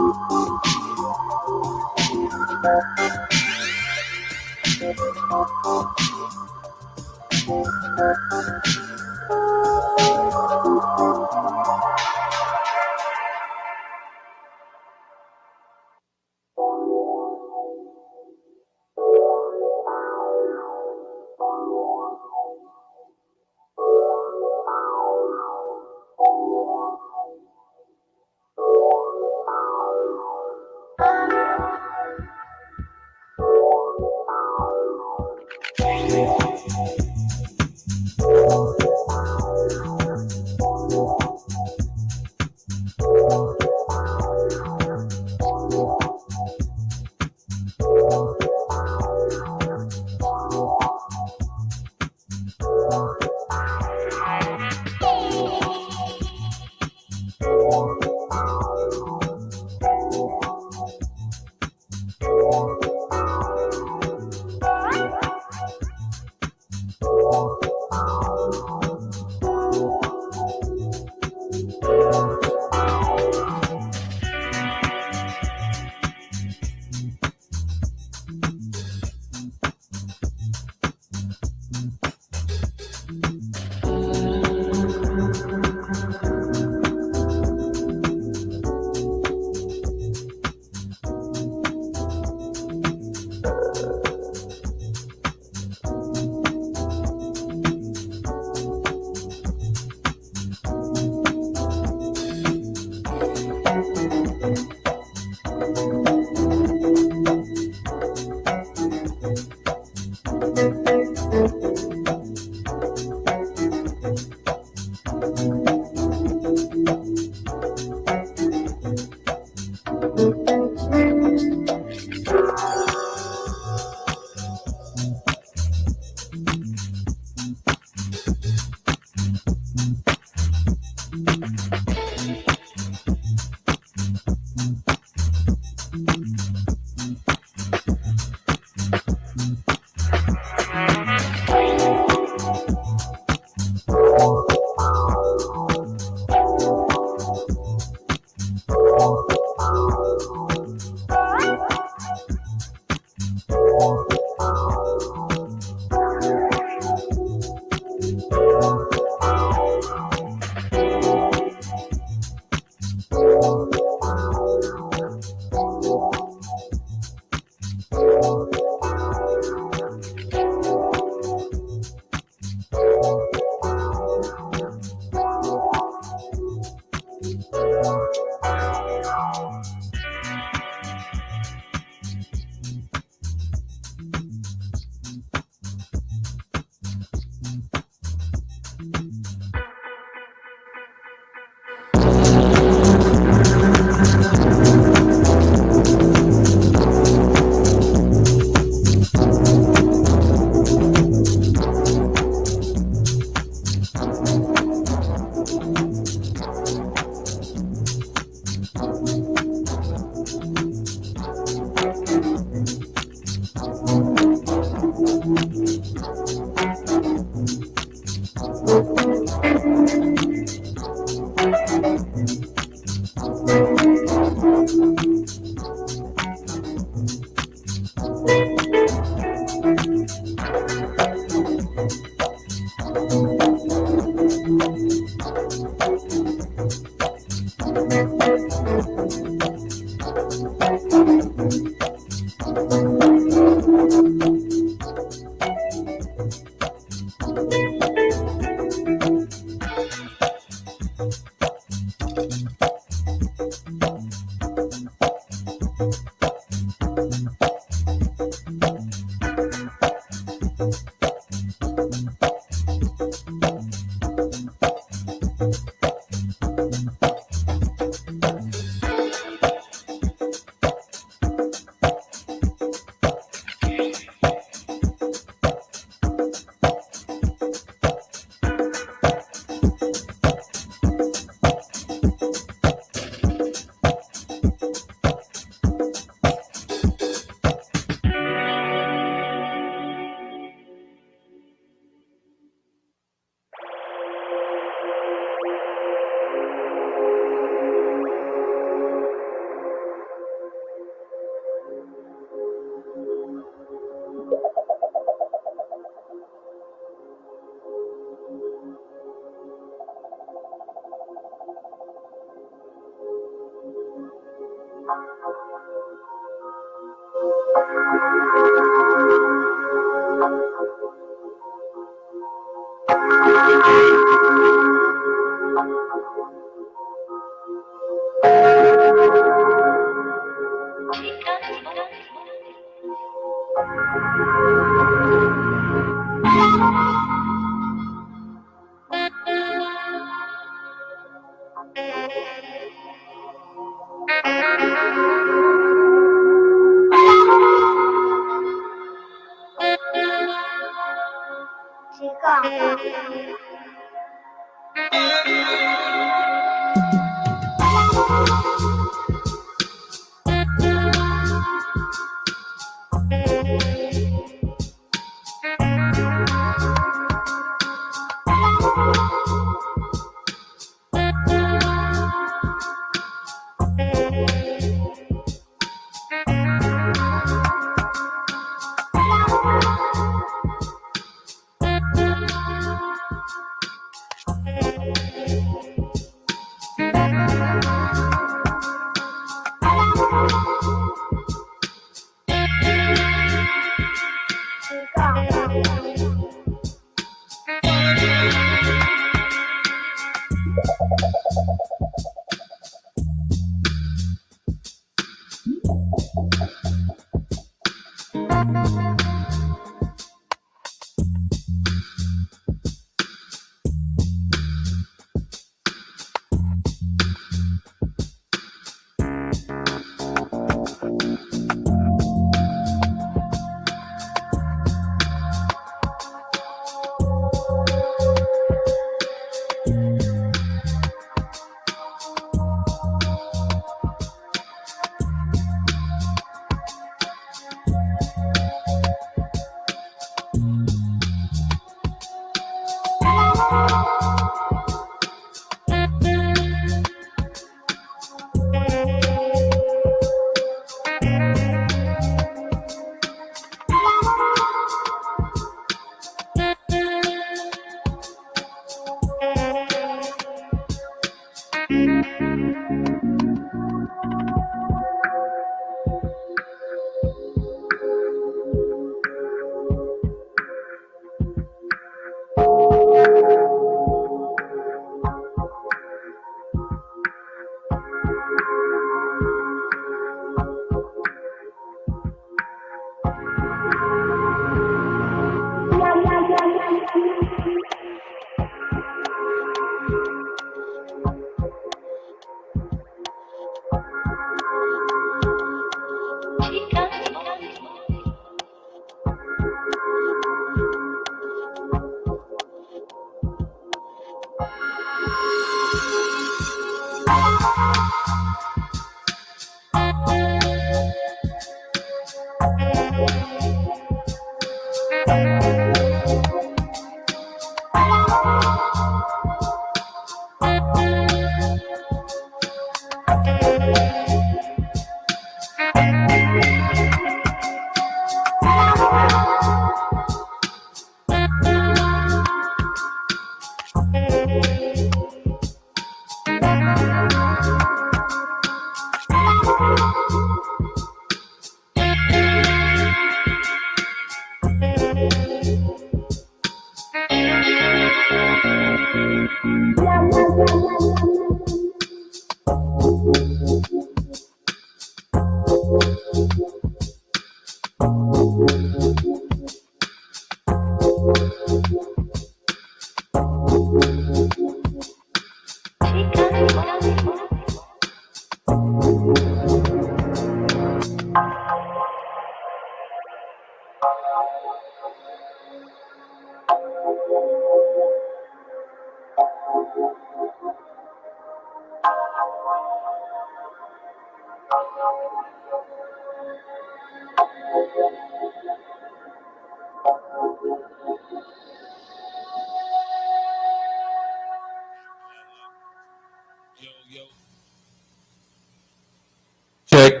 Check.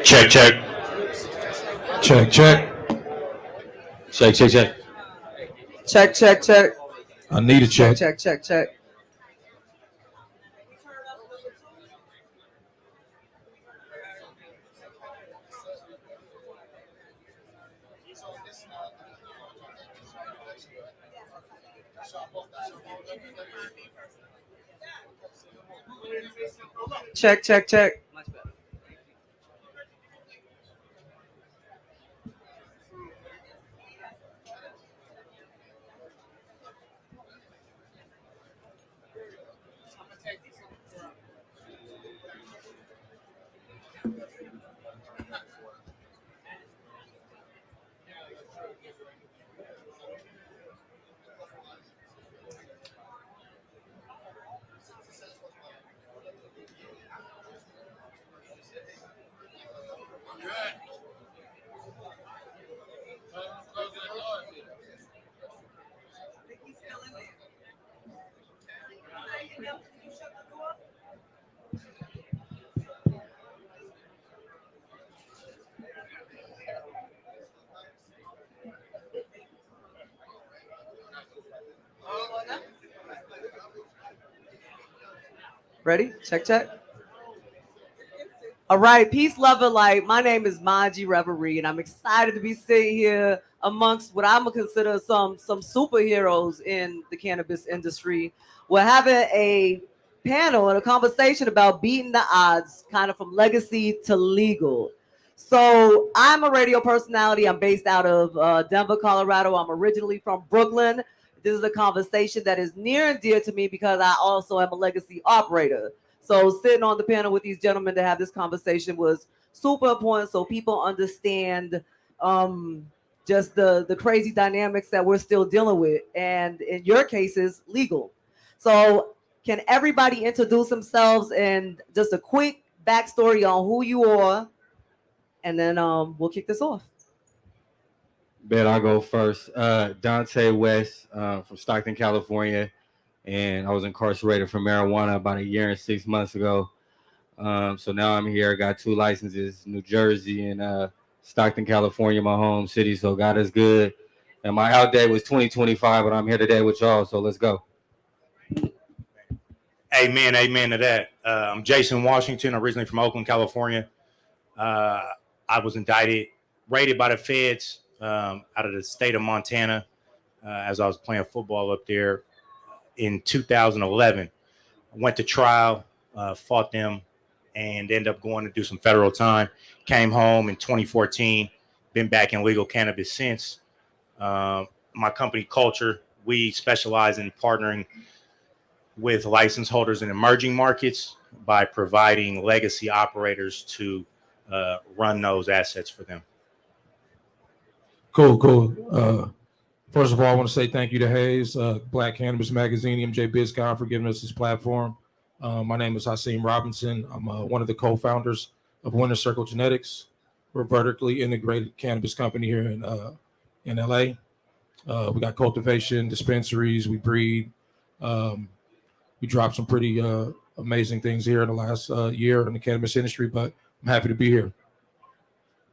Check, check. Check, check. Check, check, check. Check, check, check. I need a check. Check, check, check, check. Check, check, check. Ready? Check, check. All right, peace, love, and light. My name is Manji Reverie, and I'm excited to be sitting here amongst what I'm gonna consider some superheroes in the cannabis industry. We're having a panel and a conversation about beating the odds, kind of from legacy to legal. So I'm a radio personality. I'm based out of Denver, Colorado. I'm originally from Brooklyn. This is a conversation that is near and dear to me because I also am a legacy operator. So sitting on the panel with these gentlemen to have this conversation was super important so people understand just the crazy dynamics that we're still dealing with. And in your cases, legal. So can everybody introduce themselves and just a quick backstory on who you are? And then we'll kick this off. Bet I'll go first. Dante West from Stockton, California. And I was incarcerated for marijuana about 1 year and 6 months ago. So now I'm here. Got 2 licenses, New Jersey and Stockton, California, my home city. So God is good. And my out day was 2025, but I'm here today with y'all. So let's go. Amen, amen to that. I'm Jason Washington, originally from Oakland, California. I was indicted, raided by the feds out of the state of Montana as I was playing football up there in 2011. I went to trial, fought them, and ended up going to do some federal time. Came home in 2014, been back in legal cannabis since. My company, Culture, we specialize in partnering with license holders in emerging markets by providing legacy operators to run those assets for them. Cool. First of all, I want to say thank you to Hayes, Black Cannabis Magazine, BIzcon for giving us this platform. My name is Hasim Robinson. I'm one of the co-founders of Winter Circle Genetics. We're a vertically integrated cannabis company here in LA. We got cultivation, dispensaries, we breed. We dropped some pretty amazing things here in the last year in the cannabis industry, but I'm happy to be here.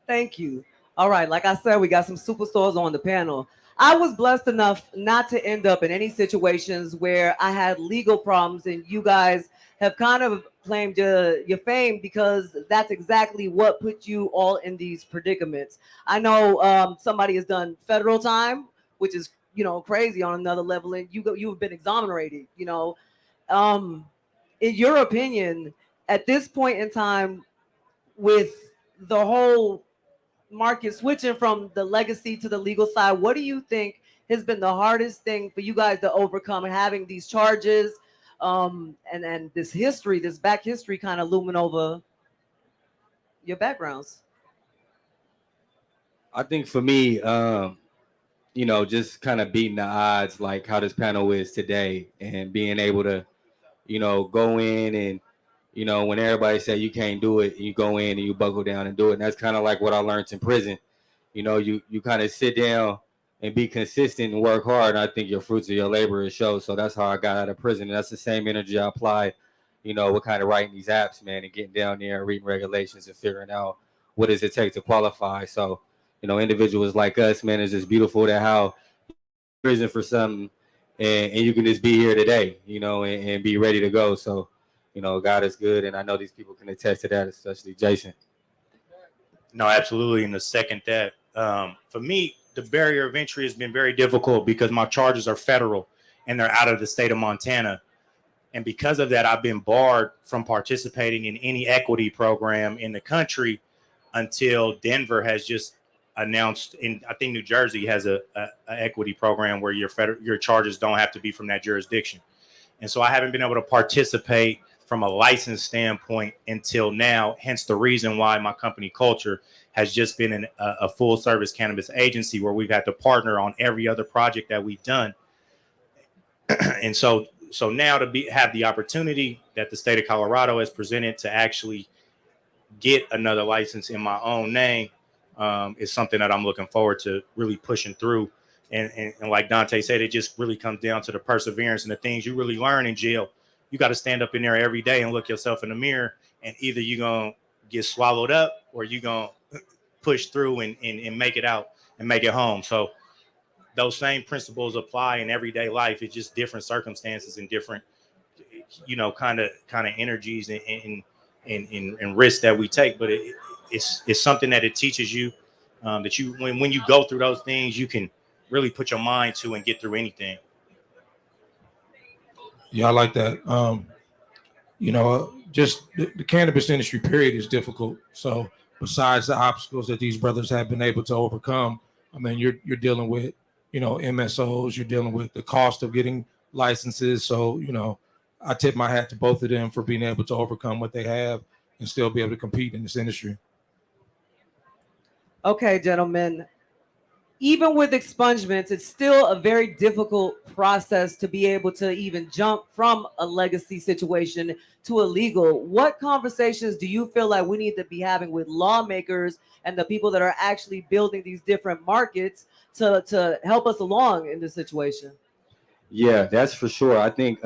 Thank you. All right, like I said, we got some superstars on the panel. I was blessed enough not to end up in any situations where I had legal problems, and you guys have kind of claimed your fame because that's exactly what put you all in these predicaments. I know somebody has done federal time, which is crazy on another level, and you've been exonerated. In your opinion, at this point in time, with the whole market switching from the legacy to the legal side, what do you think has been the hardest thing for you guys to overcome, having these charges and this history, this back history kind of looming over your backgrounds? I think for me, just kind of beating the odds, like how this panel is today, and being able to, go in and, when everybody say you can't do it, you go in and you buckle down and do it. And that's kind of like what I learned in prison. You kind of sit down and be consistent and work hard. And I think your fruits of your labor is show. So that's how I got out of prison. And that's the same energy I apply, with kind of writing these apps, man, and getting down there and reading regulations and figuring out what does it take to qualify. So, individuals like us, man, it's just beautiful to how prison for something and you can just be here today, and be ready to go. So, God is good. And I know these people can attest to that, especially Jason. No, absolutely. And the second that, for me, the barrier of entry has been very difficult because my charges are federal and they're out of the state of Montana. And because of that, I've been barred from participating in any equity program in the country until Denver has just announced. In I think New Jersey has a equity program where your charges don't have to be from that jurisdiction. And so I haven't been able to participate from a license standpoint until now. Hence the reason why my company Culture has just been a full service cannabis agency where we've had to partner on every other project that we've done. And so now to have the opportunity that the state of Colorado has presented to actually get another license in my own name is something that I'm looking forward to really pushing through. And like Dante said, it just really comes down to the perseverance and the things you really learn in jail. You got to stand up in there every day and look yourself in the mirror, and either you're going to get swallowed up or you're going to push through and make it out and make it home. So those same principles apply in everyday life. It's just different circumstances and different, kind of energies and risks that we take. But it's something that it teaches you that you when you go through those things, you can really put your mind to and get through anything. Yeah, I like that. Just the cannabis industry period is difficult. So besides the obstacles that these brothers have been able to overcome, I mean, you're dealing with, MSOs, you're dealing with the cost of getting licenses. So, I tip my hat to both of them for being able to overcome what they have and still be able to compete in this industry. Okay, gentlemen. Even with expungements, it's still a very difficult process to be able to even jump from a legacy situation to a legal. What conversations do you feel like we need to be having with lawmakers and the people that are actually building these different markets to help us along in this situation? Yeah, that's for sure. I think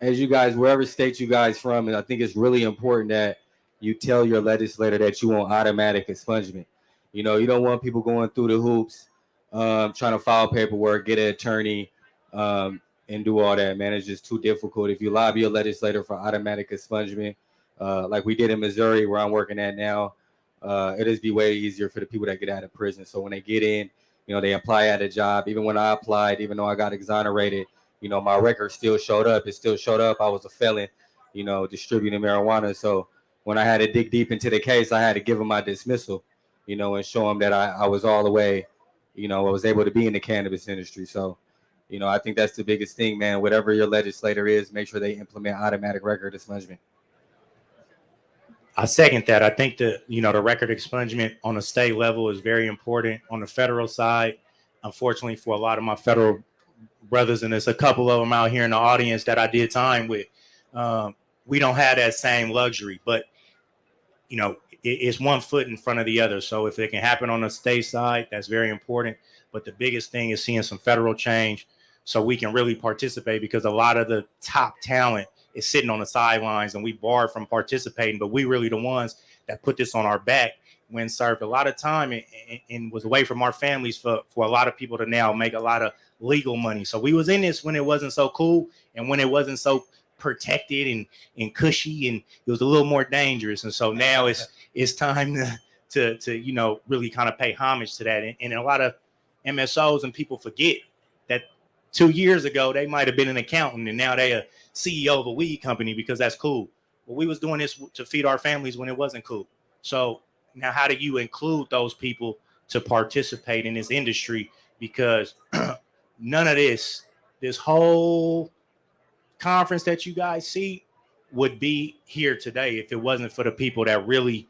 as you guys, wherever state you guys from, and I think it's really important that you tell your legislator that you want automatic expungement. You don't want people going through the hoops, trying to file paperwork, get an attorney, and do all that, man. It's just too difficult. If you lobby a legislator for automatic expungement, like we did in Missouri, where I'm working at now, it'll just be way easier for the people that get out of prison. So when they get in, they apply at a job. Even when I applied, even though I got exonerated, my record still showed up. It still showed up. I was a felon, distributing marijuana. So when I had to dig deep into the case, I had to give them my dismissal, and show them that I was all the way, I was able to be in the cannabis industry. So, I think that's the biggest thing, man. Whatever your legislator is, make sure they implement automatic record expungement. I second that. I think that, the record expungement on a state level is very important. On the federal side, unfortunately for a lot of my federal brothers, and there's a couple of them out here in the audience that I did time with, we don't have that same luxury. But, it's one foot in front of the other. So if it can happen on the state side, that's very important. But the biggest thing is seeing some federal change so we can really participate, because a lot of the top talent is sitting on the sidelines and we barred from participating, but we really the ones that put this on our back when served a lot of time and was away from our families for a lot of people to now make a lot of legal money. So we was in this when it wasn't so cool and when it wasn't so protected and cushy, and it was a little more dangerous. And so now it's time to really kind of pay homage to that. And a lot of MSOs and people forget that 2 years ago they might have been an accountant and now they a CEO of a weed company because that's cool. Well, we was doing this to feed our families when it wasn't cool. So now how do you include those people to participate in this industry? Because none of this whole conference that you guys see would be here today if it wasn't for the people that really,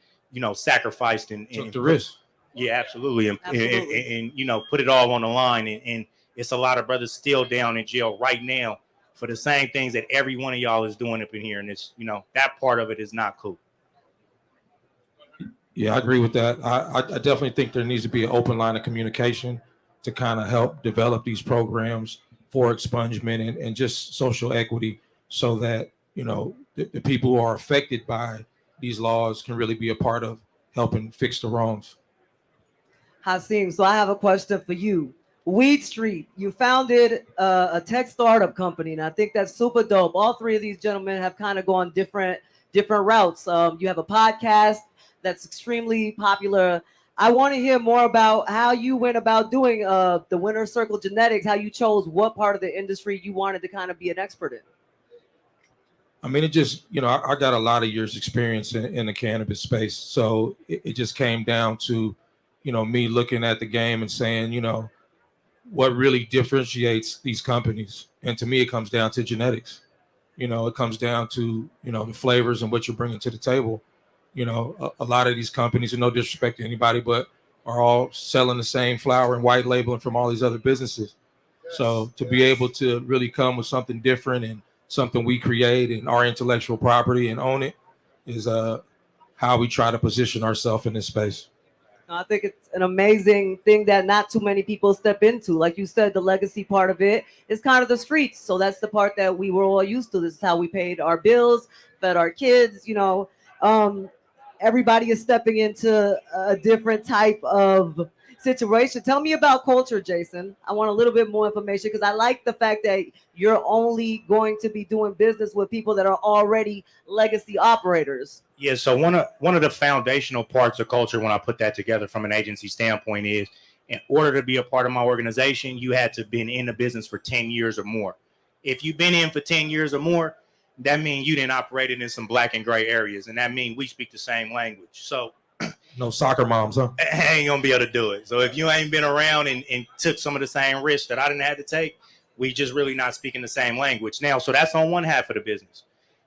sacrificed and took the risk. Yeah, absolutely. And put it all on the line. And it's a lot of brothers still down in jail right now for the same things that every one of y'all is doing up in here. And it's, that part of it is not cool. Yeah, I agree with that. I definitely think there needs to be an open line of communication to kind of help develop these programs for expungement and just social equity so that, the people who are affected by these laws can really be a part of helping fix the wrongs. Hasim, so I have a question for you. Weed Street, you founded a tech startup company, and I think that's super dope. All three of these gentlemen have kind of gone different routes. You have a podcast that's extremely popular. I want to hear more about how you went about doing the Winner Circle Genetics, how you chose what part of the industry you wanted to kind of be an expert in. I mean, it just, I got a lot of years experience in the cannabis space. So it just came down to, me looking at the game and saying, what really differentiates these companies. And to me, it comes down to genetics. It comes down to, the flavors and what you're bringing to the table. A lot of these companies, and no disrespect to anybody, but are all selling the same flower and white labeling from all these other businesses. So to be able to really come with something different and something we create and our intellectual property and own it is how we try to position ourselves in this space. I think it's an amazing thing that not too many people step into. Like you said, the legacy part of it is kind of the streets. So that's the part that we were all used to. This is how we paid our bills, fed our kids, everybody is stepping into a different type of situation. Tell me about culture, Jason. I want a little bit more information because I like the fact that you're only going to be doing business with people that are already legacy operators. Yeah, so one of the foundational parts of culture when I put that together from an agency standpoint is in order to be a part of my organization, you had to have been in the business for 10 years or more. If you've been in for 10 years or more, that means you didn't operate in some black and gray areas. And that means we speak the same language. So no soccer moms, huh? I ain't gonna be able to do it. So if you ain't been around and took some of the same risks that I didn't have to take, we just really not speaking the same language. Now, so that's on one half of the business.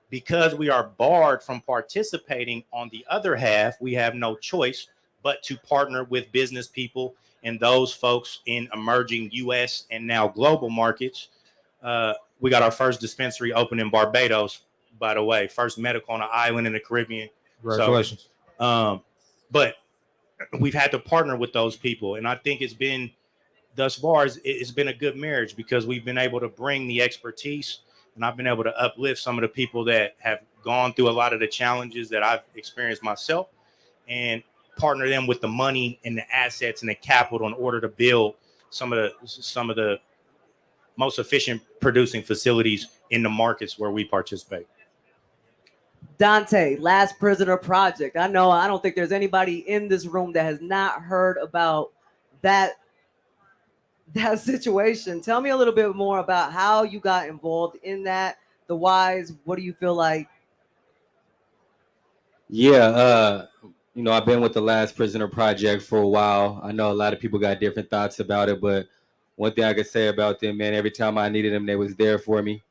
Because we are barred from participating on the other half, we have no choice but to partner with business people and those folks in emerging U.S. and now global markets. We got our first dispensary open in Barbados, by the way, first medical on an island in the Caribbean. Congratulations. So, but we've had to partner with those people. And I think it's been, thus far, it's been a good marriage because we've been able to bring the expertise and I've been able to uplift some of the people that have gone through a lot of the challenges that I've experienced myself and partner them with the money and the assets and the capital in order to build some of the most efficient producing facilities in the markets where we participate. Dante, Last Prisoner Project. I don't think there's anybody in this room that has not heard about that situation. Tell me a little bit more about how you got involved in that, the whys. What do you feel like? Yeah, I've been with the Last Prisoner Project for a while. I know a lot of people got different thoughts about it, but one thing I could say about them, man, every time I needed them, they was there for me.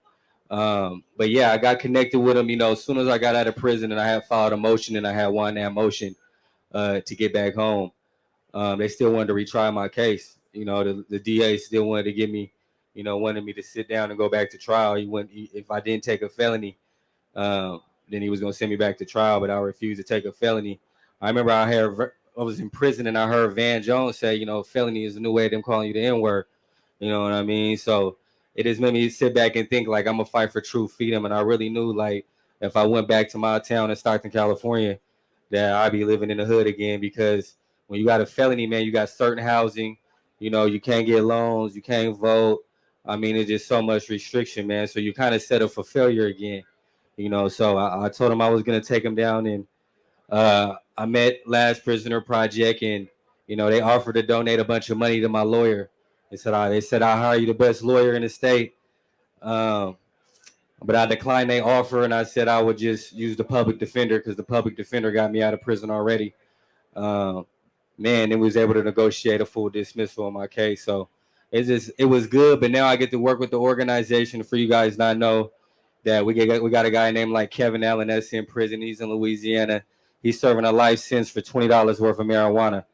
But yeah, I got connected with them, as soon as I got out of prison and I had filed a motion and I had won that motion to get back home. They still wanted to retry my case. The DA still wanted to give me, wanted me to sit down and go back to trial. If I didn't take a felony, then he was going to send me back to trial, but I refused to take a felony. I remember I was in prison and I heard Van Jones say, felony is a new way of them calling you the N-word. You know what I mean? So it just made me sit back and think like I'm going to fight for true freedom. And I really knew like if I went back to my town in Stockton, California, that I'd be living in the hood again because when you got a felony, man, you got certain housing, you can't get loans, you can't vote. I mean, it's just so much restriction, man. So you kind of set up for failure again, So I told him I was going to take him down and I met Last Prisoner Project and, they offered to donate a bunch of money to my lawyer. They said, I'll hire you the best lawyer in the state. But I declined their offer and I said I would just use the public defender because the public defender got me out of prison already. Man, it was able to negotiate a full dismissal on my case. So it was good. But now I get to work with the organization. For you guys not know that we got a guy named like Kevin Allen that's in prison. He's in Louisiana. He's serving a life sentence for $20 worth of marijuana.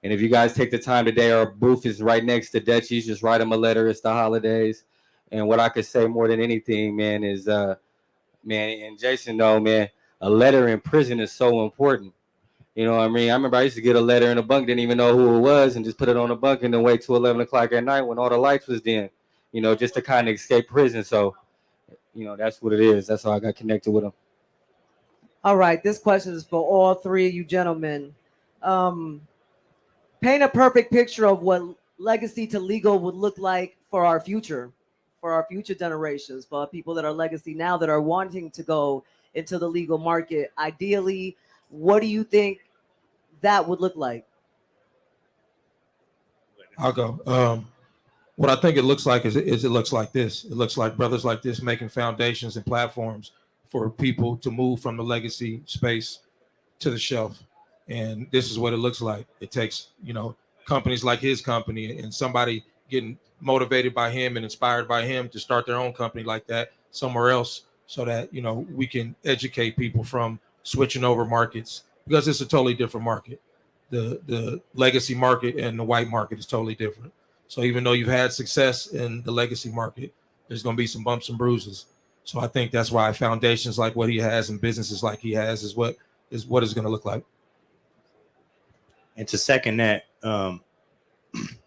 And if you guys take the time today, our booth is right next to Dutchie's. Just write him a letter. It's the holidays. And what I could say more than anything, man, is, man, and Jason, man, a letter in prison is so important. You know what I mean? I remember I used to get a letter in a bunk, didn't even know who it was, and just put it on the bunk and then wait till 11 o'clock at night when all the lights was dim, just to kind of escape prison. So, that's what it is. That's how I got connected with them. All right. This question is for all three of you gentlemen. Paint a perfect picture of what legacy to legal would look like for our future generations, for people that are legacy now that are wanting to go into the legal market. Ideally, what do you think that would look like? I'll go. What I think it looks like is it looks like this. It looks like brothers like this making foundations and platforms for people to move from the legacy space to the shelf. And this is what it looks like. It takes, companies like his company and somebody getting motivated by him and inspired by him to start their own company like that somewhere else so that, we can educate people from switching over markets because it's a totally different market. The legacy market and the white market is totally different. So even though you've had success in the legacy market, there's going to be some bumps and bruises. So I think that's why foundations like what he has and businesses like he has is what it's going to look like. And to second that,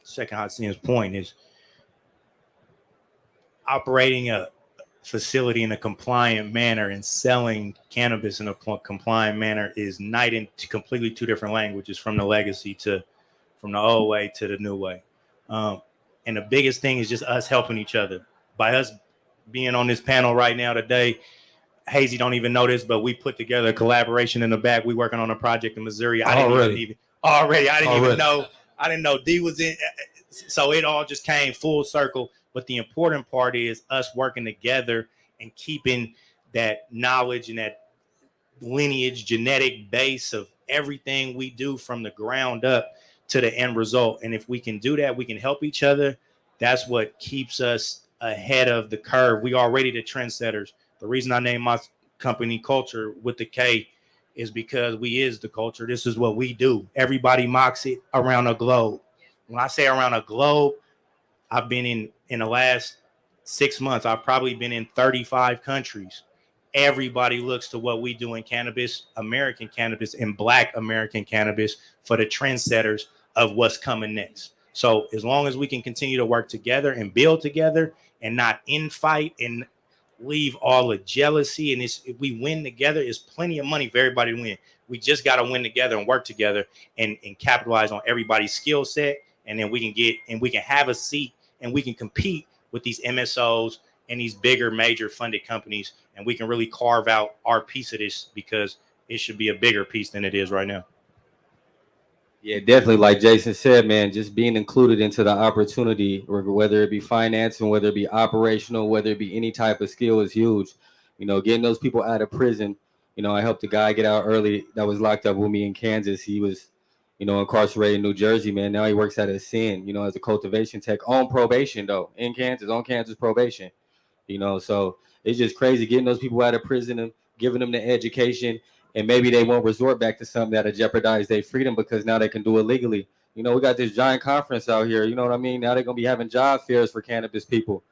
second Hasim's point is operating a facility in a compliant manner and selling cannabis in a compliant manner is night into completely two different languages from the legacy to from the old way to the new way. And the biggest thing is just us helping each other. By us being on this panel right now today, Hazy don't even know this, but we put together a collaboration in the back. We working on a project in Missouri. I didn't even know. I didn't know D was in. So it all just came full circle. But the important part is us working together and keeping that knowledge and that lineage, genetic base of everything we do from the ground up to the end result. And if we can do that, we can help each other. That's what keeps us ahead of the curve. We already the trendsetters. The reason I named my company Culture with the K is because we is the culture. This is what we do. Everybody mocks it around the globe. When I say around the globe, I've been in the last 6 months, I've probably been in 35 countries. Everybody looks to what we do in cannabis, American cannabis, and Black American cannabis for the trendsetters of what's coming next. So as long as we can continue to work together and build together and not infight and leave all the jealousy, and if we win together, there's plenty of money for everybody to win. We just got to win together and work together and capitalize on everybody's skill set, and then we can have a seat and we can compete with these MSOs and these bigger major funded companies, and we can really carve out our piece of this because it should be a bigger piece than it is right now. Yeah, definitely. Like Jason said, man, just being included into the opportunity, whether it be financing, whether it be operational, whether it be any type of skill is huge. Getting those people out of prison. I helped a guy get out early that was locked up with me in Kansas. He was, incarcerated in New Jersey, man. Now he works at a SIN, as a cultivation tech on probation, though, in Kansas, on Kansas probation. So it's just crazy getting those people out of prison and giving them the education. And maybe they won't resort back to something that'll jeopardize their freedom because now they can do it legally. We got this giant conference out here. You know what I mean? Now they're going to be having job fairs for cannabis people.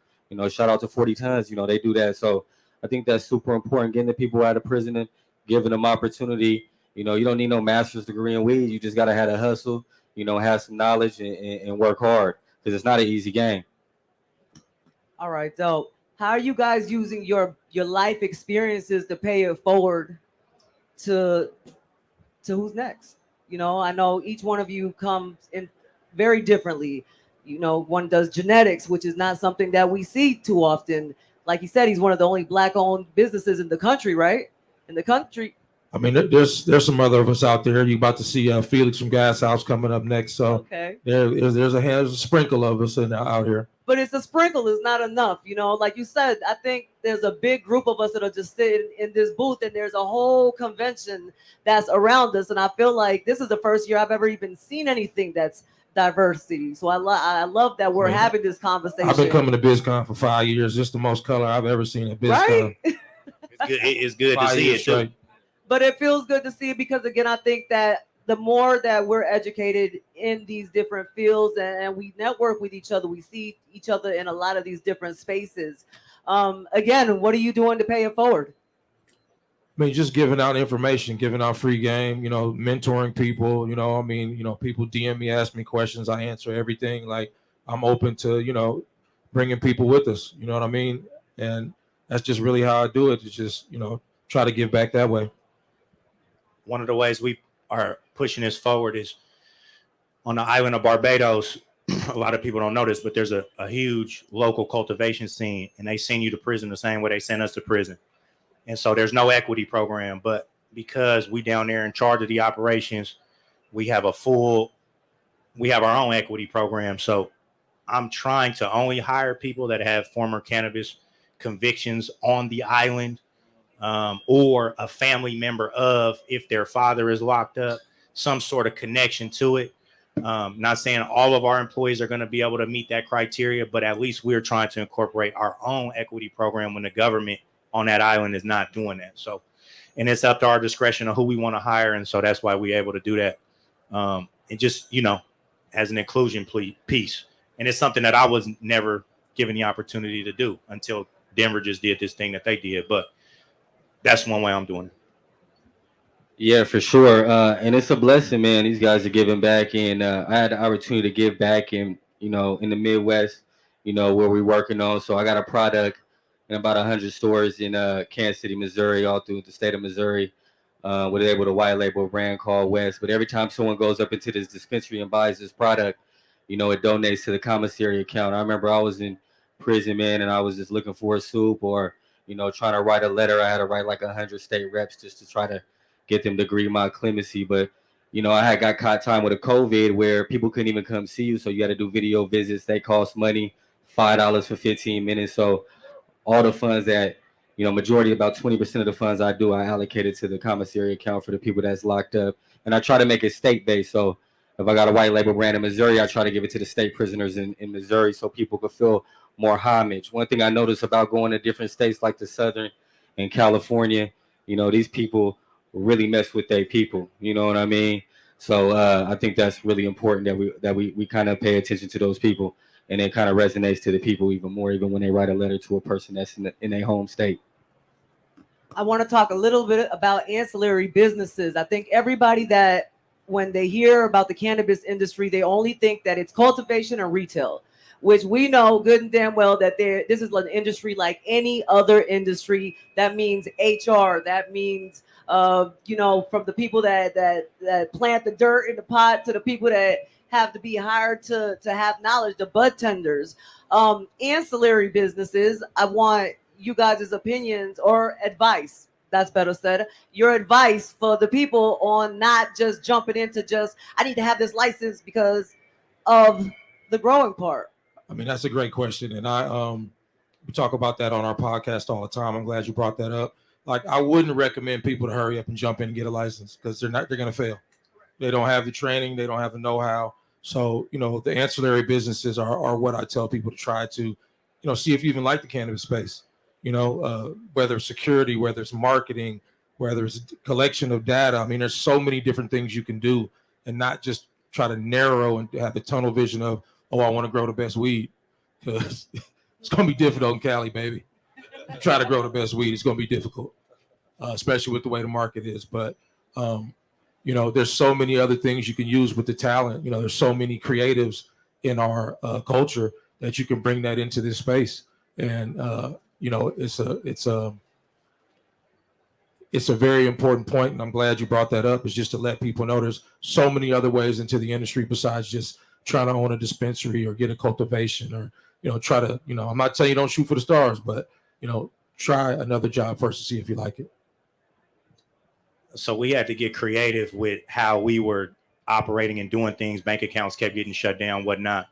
Shout out to 40 Tons. They do that. So I think that's super important, getting the people out of prison and giving them opportunity. You don't need no master's degree in weed. You just got to have a hustle, have some knowledge and work hard because it's not an easy game. All right. So how are you guys using your life experiences to pay it forward to who's next? I know each one of you comes in very differently. One does genetics, which is not something that we see too often. Like he said, he's one of the only Black-owned businesses in the country, right? In the country. I mean, there's some other of us out there. You're about to see Felix from Gas House coming up next. So okay. there's a sprinkle of us out here. But it's a sprinkle is not enough. Like you said, I think there's a big group of us that are just sitting in this booth, and there's a whole convention that's around us. And I feel like this is the first year I've ever even seen anything that's diversity. So I love that we're having this conversation. I've been coming to BIzcon for 5 years. It's the most color I've ever seen at BIzcon. Right? It's good to see it too. But it feels good to see it because, again, I think that the more that we're educated in these different fields and we network with each other, we see each other in a lot of these different spaces. Again, what are you doing to pay it forward? I mean, just giving out information, giving out free game, mentoring people, people DM me, ask me questions. I answer everything. Like I'm open to, bringing people with us, you know what I mean? And that's just really how I do it. It's just, try to give back that way. One of the ways we are pushing this forward is on the island of Barbados. A lot of people don't know this, but there's a huge local cultivation scene, and they send you to prison the same way they send us to prison. And so there's no equity program, but because we down there in charge of the operations, we have our own equity program. So I'm trying to only hire people that have former cannabis convictions on the island, or a family member of, if their father is locked up, some sort of connection to it. Not saying all of our employees are going to be able to meet that criteria, but at least we're trying to incorporate our own equity program when the government on that island is not doing that. So, and it's up to our discretion of who we want to hire. And so that's why we're able to do that. And just, as an inclusion piece. And it's something that I was never given the opportunity to do until Denver just did this thing that they did. But that's one way I'm doing it. Yeah, for sure. And it's a blessing, man. These guys are giving back, and I had the opportunity to give back in the Midwest, where we're working on. So I got a product in about 100 stores in Kansas City, Missouri, all through the state of Missouri. We're able to white label a brand called West. But every time someone goes up into this dispensary and buys this product, it donates to the commissary account. I remember I was in prison, man, and I was just looking for a soup or, trying to write a letter. I had to write like 100 state reps just to try to get them to agree my clemency. But, I had got caught time with a COVID where people couldn't even come see you. So you got to do video visits. They cost money, $5 for 15 minutes. So all the funds that, majority, about 20% of the funds I allocated to the commissary account for the people that's locked up. And I try to make it state-based. So if I got a white label brand in Missouri, I try to give it to the state prisoners in Missouri so people could feel more homage. One thing I noticed about going to different states like the Southern and California, these people really mess with their people. You know what I mean? So I think that's really important that we kind of pay attention to those people, and it kind of resonates to the people even more, even when they write a letter to a person that's in their home state. I want to talk a little bit about ancillary businesses. I think everybody that when they hear about the cannabis industry, they only think that it's cultivation and retail, which we know good and damn well that this is an industry like any other industry. That means HR. That means, from the people that plant the dirt in the pot to the people that have to be hired to have knowledge, the bud tenders. Ancillary businesses, I want you guys' opinions or advice. That's better said. Your advice for the people on not just jumping into I need to have this license because of the growing part. I mean, that's a great question. And we talk about that on our podcast all the time. I'm glad you brought that up. Like, I wouldn't recommend people to hurry up and jump in and get a license because they're going to fail. They don't have the training. They don't have the know-how. So, the ancillary businesses are what I tell people to try to, see if you even like the cannabis space, whether it's security, whether it's marketing, whether it's a collection of data. I mean, there's so many different things you can do and not just try to narrow and have the tunnel vision of, oh, I want to grow the best weed. Because it's going to be difficult in Cali, baby. Try to grow the best weed. It's going to be difficult, especially with the way the market is. But, there's so many other things you can use with the talent. There's so many creatives in our culture that you can bring that into this space. And, it's a very important point, and I'm glad you brought that up, is just to let people know there's so many other ways into the industry besides just trying to own a dispensary or get a cultivation or, try to, I'm not telling you don't shoot for the stars, but, try another job first to see if you like it. So we had to get creative with how we were operating and doing things. Bank accounts kept getting shut down, whatnot.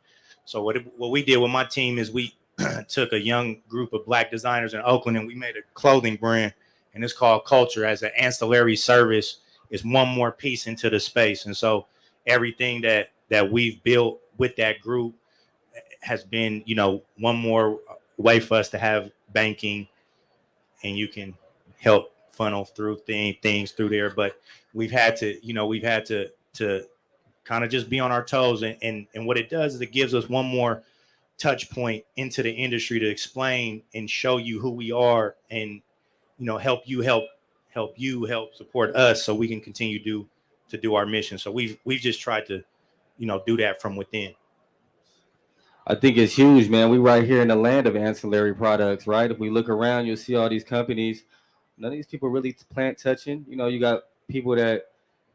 So what we did with my team is we took a young group of Black designers in Oakland and we made a clothing brand, and it's called Culture. As an ancillary service, is one more piece into the space. And so everything that we've built with that group has been, one more way for us to have banking, and you can help funnel through things through there. But we've had to kind of just be on our toes. And what it does is it gives us one more touch point into the industry to explain and show you who we are, and help support us so we can continue to do our mission. So we've just tried to do that from within. I think it's huge, man. We right here in the land of ancillary products, right? If we look around, you'll see all these companies. None of these people really plant touching. You got people that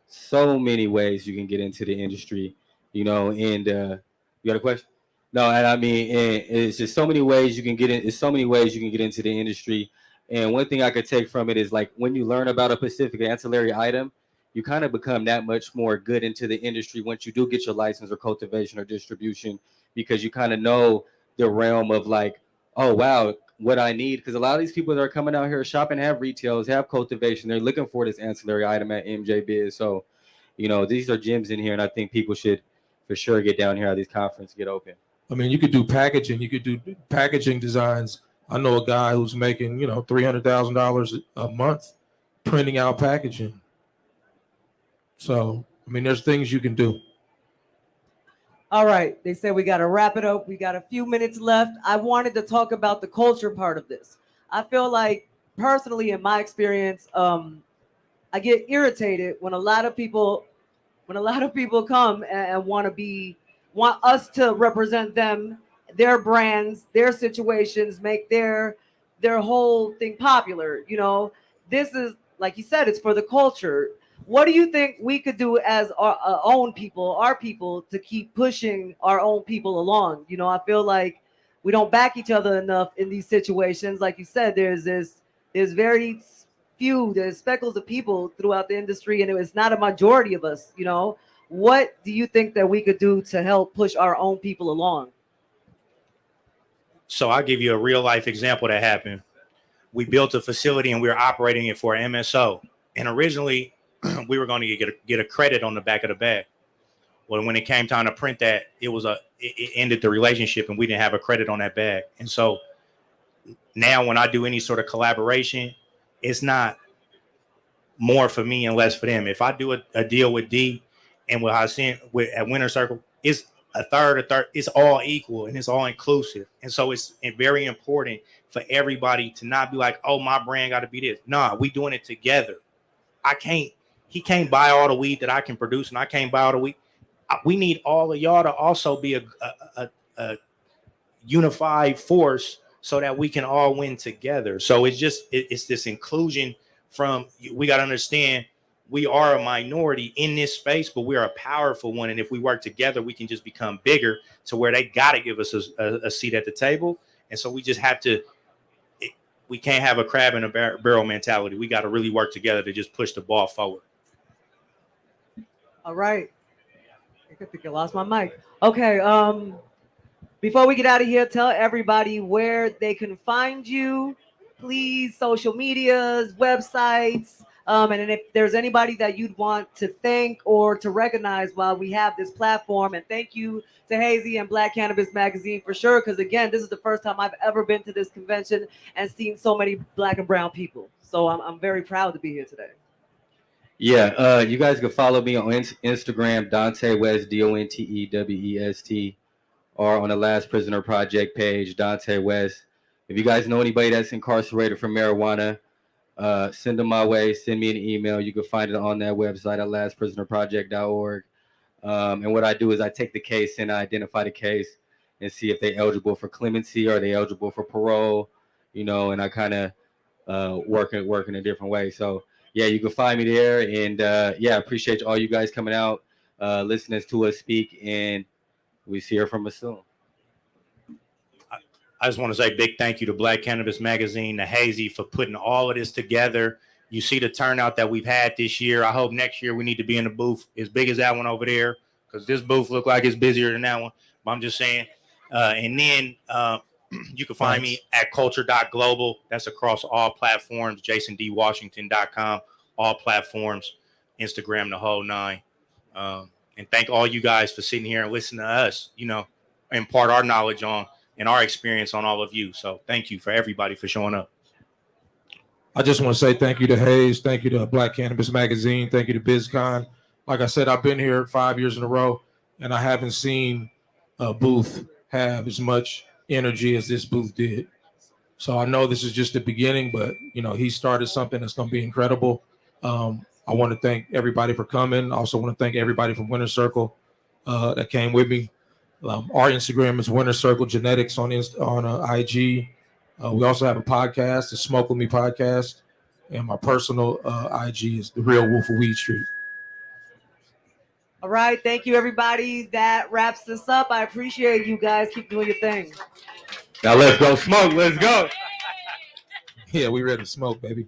so many ways you can get into the industry, and you got a question? No, and I mean, and it's just so many ways you can get in. It's so many ways you can get into the industry. And one thing I could take from it is, like, when you learn about a specific ancillary item, you kind of become that much more good into the industry once you do get your license or cultivation or distribution. because you kind of know the realm of like, oh wow, what I need. Because a lot of these people that are coming out here shopping have retails, have cultivation. They're looking for this ancillary item at MJ Biz. So, you know, these are gems in here, and I think people should for sure get down here at these conferences, get open. I mean, you could do packaging. You could do packaging designs. I know a guy who's making, $300,000 a month printing out packaging. So, I mean, there's things you can do. All right. They said we got to wrap it up. We got a few minutes left. I wanted to talk about the culture part of this. I feel like, personally, in my experience, I get irritated when a lot of people come and want us to represent them, their brands, their situations, make their whole thing popular. This is, like you said, it's for the culture. What do you think we could do as our own people, our people, to keep pushing our own people along? I feel like we don't back each other enough in these situations. Like you said, there's very few, there's speckles of people throughout the industry, and it's not a majority of us. What do you think that we could do to help push our own people along? So I'll give you a real life example that happened. We built a facility and we were operating it for MSO. And originally we were going to get a credit on the back of the bag. Well, when it came time to print that, it ended the relationship and we didn't have a credit on that bag. And so now when I do any sort of collaboration, it's not more for me and less for them. If I do a deal with D and with Hassan at Winter Circle, it's a third, it's all equal and it's all inclusive. And so it's very important for everybody to not be like, oh, my brand got to be this. Nah, we doing it together. He can't buy all the weed that I can produce, and I can't buy all the weed. We need all of y'all to also be a unified force so that we can all win together. So it's this inclusion we got to understand we are a minority in this space, but we are a powerful one. And if we work together, we can just become bigger to where they got to give us a seat at the table. And so we just have to, we can't have a crab in a barrel mentality. We got to really work together to just push the ball forward. All right. I think I lost my mic. Okay. Before we get out of here, tell everybody where they can find you, please. Social medias, websites, and then if there's anybody that you'd want to thank or to recognize while we have this platform. And thank you to Hazy and Black Cannabis Magazine for sure, because again, this is the first time I've ever been to this convention and seen so many Black and brown people. So I'm very proud to be here today. Yeah, you guys can follow me on Instagram, Dante West, DONTEWEST, or on the Last Prisoner Project page, Dante West. If you guys know anybody that's incarcerated for marijuana, send them my way. Send me an email. You can find it on that website at lastprisonerproject.org. And what I do is I take the case and I identify the case and see if they're eligible for clemency or they eligible for parole, and I kind of work in a different way. So, yeah, you can find me there. And, yeah, appreciate all you guys coming out, listening to us speak, and we see her from us soon. I just want to say big thank you to Black Cannabis Magazine, to Hazy for putting all of this together. You see the turnout that we've had this year. I hope next year we need to be in the booth as big as that one over there, because this booth look like it's busier than that one. But I'm just saying. And then you can find me at culture.global. That's across all platforms. JasonDWashington.com, all platforms, Instagram, the whole nine. And thank all you guys for sitting here and listening to us, impart our knowledge on and our experience on all of you. So thank you for everybody for showing up. I just want to say thank you to Hayes. Thank you to Black Cannabis Magazine. Thank you to BIzcon. Like I said, I've been here 5 years in a row, and I haven't seen a booth have as much energy as this booth did. So I know this is just the beginning, but, he started something that's going to be incredible. I want to thank everybody for coming. I also want to thank everybody from Winter Circle that came with me. Our Instagram is Winter Circle Genetics on IG. We also have a podcast, the Smoke With Me podcast, and my personal IG is The Real Wolf of Weed Street. All right, thank you, everybody. That wraps this up. I appreciate you guys. Keep doing your thing. Now let's go smoke. Let's go. Yeah, we ready to smoke, baby.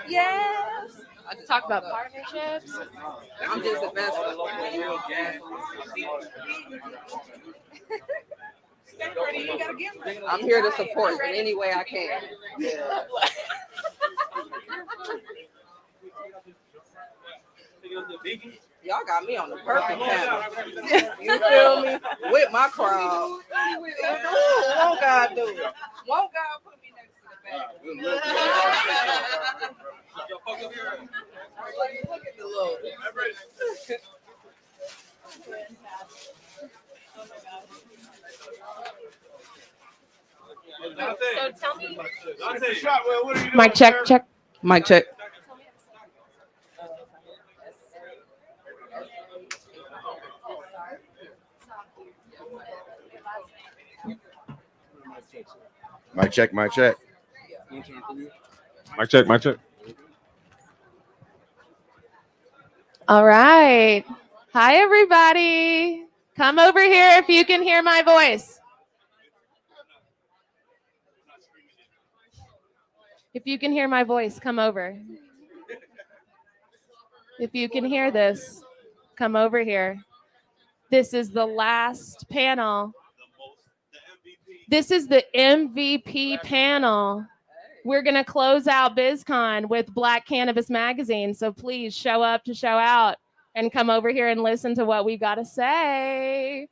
Yes. I can talk about partnerships. I'm just the best. I'm here to support in any way I can. Y'all got me on the perfect panel. You feel me? With my crowd. Won't God do it? Won't God put me next to the back? Look at the Lord. So tell me. Mic check, check. Mic check. Mic check, mic check. Mic check, mic check. All right. Hi, everybody. Come over here if you can hear my voice. If you can hear my voice, come over. If you can hear this, come over here. This is the last panel. This is the MVP panel. We're going to close out BIzcon with Black Cannabis Magazine. So please show up to show out and come over here and listen to what we've got to say.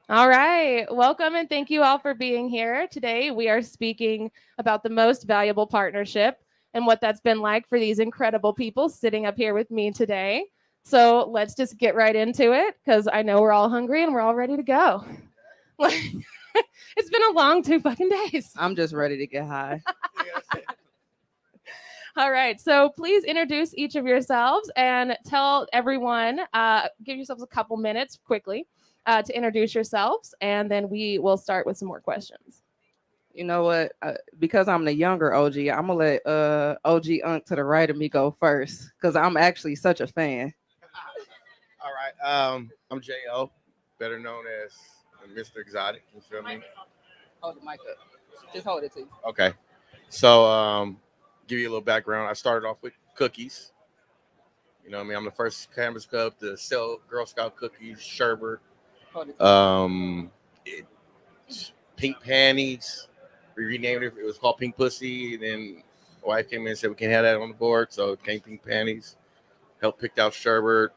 All right. Welcome and thank you all for being here. Today, we are speaking about the most valuable partnership and what that's been like for these incredible people sitting up here with me today. So let's just get right into it because I know we're all hungry and we're all ready to go. It's been a long 2 fucking days. I'm just ready to get high. All right. So please introduce each of yourselves and tell everyone, give yourselves a couple minutes quickly to introduce yourselves, and then we will start with some more questions. You know what? Because I'm the younger OG, I'm gonna let OG Unk to the right of me go first because I'm actually such a fan. All right. I'm J.O., better known as Mr. Exotic. You feel me? Hold the mic up. Just hold it to you. Okay. So, give you a little background. I started off with cookies. You know what I mean? I'm the first Cannabis Club to sell Girl Scout cookies, sherbet, pink panties. We renamed it. It was called Pink Pussy. And then my wife came in and said we can't have that on the board. So it became Pink Panties. Helped picked out sherbet.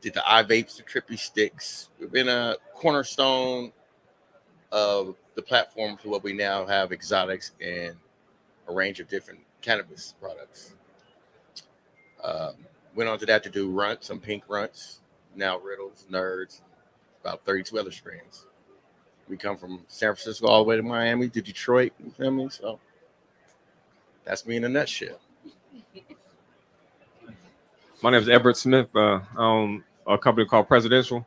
Did the eye vapes, the trippy sticks. We've been cornerstone of the platform to what we now have exotics and a range of different cannabis products. Went on to that to do runts, some pink runts, now riddles, nerds, about 32 other strains. We come from San Francisco all the way to Miami to Detroit. You feel me? So that's me in a nutshell. My name is Everett Smith. I own a company called Presidential.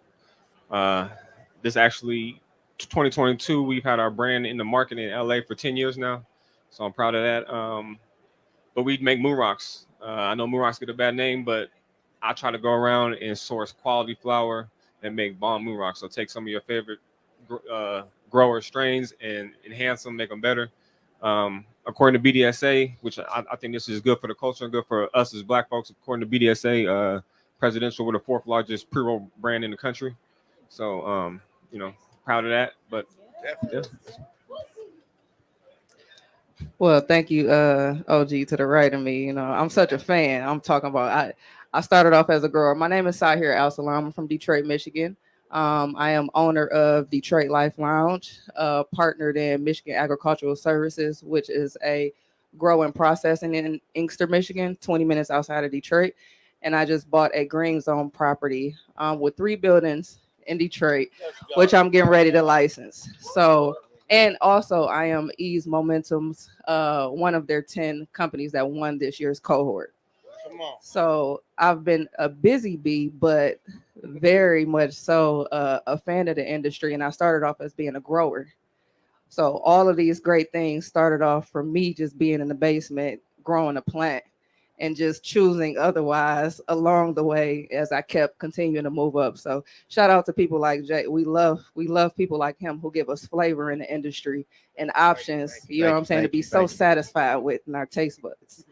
This actually 2022. We've had our brand in the market in LA for 10 years now, so I'm proud of that. But we make moon rocks. I know moon rocks get a bad name, but I try to go around and source quality flower and make bomb moon rocks. So take some of your favorite grower strains and enhance them, make them better. According to BDSA, which I think this is good for the culture and good for us as Black folks. According to BDSA, Presidential, we're the 4th largest pre-roll brand in the country. So, proud of that. But yeah. Well, thank you, OG, to the right of me. I'm such a fan. I'm talking about, I started off as a grower. My name is Sahir Al-Salam. I'm from Detroit, Michigan. I am owner of Detroit Life Lounge, partnered in Michigan Agricultural Services, which is a grow and processing in Inkster, Michigan, 20 minutes outside of Detroit. And I just bought a green zone property with 3 buildings in Detroit, which I'm getting ready to license. So, and also I am Ease Momentum's one of their 10 companies that won this year's cohort. So I've been a busy bee, but very much so a fan of the industry. And I started off as being a grower. So all of these great things started off from me just being in the basement, growing a plant and just choosing otherwise along the way as I kept continuing to move up. So shout out to people like Jay. We love people like him who give us flavor in the industry and options, you know what I'm saying, to be so satisfied with in our taste buds.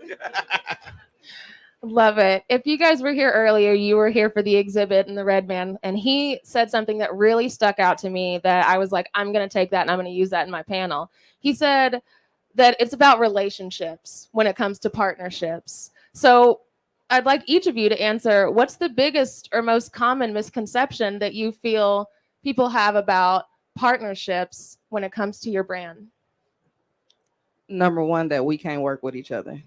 Love it. If you guys were here earlier, you were here for the exhibit and the Red Man, and he said something that really stuck out to me that I was like, I'm going to take that and I'm going to use that in my panel. He said that it's about relationships when it comes to partnerships. So I'd like each of you to answer, what's the biggest or most common misconception that you feel people have about partnerships when it comes to your brand? Number one, that we can't work with each other,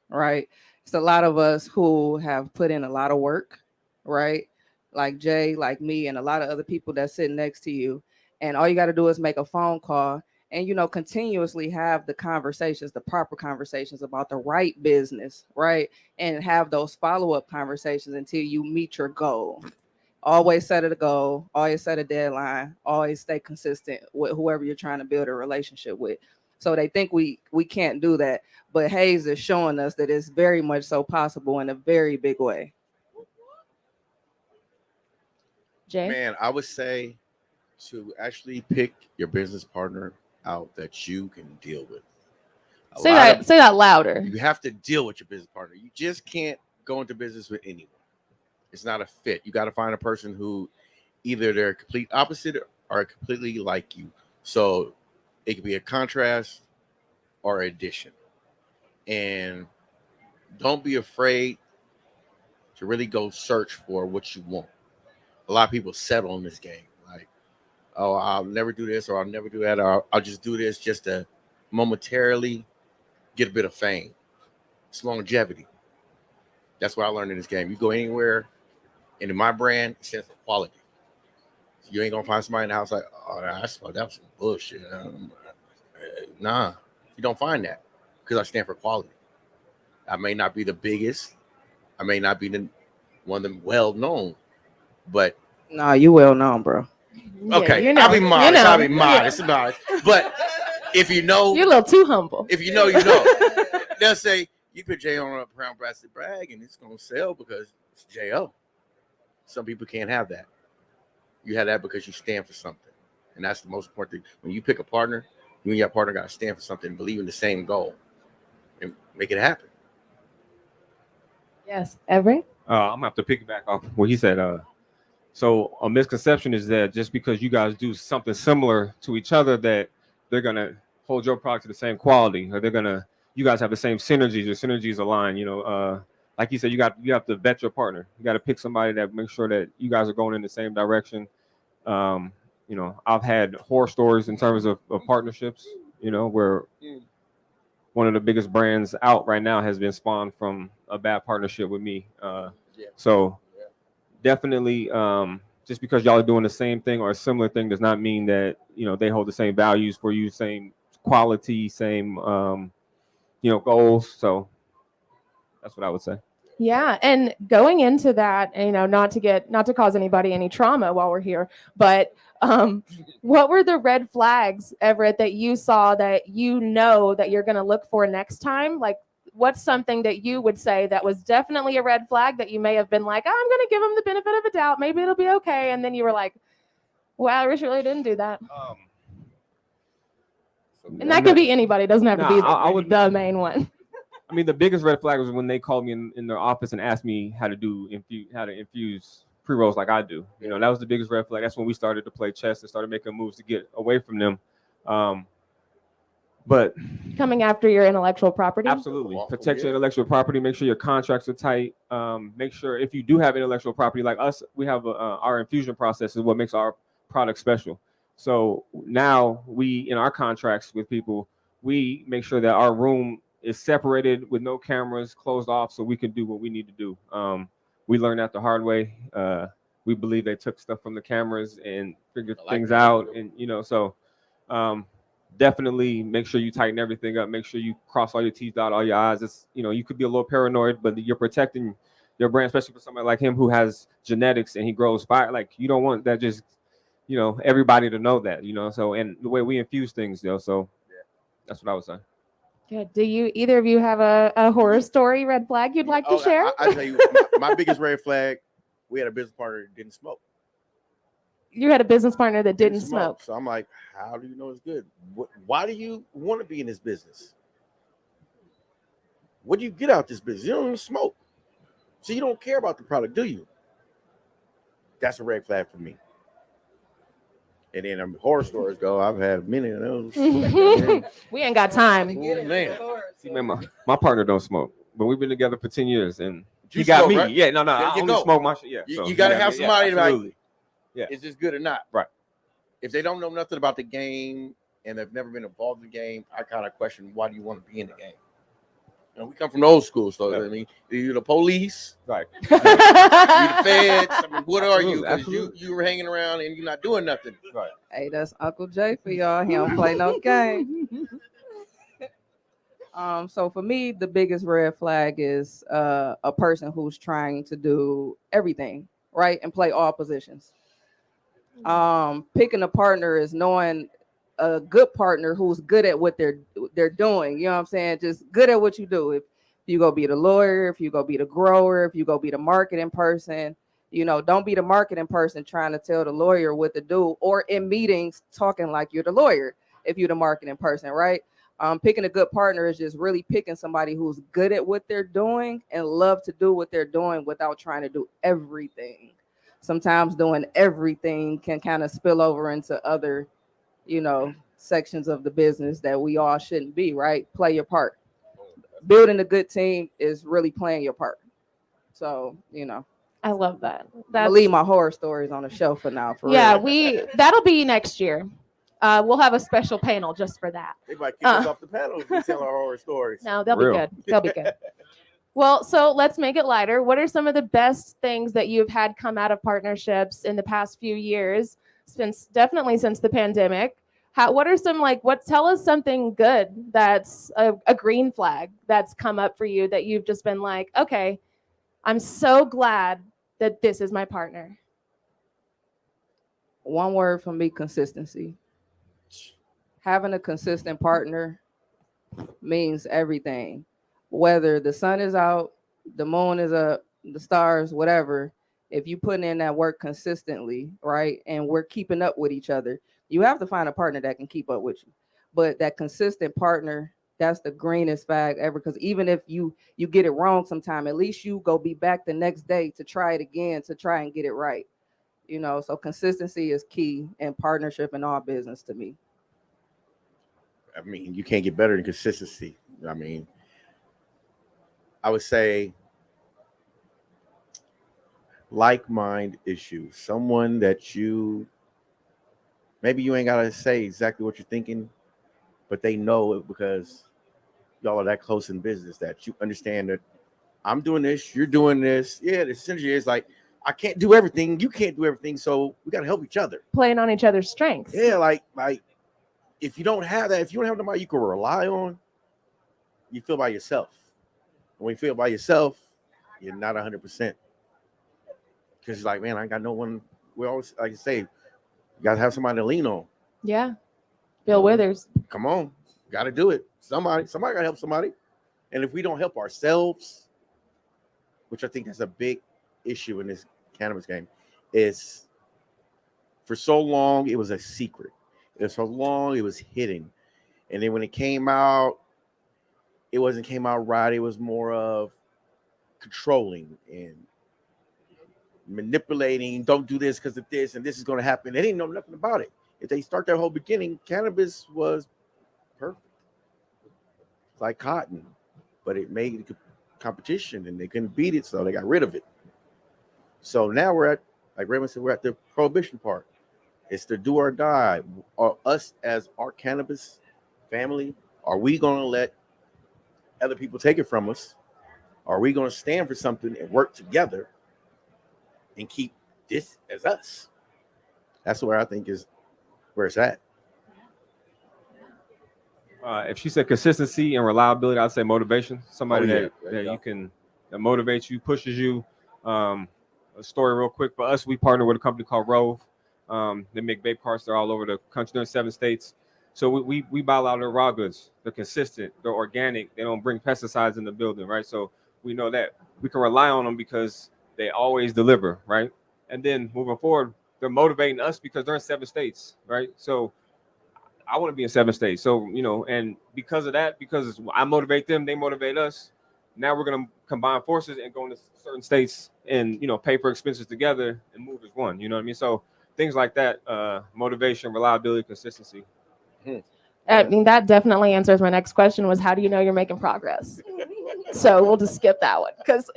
right? It's a lot of us who have put in a lot of work, right? Like Jay, like me, and a lot of other people that sit next to you. And all you got to do is make a phone call and, continuously have the conversations, the proper conversations about the right business, right? And have those follow-up conversations until you meet your goal. Always set a goal, always set a deadline, always stay consistent with whoever you're trying to build a relationship with. So they think we can't do that. But Hayes is showing us that it's very much so possible in a very big way. Jay? Man, I would say to actually pick your business partner out that you can deal with. Say that louder. You have to deal with your business partner. You just can't go into business with anyone. It's not a fit. You got to find a person who either they're complete opposite or completely like you. So it could be a contrast or addition. And don't be afraid to really go search for what you want. A lot of people settle in this game. Like, oh, I'll never do this, or I'll never do that, or I'll just do this just to momentarily get a bit of fame. It's longevity. That's what I learned in this game. You go anywhere, and in my brand, it stands for quality. So you ain't gonna find somebody in the house like, oh, that was some bullshit. Nah, you don't find that because I stand for quality. I may not be the biggest, I may not be one of them well known, but nah, you well known, bro. Okay, you know, I'll be modest. you know. I'll be modest about it. But if you know, You're a little too humble. If you know, you know. They'll say you put J on a brown brassy brag and it's gonna sell because it's J.O. Some people can't have that. You have that because you stand for something, and that's the most important thing. When you pick a partner, you and your partner got to stand for something, believe in the same goal, and make it happen. Yes, Everett? I'm gonna have to piggyback off what he said. So a misconception is that just because you guys do something similar to each other, that they're gonna hold your product to the same quality, or you guys have the same synergies. Your synergies align. Like you said, you have to vet your partner. You got to pick somebody that makes sure that you guys are going in the same direction. you know, I've had horror stories in terms of partnerships, you know, where one of the biggest brands out right now has been spawned from a bad partnership with me. So definitely, just because y'all are doing the same thing or a similar thing does not mean that, you know, they hold the same values for you, same quality, same, you know, goals. So that's what I would say. Yeah, and going into that, you know, not to cause anybody any trauma while we're here, but what were the red flags, Everett, that you saw that you know that you're going to look for next time? Like, what's something that you would say that was definitely a red flag that you may have been like, oh, I'm going to give them the benefit of a doubt, maybe it'll be okay, and then you were like, wow, I wish I really didn't do that. And that could be anybody. It doesn't have to be the main one. I mean, the biggest red flag was when they called me in their office and asked me how to infuse pre-rolls like I do. You know, that was the biggest red flag. That's when we started to play chess and started making moves to get away from them. But coming after your intellectual property. Absolutely. Protect your intellectual property. Make sure your contracts are tight. Make sure if you do have intellectual property like us, we have our infusion process is what makes our product special. So now we, in our contracts with people, we make sure that our room is separated with no cameras, closed off, so we can do what we need to do. We learned that the hard way. We believe they took stuff from the cameras and figured things out, and you know, so definitely make sure you tighten everything up. Make sure you cross all your T's, dot all your I's. It's, you know, you could be a little paranoid, but you're protecting your brand, especially for somebody like him who has genetics and he grows fire. Like, you don't want that just, you know, everybody to know that, you know. So, and the way we infuse things, you know, so that's what I would say. Good. Do you either of you have a horror story red flag you'd like to share? I tell you, my biggest red flag, we had a business partner that didn't smoke. You had a business partner that didn't smoke. So I'm like, how do you know it's good? Why do you want to be in this business? What do you get out this business? You don't even smoke. So you don't care about the product, do you? That's a red flag for me. And then horror stories go. I've had many of those. We ain't got time. Oh, man. See, man, my partner don't smoke, but we've been together for 10 years, and You he got smoke, me. right? Yeah, no, There I you only go. smoke my shit. Yeah, You, so, you got to yeah, have somebody absolutely. like, yeah, is this good or not? Right. If they don't know nothing about the game and they've never been involved in the game, I kind of question, why do you want to be in the game? You know, we come from the old school, so I mean, you're the police, right? You're the feds. I mean, what are you? Absolutely, Because you were hanging around and you're not doing nothing, right? Hey, that's Uncle Jay for y'all. He don't play no game. So for me, the biggest red flag is a person who's trying to do everything, right, and play all positions. Picking a partner is knowing a good partner who's good at what they're doing. You know what I'm saying? Just good at what you do. If you go be the lawyer, if you go be the grower, if you go be the marketing person, you know, don't be the marketing person trying to tell the lawyer what to do, or in meetings talking like you're the lawyer if you're the marketing person, right? Picking a good partner is just really picking somebody who's good at what they're doing and love to do what they're doing without trying to do everything. Sometimes doing everything can kind of spill over into other, you know, sections of the business that we all shouldn't be, right? Play your part. Building a good team is really playing your part. So, you know, I love that. I'll leave my horror stories on the shelf for now. For Yeah, real. that'll be next year. We'll have a special panel just for that. They might kick us off the panel if we tell our horror stories. No, they'll be good. They'll be good. Well, so let's make it lighter. What are some of the best things that you've had come out of partnerships in the past few years, since the pandemic? What are some, tell us something good that's a green flag that's come up for you that you've just been like, okay, I'm so glad that this is my partner. One word from me: consistency. Having a consistent partner means everything. Whether the sun is out, the moon is up, the stars, whatever, if you putting in that work consistently, right, and we're keeping up with each other, you have to find a partner that can keep up with you. But that consistent partner, that's the greenest flag ever, because even if you get it wrong sometime, at least you go be back the next day to try it again, to try and get it right. You know, so consistency is key in partnership in all business to me. I mean, you can't get better than consistency. I mean, I would say like-mind issues, someone that you Maybe you ain't gotta say exactly what you're thinking, but they know it because y'all are that close in business that you understand that I'm doing this, you're doing this. Yeah, the synergy is like I can't do everything, you can't do everything, so we gotta help each other. Playing on each other's strengths. Yeah, like if you don't have that, if you don't have nobody you can rely on, you feel by yourself. And when you feel by yourself, you're not 100%. Because it's like, man, I ain't got no one. We always like I say, you gotta have somebody to lean on. Yeah. Bill Withers. Come on, gotta do it. Somebody gotta help somebody. And if we don't help ourselves, which I think is a big issue in this cannabis game, is for so long it was a secret. For so long it was hidden. And then when it came out, it wasn't came out right. It was more of controlling and manipulating. Don't do this because of this, and this is going to happen. They didn't know nothing about it. If they start their whole beginning, cannabis was perfect. It's like cotton, but it made competition, and they couldn't beat it, so they got rid of it. So now we're at, like Raymond said, we're at the prohibition part. It's the do or die. Or us as our cannabis family, are we going to let other people take it from us? Are we going to stand for something and work together and keep this as us? That's where I think is where it's at. If she said consistency and reliability, I'd say motivation. Somebody that you you can that motivates you, pushes you. A story real quick for us: we partner with a company called Rove. They make vape carts. They're all over the country. They're in 7 states. So we buy a lot of their raw goods. They're consistent. They're organic. They don't bring pesticides in the building, right? So we know that we can rely on them because they always deliver, right? And then moving forward, they're motivating us because they're in 7 states, right? So I want to be in 7 states. So, and because of that, because I motivate them, they motivate us. Now we're going to combine forces and go into certain states and, pay for expenses together and move as one. You know what I mean? So things like that, motivation, reliability, consistency. I mean, that definitely answers my next question was how do you know you're making progress? So we'll just skip that one because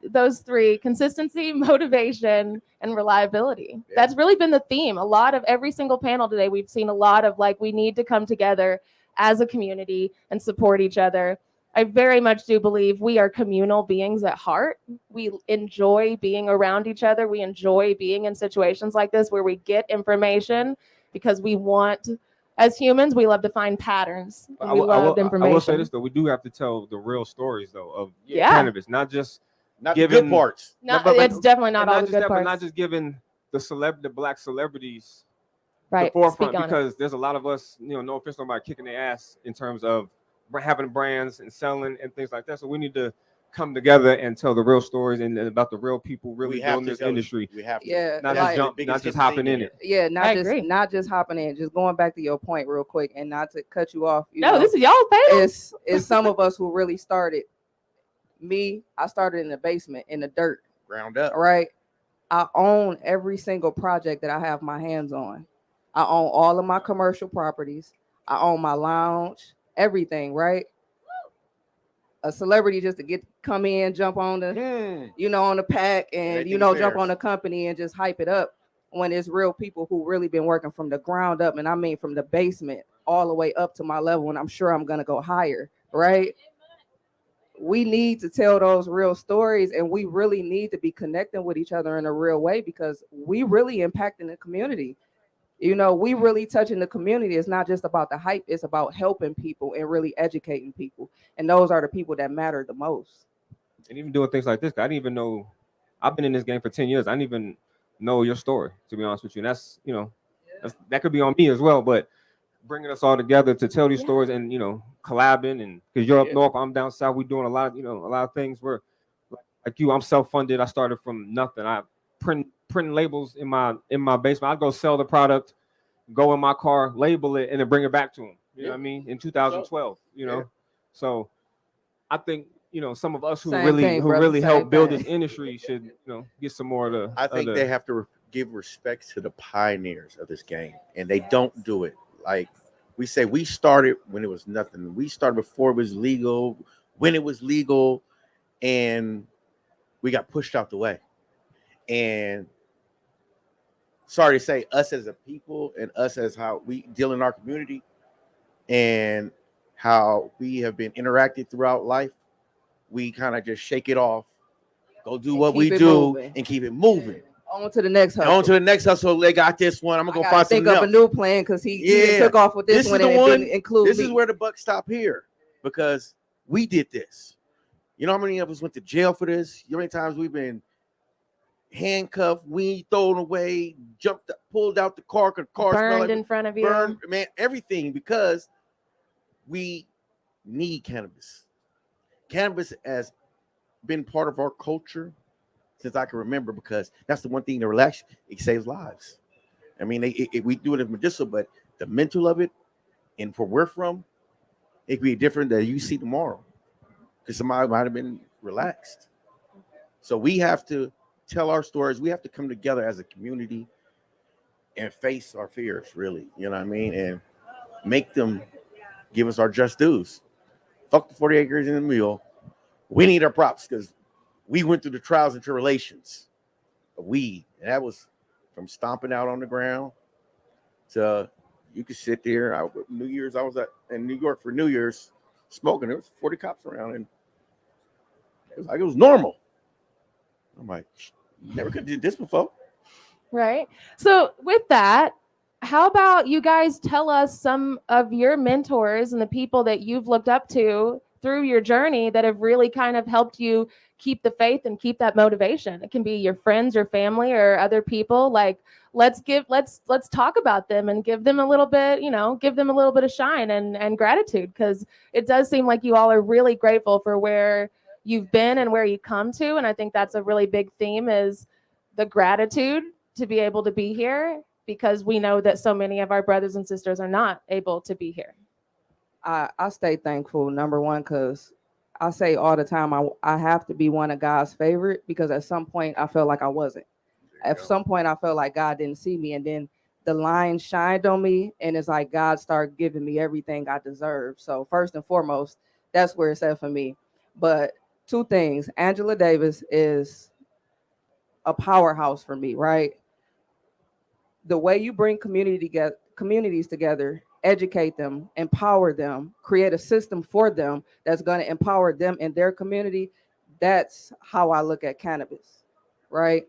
those 3, consistency, motivation, and reliability. Yeah. That's really been the theme. A lot of every single panel today, we've seen a lot of we need to come together as a community and support each other. I very much do believe we are communal beings at heart. We enjoy being around each other. We enjoy being in situations like this where we get information because we want, as humans, we love to find patterns. And we love information. I will say this though, we do have to tell the real stories though of Yeah. cannabis, not just giving the good parts. It's definitely not all the good parts. Not just giving the black celebrities right. the forefront because there's a lot of us, no offense to nobody, kicking their ass in terms of having brands and selling and things like that. So we need to come together and tell the real stories and about the real people really building this industry. We have to. Yeah, not just hopping in it. Yeah, I agree. not just hopping in. Just going back to your point real quick, and not to cut you off. This is y'all panel. It's some of us who really started. Me, I started in the basement in the dirt, ground up. Right. I own every single project that I have my hands on. I own all of my commercial properties. I own my lounge, everything, right? A celebrity just to come in, jump on the, on the pack and, jump on the company and just hype it up when it's real people who really been working from the ground up. And I mean, from the basement all the way up to my level. And I'm sure I'm going to go higher, right? We need to tell those real stories and we really need to be connecting with each other in a real way because we really impacting the community. We really touching the community. It's not just about the hype. It's about helping people and really educating people. And those are the people that matter the most. And even doing things like this, I didn't even know. I've been in this game for 10 years. I didn't even know your story, to be honest with you. And that's, that could be on me as well. But bringing us all together to tell these stories and, collabing and because you're up north, I'm down south. We're doing a lot of things where like you, I'm self-funded. I started from nothing. I printing labels in my basement. I'd go sell the product, go in my car, label it, and then bring it back to them. You know what I mean? In 2012, So I think, some of us who really help build this industry should, get some more of the. I think they have to give respect to the pioneers of this game, and they don't do it. Like we say, we started when it was nothing. We started before it was legal, when it was legal, and we got pushed out the way. And sorry to say, us as a people and us as how we deal in our community and how we have been interacted throughout life, we kind of just shake it off, go do what we do, and keep it moving. On to the next hustle. On to the next hustle. They got this one. I'm gonna go find think something of else. a new plan because he took off with this one is the and one. didn't include This me. is where the buck stopped here because we did this. You know how many of us went to jail for this? You know how many times we've been handcuffed, weed thrown away, jumped, pulled out the car, because the car smelled Burned like, in front of you. burned, man, everything because we need cannabis. Cannabis has been part of our culture since I can remember because that's the one thing that relax, it saves lives. I mean, we do it as medicinal, but the mental of it and where we're from, it could be different than you see tomorrow because somebody might have been relaxed. So we have to tell our stories. We have to come together as a community and face our fears, really. You know what I mean? And make them give us our just dues. Fuck the 40 acres in the mule. We need our props because we went through the trials and tribulations of weed. And that was from stomping out on the ground to you could sit there. New Year's, I was in New York for New Year's smoking. There was 40 cops around and it was normal. I'm like, never could do this before. Right. So with that, how about you guys tell us some of your mentors and the people that you've looked up to through your journey that have really kind of helped you keep the faith and keep that motivation? It can be your friends or family or other people. Like, let's talk about them and give them a little bit, give them a little bit of shine and gratitude, because it does seem like you all are really grateful for where you've been and where you come to. And I think that's a really big theme, is the gratitude to be able to be here, because we know that so many of our brothers and sisters are not able to be here. I stay thankful, number one, because I say all the time I have to be one of God's favorite, because at some point I felt like I wasn't. At some point I felt like God didn't see me, and then the line shined on me, and it's like God started giving me everything I deserve. So first and foremost, that's where it's at for me. But two things: Angela Davis is a powerhouse for me, right? The way you bring communities together, educate them, empower them, create a system for them that's going to empower them in their community. That's how I look at cannabis, right?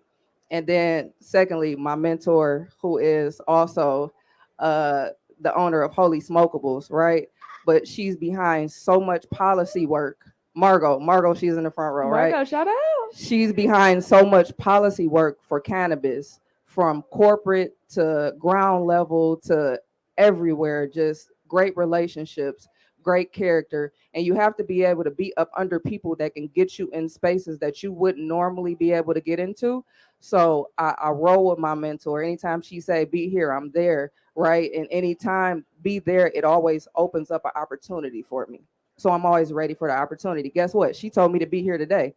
And then secondly, my mentor, who is also the owner of Holy Smokables, right? But she's behind so much policy work. Margot, she's in the front row, right? Margot, shout out. She's behind so much policy work for cannabis, from corporate to ground level to everywhere. Just great relationships, great character. And you have to be able to be up under people that can get you in spaces that you wouldn't normally be able to get into. So I roll with my mentor. Anytime she say, be here, I'm there, right? And anytime be there, it always opens up an opportunity for me. So I'm always ready for the opportunity. Guess what? She told me to be here today.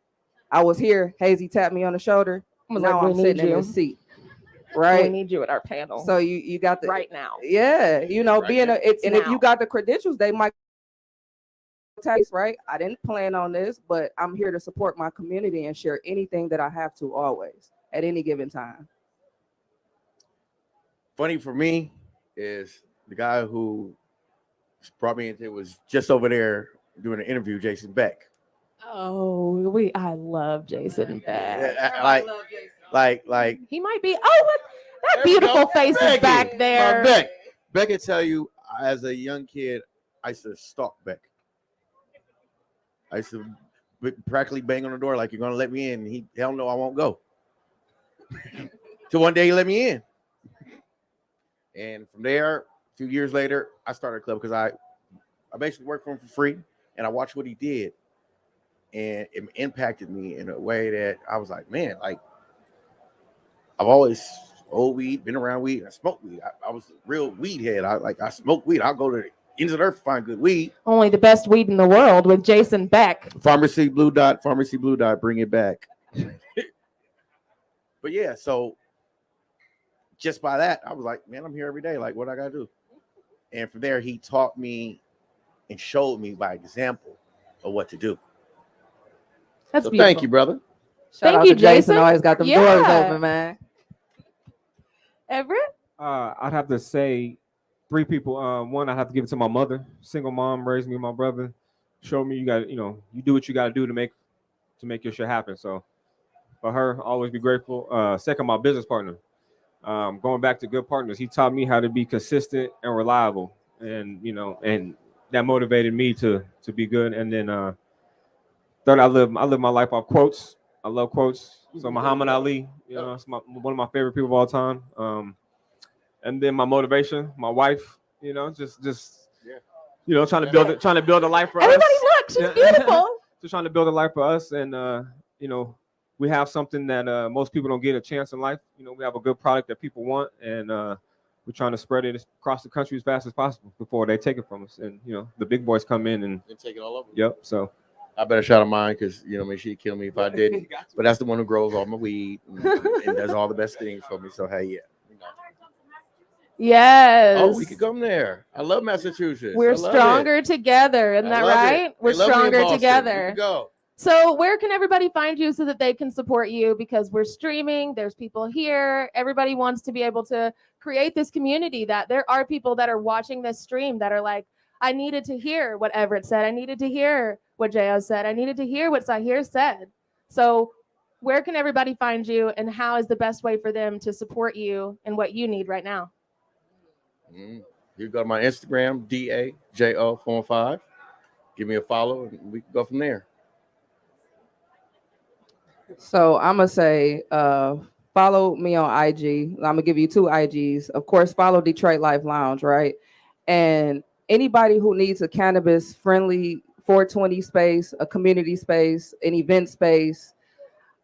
I was here. Hazy tapped me on the shoulder. Now I'm sitting in this seat. Right. We need you at our panel. So you got the right now. Yeah, Right being now. if you got the credentials, they might taste, right? I didn't plan on this, but I'm here to support my community and share anything that I have to, always at any given time. Funny for me is the guy who brought me into it was just over there doing an interview, Jason Beck. Oh, I love Jason Beck. Like He might be. Oh, what? That beautiful face is back there. Beck can tell you, as a young kid, I used to stalk Beck. I used to practically bang on the door like, you're gonna let me in. Hell no, I won't go. So one day he let me in. And from there, a few years later, I started a club because I basically worked for him for free, and I watched what he did. And it impacted me in a way that I was like, man, like, I've always old weed, been around weed, I smoked weed. I was a real weed head. I smoke weed. I'll go to the ends of the earth to find good weed. Only the best weed in the world with Jason Beck. Pharmacy Blue Dot, bring it back. But yeah, so just by that, I was like, man, I'm here every day. Like, what I gotta do? And from there, he taught me and showed me by example of what to do. That's so beautiful. Thank you, brother. Shout out to Jason. Always got them doors open, man. Everett? I'd have to say 3 people. One, I'd have to give it to my mother. Single mom, raised me and my brother. Showed me you do what you got to do to make your shit happen. So for her, always be grateful. Second, my business partner. Going back to good partners, he taught me how to be consistent and reliable, and and that motivated me to be good. And then third, I live my life off quotes. I love quotes. So Muhammad Ali, it's one of my favorite people of all time. And then my motivation, my wife, just trying to build a life for Everybody us. look, she's beautiful. Just trying to build a life for us, and we have something that most people don't get a chance in life. We have a good product that people want, and we're trying to spread it across the country as fast as possible before they take it from us. And the big boys come in and take it all over. Yep. So I better shout out mine because she'd kill me if I didn't. But that's the one who grows all my weed and does all the best things for me. So hey, yeah. Yes. Oh, we could come there. I love Massachusetts. We're I love stronger it. together, isn't that I love right? it. We're They love me in stronger Boston. together. We can go. So where can everybody find you so that they can support you? Because we're streaming, there's people here. Everybody wants to be able to create this community, that there are people that are watching this stream that are like, I needed to hear what Everett said. I needed to hear what J.O. said. I needed to hear what Sahir said. So where can everybody find you, and how is the best way for them to support you and what you need right now? You go to my Instagram, DAJO45. Give me a follow, and we can go from there. So I'm gonna say follow me on IG. I'm gonna give you 2 IGs. Of course, follow Detroit Life Lounge, right? And anybody who needs a cannabis friendly 420 space, a community space, an event space,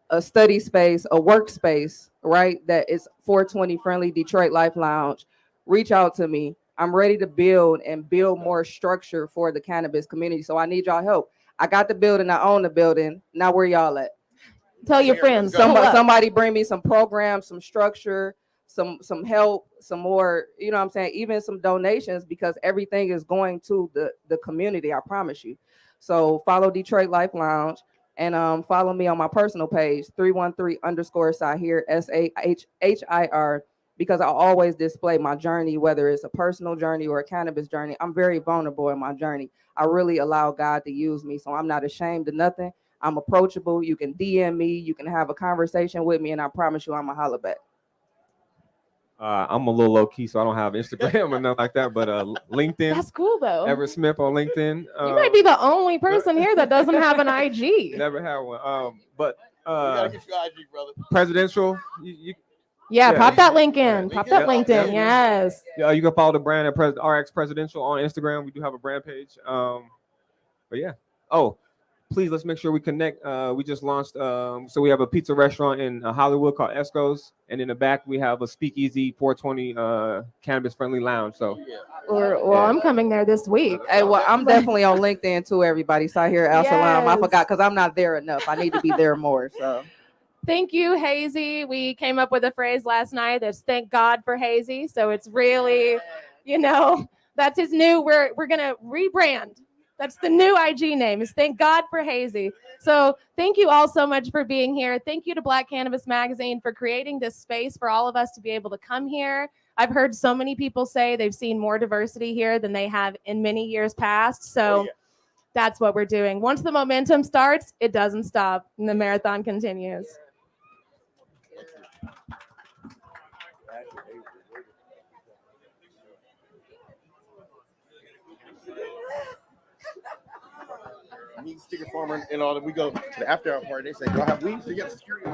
a study space, a workspace, right? That is 420 friendly, Detroit Life Lounge. Reach out to me. I'm ready to build more structure for the cannabis community. So I need y'all help. I got the building, I own the building. Now where y'all at? Tell your friends. Somebody bring me some programs, some structure, some help, some more, you know what I'm saying? Even some donations, because everything is going to the community, I promise you. So follow Detroit Life Lounge, and follow me on my personal page, 313_Sahir, SAHHIR, because I always display my journey, whether it's a personal journey or a cannabis journey. I'm very vulnerable in my journey. I really allow God to use me, so I'm not ashamed of nothing. I'm approachable. You can DM me. You can have a conversation with me, and I promise you I'm a holla back. I'm a little low key, so I don't have Instagram or nothing like that. But LinkedIn. That's cool though. Everett Smith on LinkedIn. You might be the only person here that doesn't have an IG. Never had one. But We gotta get your IG, brother. presidential. Yeah, pop that link in. Pop that LinkedIn. Yes. Yeah, you can follow the brand at RX Presidential on Instagram. We do have a brand page. But yeah. Oh, please, let's make sure we connect. We just launched, so we have a pizza restaurant in Hollywood called Esco's, and in the back we have a speakeasy 420 cannabis friendly lounge. So, I'm coming there this week. Hey, well, I'm definitely on LinkedIn too, everybody. Sahir Al Salam. I Yes. forgot because I'm not there enough. I need to be there more. So Thank you, Hazy. We came up with a phrase last night that's thank God for Hazy. So it's really, that's his new, we're gonna rebrand. That's the new IG name, is thank God for Hazy. So thank you all so much for being here. Thank you to Black Cannabis Magazine for creating this space for all of us to be able to come here. I've heard so many people say they've seen more diversity here than they have in many years past. So that's what we're doing. Once the momentum starts, it doesn't stop, and the marathon continues. Me, Sticker Farmer, and all that. We go to the after hour party. They say, "Y'all have weed?" So yes, security.